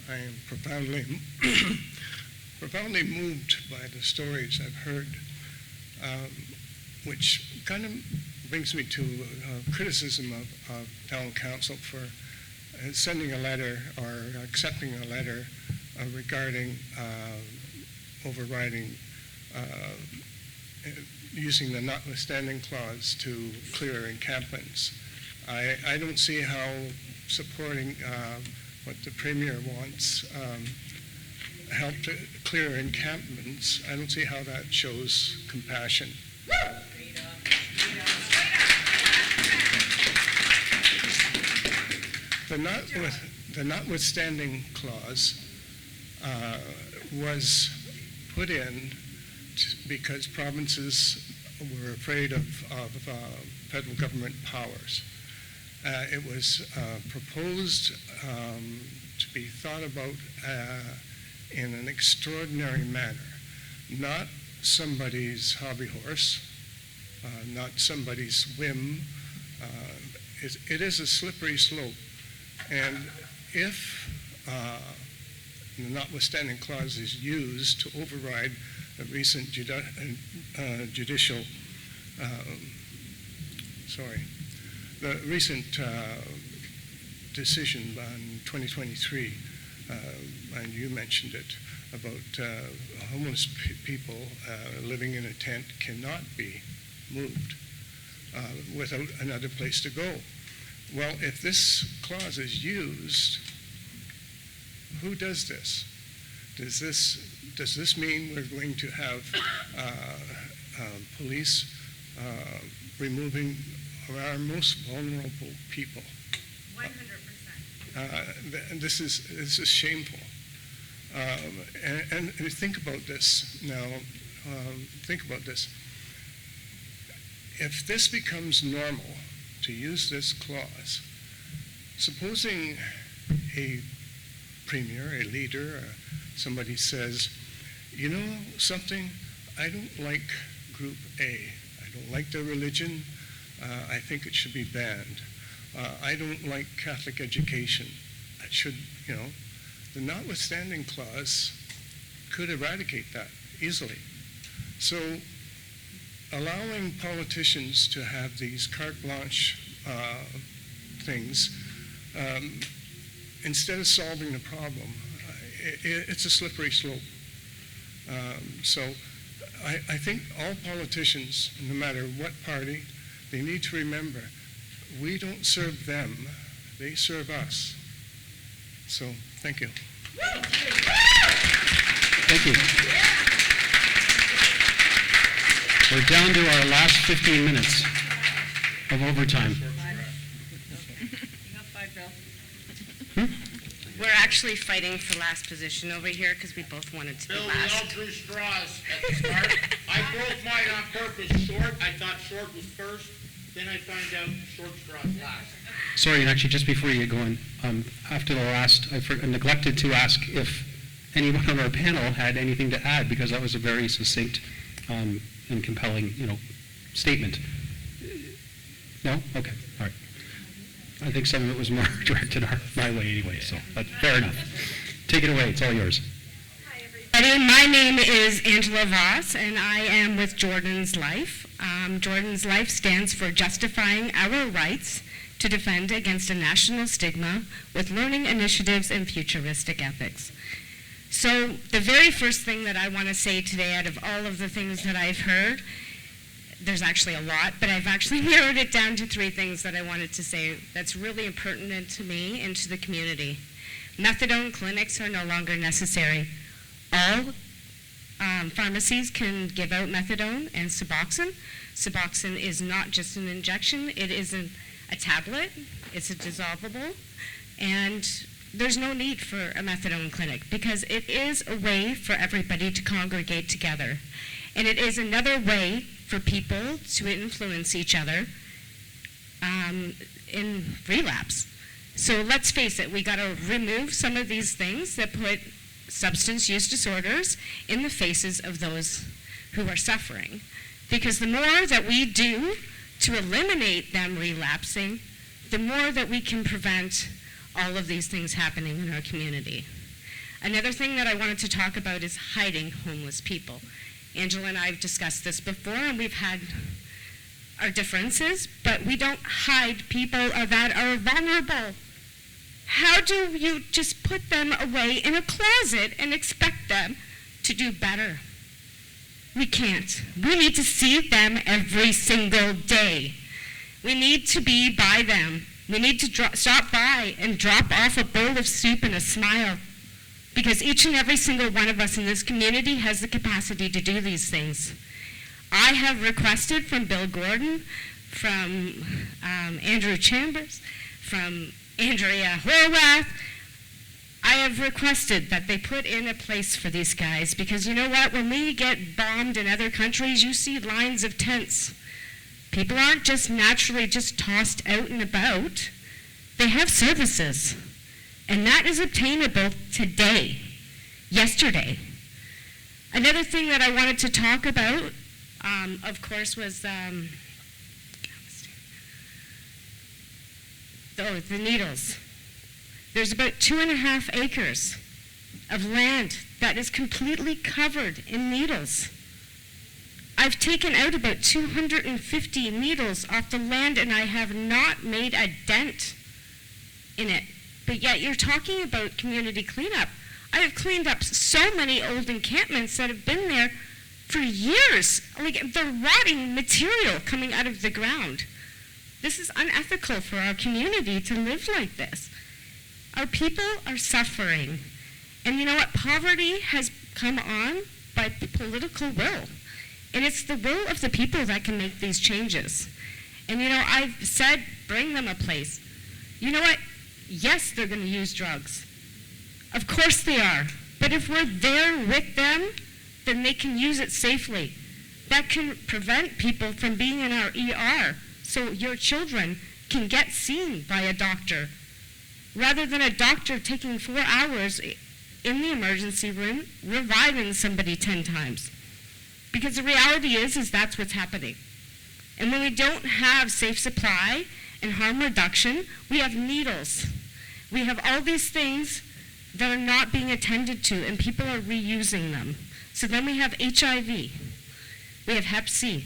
Speaker 21: I am profoundly moved by the stories I've heard, which kind of brings me to criticism of town council for sending a letter or accepting a letter regarding overriding, using the notwithstanding clause to clear encampments. I don't see how supporting what the Premier wants, help to clear encampments, I don't see how that shows compassion. the notwithstanding clause was put in because provinces were afraid of federal government powers. It was proposed to be thought about in an extraordinary manner, not somebody's hobby horse, not somebody's whim. It is a slippery slope, and if the notwithstanding clause is used to override a recent the recent decision on 2023, and you mentioned it, about homeless people living in a tent cannot be moved without another place to go. Well, if this clause is used, who does this? Does this mean we're going to have police removing our most vulnerable people?
Speaker 4: 100%.
Speaker 21: This is shameful. And think about this now. Think about this. If this becomes normal, to use this clause, supposing a premier, a leader, somebody says, you know something, I don't like Group A. I don't like their religion. I think it should be banned. I don't like Catholic education. It should, the notwithstanding clause could eradicate that easily. So allowing politicians to have these carte blanche things, instead of solving the problem, it's a slippery slope. So I think all politicians, no matter what party, they need to remember, we don't serve them, they serve us. So, thank you.
Speaker 1: Thank you. We're down to our last 15 minutes of overtime.
Speaker 2: We're actually fighting for last position over here because we both wanted to be
Speaker 17: Bill, we
Speaker 2: last.
Speaker 17: all drew straws at the start. I broke mine on purpose. Short, I thought short was first. Then I find out short straws last.
Speaker 1: Sorry, and actually, just before you get going, after the last, I neglected to ask if anyone on our panel had anything to add, because that was a very succinct and compelling, statement. No? Okay. All right. I think some of it was more directed my way anyway, so, but fair enough. Take it away. It's all yours.
Speaker 2: My name is Angela Voss, and I am with Jordan's Life. Jordan's Life stands for Justifying Our Rights to Defend Against a National Stigma with Learning Initiatives and Futuristic Ethics. So the very first thing that I want to say today, out of all of the things that I've heard, there's actually a lot, but I've actually narrowed it down to 3 things that I wanted to say that's really pertinent to me and to the community. Methadone clinics are no longer necessary. All pharmacies can give out methadone and Suboxone. Suboxone is not just an injection, it is a tablet, it's a dissolvable, and there's no need for a methadone clinic because it is a way for everybody to congregate together. And it is another way for people to influence each other in relapse. So let's face it, we got to remove some of these things that put substance use disorders in the faces of those who are suffering. Because the more that we do to eliminate them relapsing, the more that we can prevent all of these things happening in our community. Another thing that I wanted to talk about is hiding homeless people. Angela and I have discussed this before, and we've had our differences, but we don't hide people that are vulnerable. How do you just put them away in a closet and expect them to do better? We can't. We need to see them every single day. We need to be by them. We need to stop by and drop off a bowl of soup and a smile, because each and every single one of us in this community has the capacity to do these things. I have requested from Bill Gordon, from Andrew Chambers, from Andrea Horwath, I have requested that they put in a place for these guys, because you know what? When we get bombed in other countries, you see lines of tents. People aren't just naturally just tossed out and about. They have services. And that is obtainable today, yesterday. Another thing that I wanted to talk about, of course, was the needles. There's about 2.5 acres of land that is completely covered in needles. I've taken out about 250 needles off the land, and I have not made a dent in it. But yet you're talking about community cleanup. I have cleaned up so many old encampments that have been there for years. Like, the rotting material coming out of the ground. This is unethical for our community to live like this. Our people are suffering. And you know what? Poverty has come on by political will. And it's the will of the people that can make these changes. And you know, I've said, bring them a place. You know what? Yes, they're going to use drugs. Of course they are. But if we're there with them, then they can use it safely. That can prevent people from being in our ER, so your children can get seen by a doctor, rather than a doctor taking 4 hours in the emergency room reviving somebody 10 times. Because the reality is that's what's happening. And when we don't have safe supply and harm reduction, we have needles. We have all these things that are not being attended to, and people are reusing them. So then we have HIV. We have Hep C.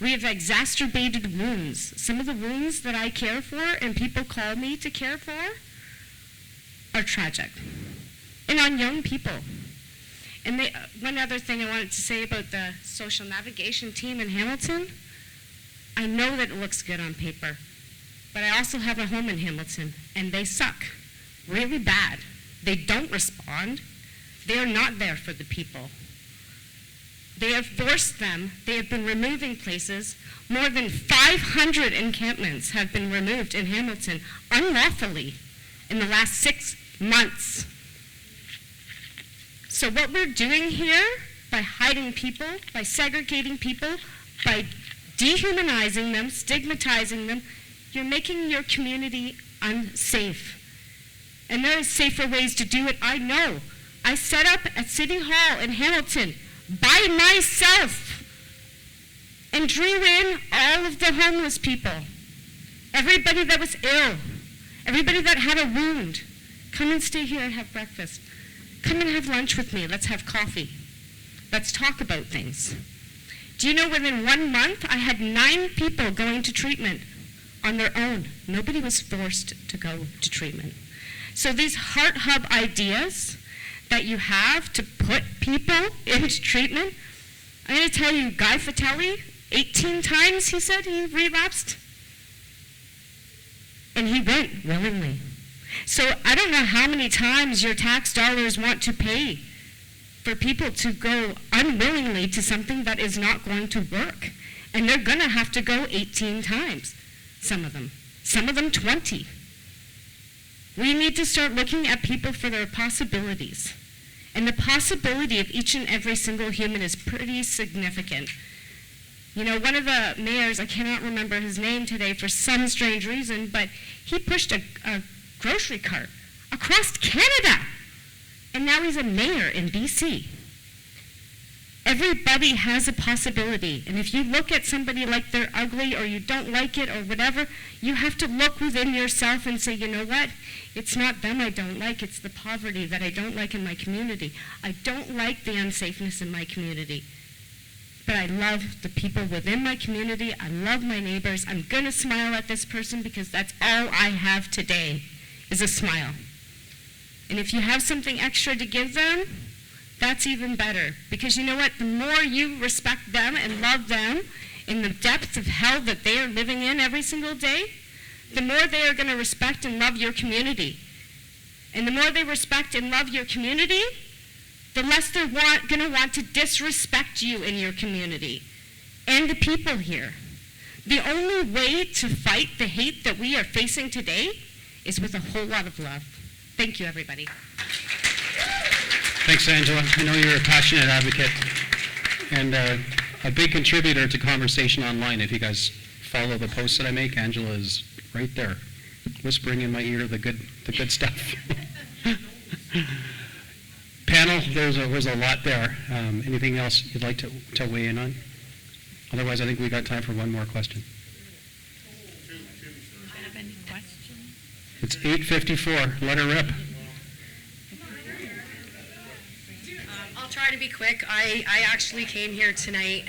Speaker 2: We have exacerbated wounds. Some of the wounds that I care for and people call me to care for are tragic. And on young people. And one other thing I wanted to say about the social navigation team in Hamilton, I know that it looks good on paper, but I also have a home in Hamilton, and they suck really bad. They don't respond. They are not there for the people. They have forced them. They have been removing places. More than 500 encampments have been removed in Hamilton unlawfully in the last 6 months. So what we're doing here, by hiding people, by segregating people, by dehumanizing them, stigmatizing them, you're making your community unsafe. And there are safer ways to do it, I know. I set up at City Hall in Hamilton by myself and drew in all of the homeless people, everybody that was ill, everybody that had a wound. Come and stay here and have breakfast. Come and have lunch with me. Let's have coffee. Let's talk about things. Do you know within 1 month, I had 9 people going to treatment on their own. Nobody was forced to go to treatment. So these Heart Hub ideas that you have to put people into treatment, I'm going to tell you, Guy Fatelli, 18 times he said he relapsed. And he went willingly. So I don't know how many times your tax dollars want to pay for people to go unwillingly to something that is not going to work. And they're going to have to go 18 times, some of them 20. We need to start looking at people for their possibilities. And the possibility of each and every single human is pretty significant. You know, one of the mayors, I cannot remember his name today for some strange reason, but he pushed a grocery cart across Canada. And now he's a mayor in BC. Everybody has a possibility. And if you look at somebody like they're ugly or you don't like it or whatever, you have to look within yourself and say, you know what? It's not them I don't like, it's the poverty that I don't like in my community. I don't like the unsafeness in my community. But I love the people within my community. I love my neighbors. I'm going to smile at this person because that's all I have today is a smile. And if you have something extra to give them, that's even better. Because you know what? The more you respect them and love them in the depths of hell that they are living in every single day, the more they are going to respect and love your community. And the more they respect and love your community, the less they're going to want to disrespect you in your community and the people here. The only way to fight the hate that we are facing today is with a whole lot of love. Thank you, everybody.
Speaker 1: Thanks, Angela. I know you're a passionate advocate and a big contributor to conversation online. If you guys follow the posts that I make, Angela is right there, whispering in my ear the good stuff. Panel, there's a lot there. Anything else you'd like to weigh in on? Otherwise, I think we got time for one more question.
Speaker 8: I have any questions?
Speaker 1: It's 8:54. Let her rip.
Speaker 3: I'll try to be quick. I actually came here tonight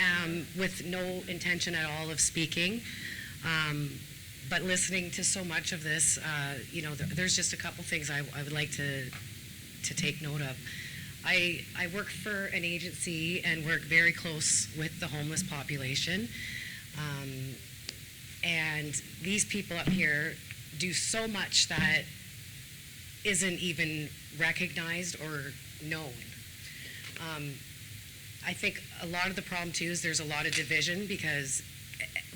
Speaker 3: with no intention at all of speaking. But listening to so much of this, there's just a couple things I would like to take note of. I work for an agency and work very close with the homeless population. And these people up here do so much that isn't even recognized or known. I think a lot of the problem too is there's a lot of division because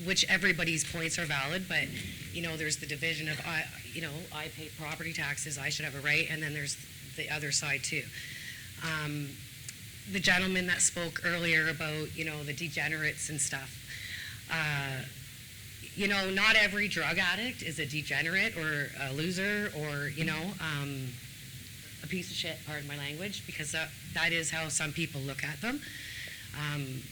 Speaker 3: which everybody's points are valid, but there's the division of I pay property taxes, I should have a right, and then there's the other side too. The gentleman that spoke earlier about the degenerates and stuff. Not every drug addict is a degenerate or a loser or a piece of shit, pardon my language, because that is how some people look at them.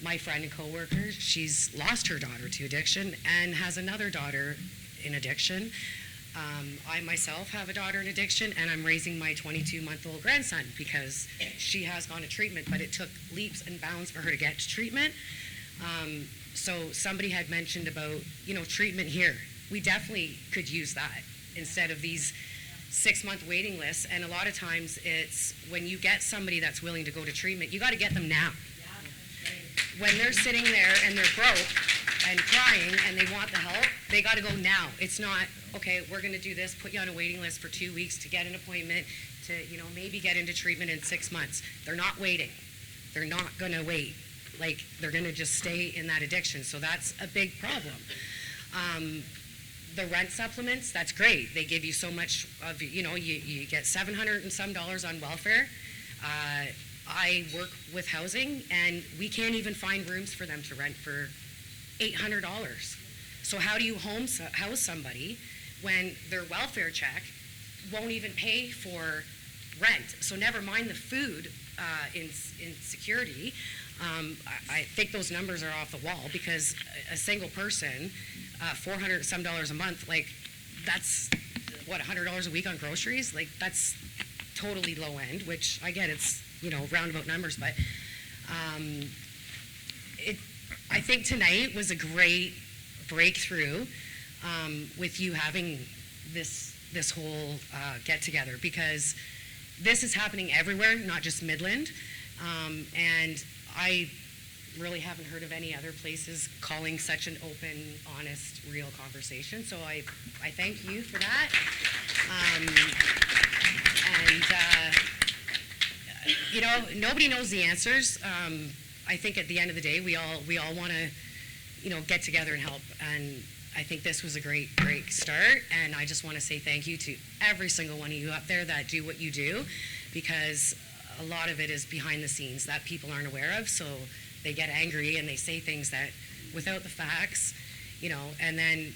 Speaker 3: My friend and coworker, she's lost her daughter to addiction and has another daughter in addiction. I myself have a daughter in addiction, and I'm raising my 22-month-old grandson because she has gone to treatment, but it took leaps and bounds for her to get to treatment. So somebody had mentioned about, treatment here. We definitely could use that instead of these 6-month waiting lists. And a lot of times it's when you get somebody that's willing to go to treatment, you got to get them now. When they're sitting there and they're broke and crying and they want the help, they got to go now. It's not, okay, we're going to do this, put you on a waiting list for 2 weeks to get an appointment to, maybe get into treatment in 6 months. They're not waiting. They're not going to wait. Like, they're going to just stay in that addiction. So that's a big problem. The rent supplements, that's great. They give you so much of, you get $700 and some on welfare. I work with housing, and we can't even find rooms for them to rent for $800. So how do you house somebody when their welfare check won't even pay for rent? So never mind the food in security. I think those numbers are off the wall because a single person, $400 and some a month, like that's what, $100 a week on groceries? Like that's totally low end, which I get it's, roundabout numbers, but I think tonight was a great breakthrough with you having this whole get together because this is happening everywhere, not just Midland, and I really haven't heard of any other places calling such an open, honest, real conversation. So I thank you for that. Nobody knows the answers. I think at the end of the day, we all want to, get together and help. And I think this was a great start. And I just want to say thank you to every single one of you up there that do what you do, because a lot of it is behind the scenes that people aren't aware of. So they get angry and they say things that without the facts, and then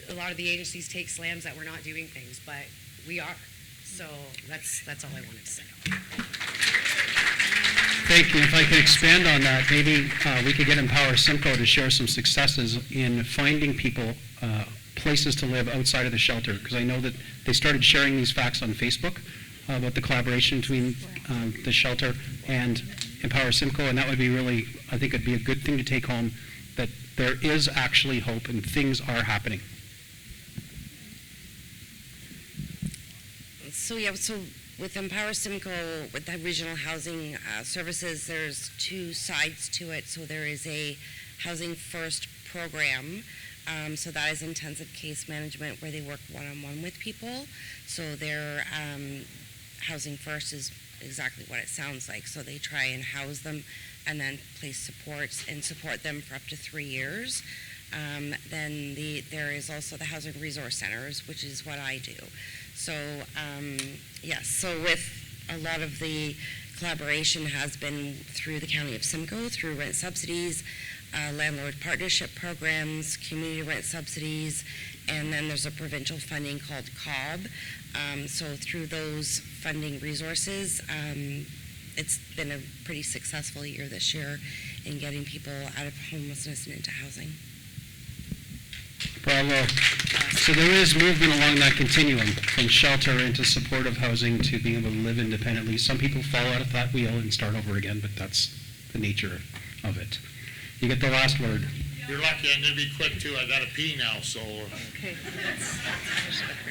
Speaker 3: a lot of the agencies take slams that we're not doing things, but we are. So that's all I wanted to say.
Speaker 1: Thank you. If I could expand on that, maybe we could get Empower Simcoe to share some successes in finding people places to live outside of the shelter, because I know that they started sharing these facts on Facebook about the collaboration between the shelter and Empower Simcoe, and that would be really, I think it'd be a good thing to take home, that there is actually hope and things are happening.
Speaker 22: So with Empower Simcoe, with the regional housing services, there's two sides to it. So there is a Housing First program. So that is intensive case management where they work one-on-one with people. So their Housing First is exactly what it sounds like. So they try and house them and then place supports and support them for up to 3 years. Then there is also the housing resource centers, which is what I do. So, yes, so with a lot of the collaboration has been through the County of Simcoe, through rent subsidies, landlord partnership programs, community rent subsidies, and then there's a provincial funding called COB. So through those funding resources, it's been a pretty successful year this year in getting people out of homelessness and into housing.
Speaker 1: Bravo. So there is movement along that continuum from shelter into supportive housing to being able to live independently. Some people fall out of that wheel and start over again, but that's the nature of it. You get the last word.
Speaker 17: You're lucky. I'm going to be quick, too. I got to pee now, so. Okay.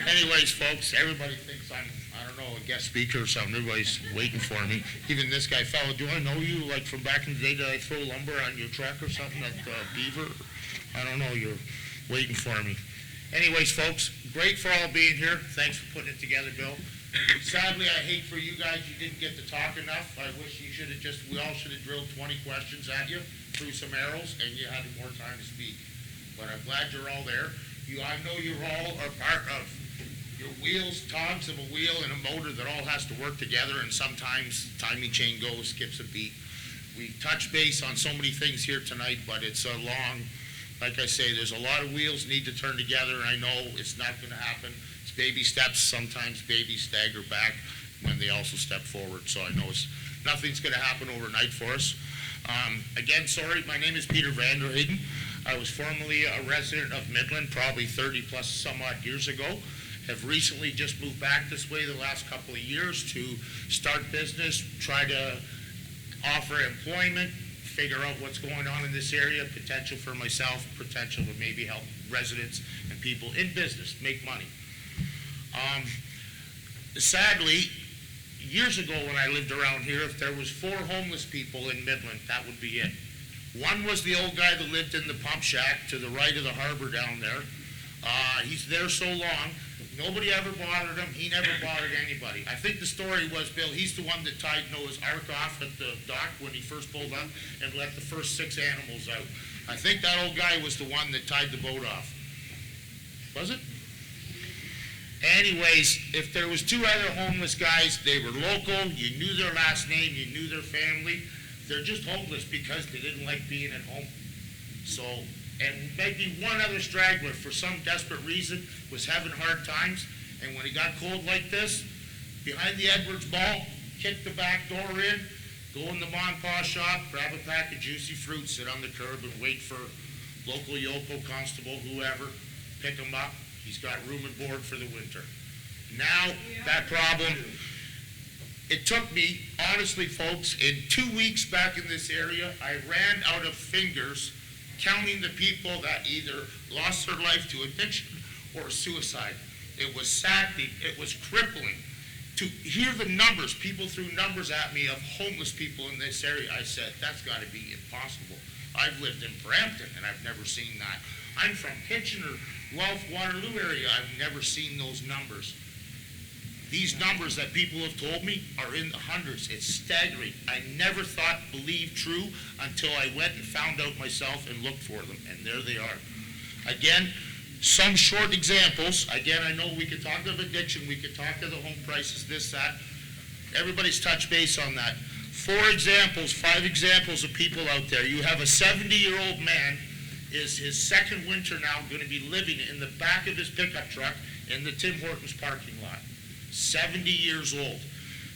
Speaker 17: Anyways, folks, everybody thinks I'm, I don't know, a guest speaker or something. Everybody's waiting for me. Even this guy, fella, do I know you, like, from back in the day? Did I throw lumber on your truck or something at Beaver? I don't know. You're waiting for me. Anyways, folks, great for all being here. Thanks for putting it together, Bill. Sadly, I hate for you guys, you didn't get to talk enough. I wish you should have we all should have drilled 20 questions at you, threw some arrows, and you had more time to speak. But I'm glad you're all there. I know you all are part of your wheels, cogs of a wheel and a motor that all has to work together, and sometimes timing chain goes, skips a beat. We touch base on so many things here tonight, but it's a long, like I say, there's a lot of wheels need to turn together, and I know it's not going to happen. It's baby steps. Sometimes babies stagger back when they also step forward. So I know nothing's going to happen overnight for us. Again, sorry, my name is Peter Vanderheyden. I was formerly a resident of Midland, probably 30 plus some odd years ago. Have recently just moved back this way the last couple of years to start business, try to offer employment, figure out what's going on in this area, potential for myself, potential to maybe help residents and people in business make money. Sadly, years ago when I lived around here, if there was 4 homeless people in Midland, that would be it. One was the old guy that lived in the pump shack to the right of the harbor down there. He's there so long, nobody ever bothered him. He never bothered anybody. I think the story was, Bill, he's the one that tied Noah's Ark off at the dock when he first pulled up and let the first 6 animals out. I think that old guy was the one that tied the boat off. Was it? Anyways, if there was 2 other homeless guys, they were local, you knew their last name, you knew their family. They're just homeless because they didn't like being at home. So, and maybe one other straggler for some desperate reason was having hard times, and when it got cold like this, behind the Edwards Mall, kick the back door in, go in the mom and pa shop, grab a pack of juicy fruit, sit on the curb and wait for local Yoko, constable, whoever, pick him up. He's got room and board for the winter. Now, that problem, it took me, honestly, folks, in 2 weeks back in this area, I ran out of fingers counting the people that either lost their life to addiction or suicide. It was saddening. It was crippling. To hear the numbers, people threw numbers at me of homeless people in this area, I said, that's got to be impossible. I've lived in Brampton, and I've never seen that. I'm from Kitchener, Guelph, Waterloo area. I've never seen those numbers. These numbers that people have told me are in the hundreds. It's staggering. I never thought, believed true until I went and found out myself and looked for them, and there they are. Again, some short examples. Again, I know we could talk of addiction, we could talk of the home prices, this, that. Everybody's touched base on that. 4 examples, 5 examples of people out there. You have a 70-year-old man, is his second winter now going to be living in the back of his pickup truck in the Tim Hortons parking lot. 70 years old.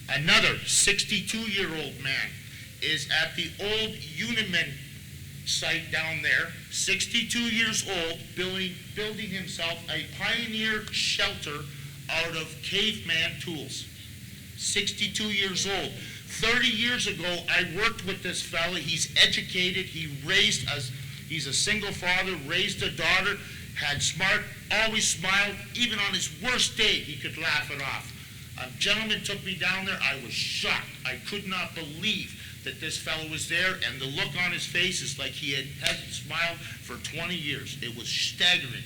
Speaker 17: Another 62-year-old man is at the old Uniman site down there, 62 years old, building himself a pioneer shelter out of caveman tools. 62 years old. 30 years ago, I worked with this fella. He's educated. He's a single father, raised a daughter, had smart, always smiled. Even on his worst day, he could laugh it off. A gentleman took me down there. I was shocked. I could not believe that this fellow was there, and the look on his face is like he hasn't smiled for 20 years. It was staggering.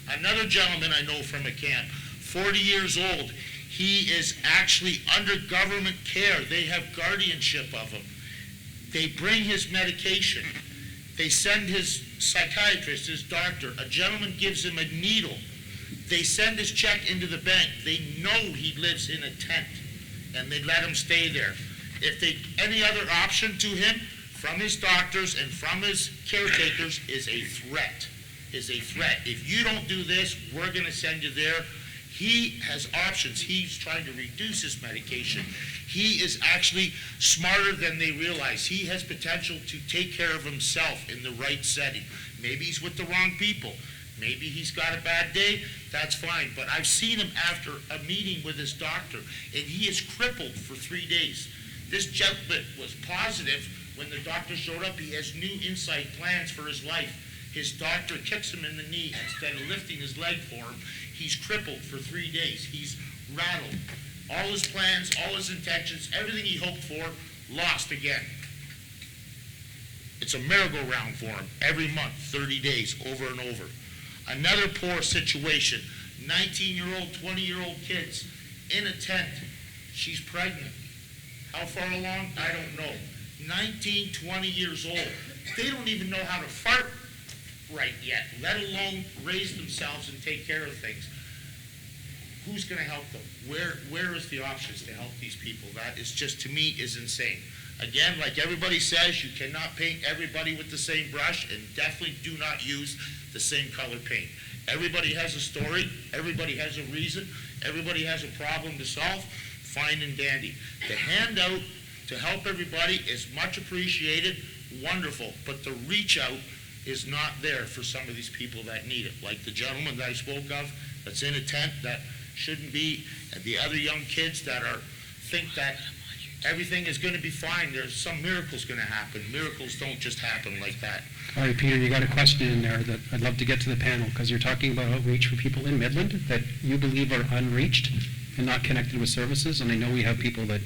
Speaker 17: Another gentleman I know from a camp, 40 years old. He is actually under government care. They have guardianship of him. They bring his medication. They send his psychiatrist, his doctor, a gentleman gives him a needle. They send his check into the bank. They know he lives in a tent, and they let him stay there. If they, any other option to him from his doctors and from his caretakers is a threat, If you don't do this, we're going to send you there. He has options. He's trying to reduce his medication. He is actually smarter than they realize. He has potential to take care of himself in the right setting. Maybe he's with the wrong people. Maybe he's got a bad day. That's fine. But I've seen him after a meeting with his doctor, and he is crippled for 3 days. This gentleman was positive when the doctor showed up. He has new inside plans for his life. His doctor kicks him in the knee instead of lifting his leg for him. He's crippled for 3 days. He's rattled. All his plans, all his intentions, everything he hoped for, lost again. It's a merry-go-round for him every month, 30 days, over and over. Another poor situation, 19-year-old, 20-year-old kids in a tent. She's pregnant. How far along? I don't know. 19, 20 years old. They don't even know how to fart right yet, let alone raise themselves and take care of things. Who's going to help them? Where is the options to help these people? That is just, to me, is insane. Again, like everybody says, you cannot paint everybody with the same brush, and definitely do not use the same color paint. Everybody has a story. Everybody has a reason. Everybody has a problem to solve. Fine and dandy. The handout to help everybody is much appreciated, wonderful, but the reach out is not there for some of these people that need it. Like the gentleman that I spoke of that's in a tent that shouldn't be, and the other young kids that think that everything is going to be fine. There's some miracles going to happen. Miracles don't just happen like that.
Speaker 1: All right, Peter, you got a question in there that I'd love to get to the panel, because you're talking about outreach for people in Midland that you believe are unreached and not connected with services, and I know we have people that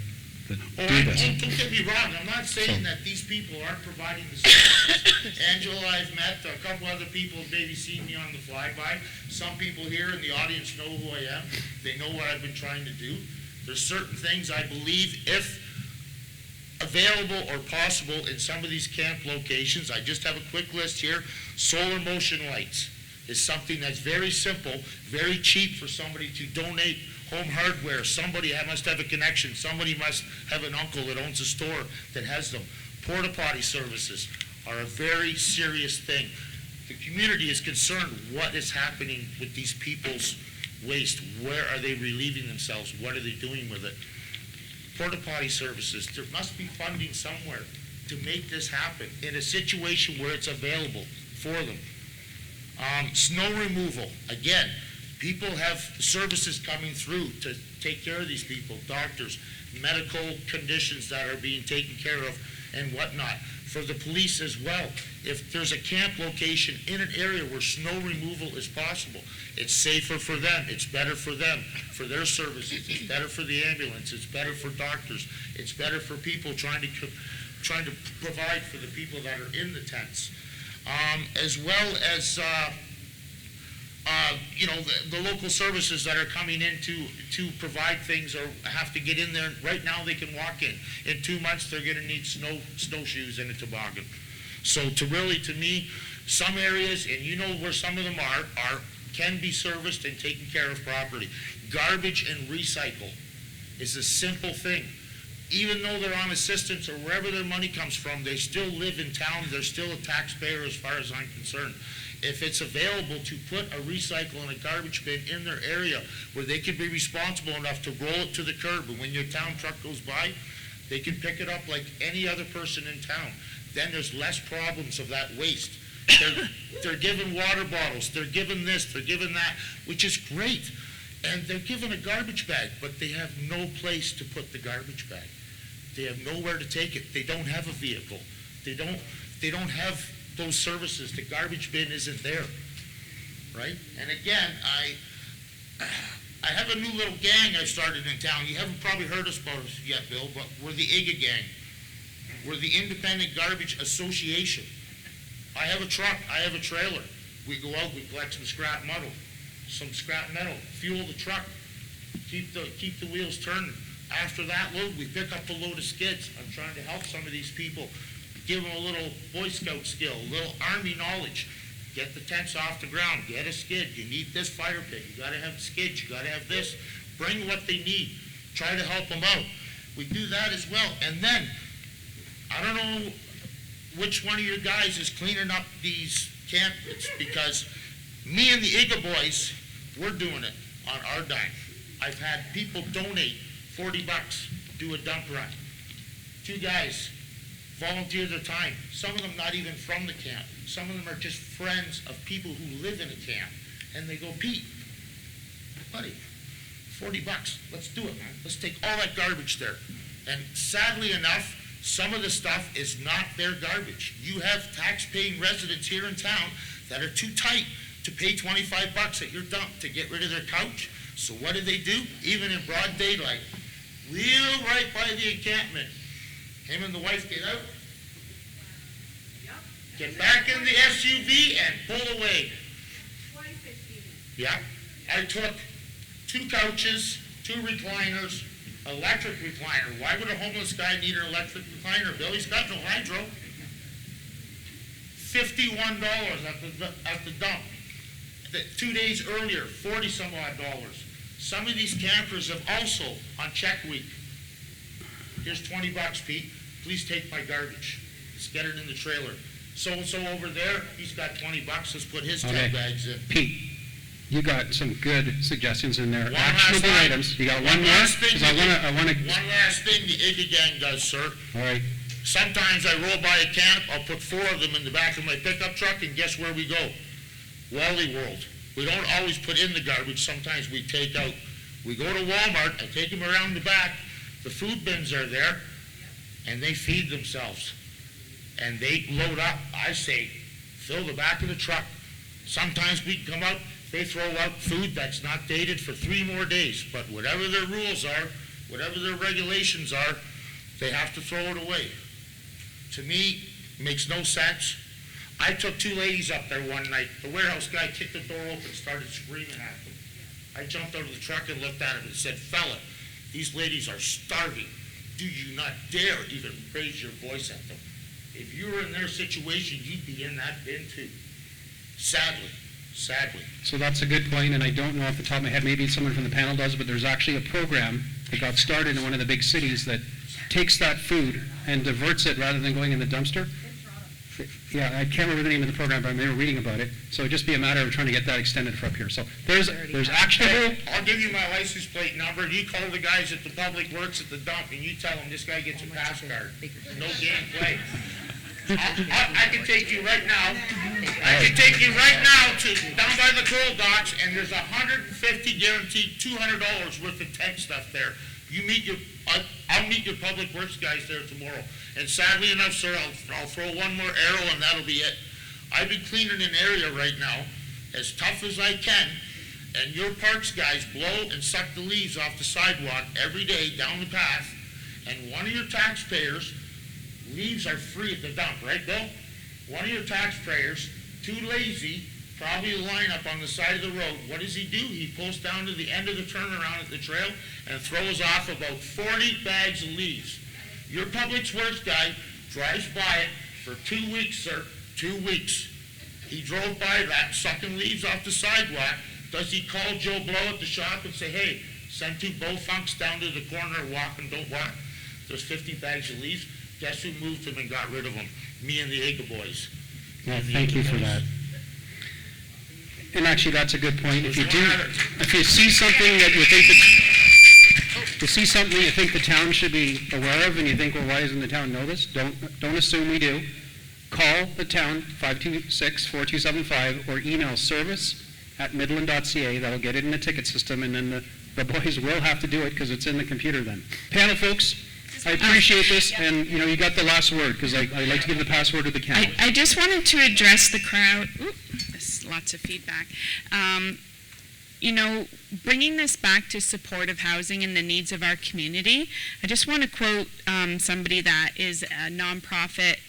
Speaker 1: do this.
Speaker 17: Don't get me wrong. I'm not saying that these people aren't providing the services. Angela, I've met a couple other people have maybe seen me on the flyby. Some people here in the audience know who I am. They know what I've been trying to do. There's certain things I believe, if available or possible in some of these camp locations. I just have a quick list here. Solar motion lights is something that's very simple, very cheap for somebody to donate. Home hardware, somebody must have a connection. Somebody must have an uncle that owns a store that has them. Porta potty services are a very serious thing. The community is concerned what is happening with these people's waste. Where are they relieving themselves? What are they doing with it? Porta potty services, there must be funding somewhere to make this happen in a situation where it's available for them. Snow removal, again, people have services coming through to take care of these people, doctors, medical conditions that are being taken care of and whatnot. For the police as well, if there's a camp location in an area where snow removal is possible, it's safer for them, it's better for them, for their services, it's better for the ambulance, it's better for doctors, it's better for people trying to provide for the people that are in the tents. As well as the local services that are coming in to provide things or have to get in there. Right now they can walk in. In 2 months they're going to need snowshoes and a toboggan. So to me, some areas, and you know where some of them can be serviced and taken care of properly. Garbage and recycle is a simple thing. Even though they're on assistance or wherever their money comes from, they still live in town. They're still a taxpayer as far as I'm concerned. If it's available to put a recycle and a garbage bin in their area where they can be responsible enough to roll it to the curb, and when your town truck goes by, they can pick it up like any other person in town. Then there's less problems of that waste. They're given water bottles, they're given this, they're given that, which is great. And they're given a garbage bag, but they have no place to put the garbage bag. They have nowhere to take it. They don't have a vehicle. They don't have those services. The garbage bin isn't there, right? And again, I have a new little gang I started in town. You haven't probably heard us about us yet, Bill, but we're the IGA gang. We're the Independent Garbage Association. I have a truck. I have a trailer. We go out, we collect some scrap metal, fuel the truck, keep the wheels turning. After that load, we pick up a load of skids. I'm trying to help some of these people give them a little Boy Scout skill, a little Army knowledge. Get the tents off the ground, get a skid. You need this fire pit, you gotta have skids, you gotta have this. Bring what they need. Try to help them out. We do that as well. And then, I don't know which one of your guys is cleaning up these campers, because me and the Iga boys, we're doing it on our dime. I've had people donate $40, do a dump run. 2 guys volunteer their time. Some of them not even from the camp. Some of them are just friends of people who live in a camp. And they go, Pete, buddy, $40, let's do it, man. Let's take all that garbage there. And sadly enough, some of the stuff is not their garbage. You have tax-paying residents here in town that are too tight to pay $25 at your dump to get rid of their couch. So what do? Even in broad daylight, real right by the encampment, him and the wife get out, get back in the SUV and pull away. Yeah, I took 2 couches, 2 recliners, electric recliner. Why would a homeless guy need an electric recliner, Bill? He's got no hydro. $51 at the dump. 2 days earlier, 40 some odd dollars. Some of these campers have also, on check week, here's $20, Pete. Please take my garbage. Let's get it in the trailer. So-and-so over there, he's got $20. Let's put his 10 bags in.
Speaker 1: Pete, you got some good suggestions in there.
Speaker 17: One
Speaker 1: Actionable
Speaker 17: last
Speaker 1: items. You got one more? 'Cause I want to.
Speaker 17: One last thing the Iga gang does, sir.
Speaker 1: All right.
Speaker 17: Sometimes I roll by a camp, I'll put 4 of them in the back of my pickup truck, and guess where we go? Wally World. We don't always put in the garbage, sometimes we take out. We go to Walmart, I take them around the back, the food bins are there, and they feed themselves. And they load up, I say, fill the back of the truck. Sometimes we come out, they throw out food that's not dated for 3 more days, but whatever their rules are, whatever their regulations are, they have to throw it away. To me, it makes no sense. I took 2 ladies up there one night. The warehouse guy kicked the door open, started screaming at them. I jumped out of the truck and looked at him and said, fella, these ladies are starving. Do you not dare even raise your voice at them. If you were in their situation, you'd be in that bin too. Sadly.
Speaker 1: So that's a good point, and I don't know off the top of my head, maybe someone from the panel does, but there's actually a program that got started in one of the big cities that takes that food and diverts it rather than going in the dumpster. Yeah, I can't remember the name of the program, but I remember reading about it. So it'd just be a matter of trying to get that extended for up here. So there's actionable.
Speaker 17: I'll give you my license plate number. You call the guys at the Public Works at the dump, and you tell them this guy gets a pass card. No game play. I can take you right now. To down by the coal docks, and there's $150 guaranteed, $200 worth of tent stuff there. I'll meet your Public Works guys there tomorrow. And sadly enough, sir, I'll throw one more arrow and that'll be it. I've been cleaning an area right now as tough as I can, and your parks guys blow and suck the leaves off the sidewalk every day down the path, and one of your taxpayers, leaves are free at the dump, right, Bill? One of your taxpayers, too lazy, probably a lineup on the side of the road. What does he do? He pulls down to the end of the turnaround at the trail and throws off about 40 bags of leaves. Your Public Works guy drives by it for 2 weeks, sir. 2 weeks. He drove by that, sucking leaves off the sidewalk. Does he call Joe Blow at the shop and say, hey, send 2 Bofunks down to the corner, walk and don't walk? There's 50 bags of leaves. Guess who moved them and got rid of them? Me and the Iga boys.
Speaker 1: Yeah, thank you for that. And actually, that's a good point. If you see something that you think the town should be aware of, and you think, well, why doesn't the town know this? Don't assume we do. Call the town 526-4275 or email service@midland.ca. That'll get it in the ticket system, and then the boys will have to do it because it's in the computer then. Panel folks, I appreciate this, and you got the last word because I like to give the password to the council.
Speaker 4: I just wanted to address the crowd. There's lots of feedback. Bringing this back to supportive housing and the needs of our community, I just want to quote somebody that is a nonprofit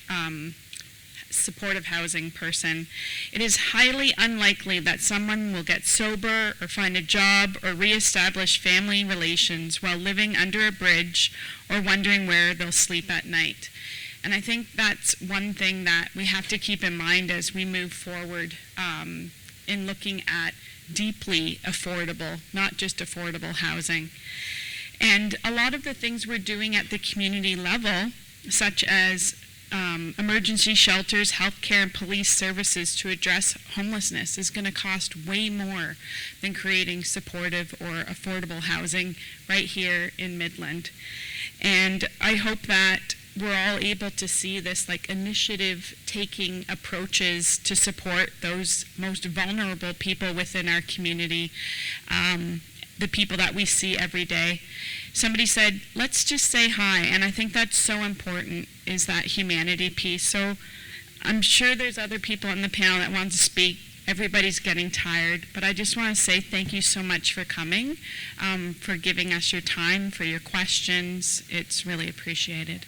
Speaker 4: supportive housing person. It is highly unlikely that someone will get sober or find a job or reestablish family relations while living under a bridge or wondering where they'll sleep at night. And I think that's one thing that we have to keep in mind as we move forward in looking at deeply affordable, not just affordable housing. And a lot of the things we're doing at the community level, such as emergency shelters, healthcare, and police services to address homelessness, is going to cost way more than creating supportive or affordable housing right here in Midland. And I hope that we're all able to see this like initiative taking approaches to support those most vulnerable people within our community, the people that we see every day. Somebody said, let's just say hi, and I think that's so important, is that humanity piece. So I'm sure there's other people on the panel that want to speak. Everybody's getting tired, but I just want to say thank you so much for coming, for giving us your time, for your questions. It's really appreciated.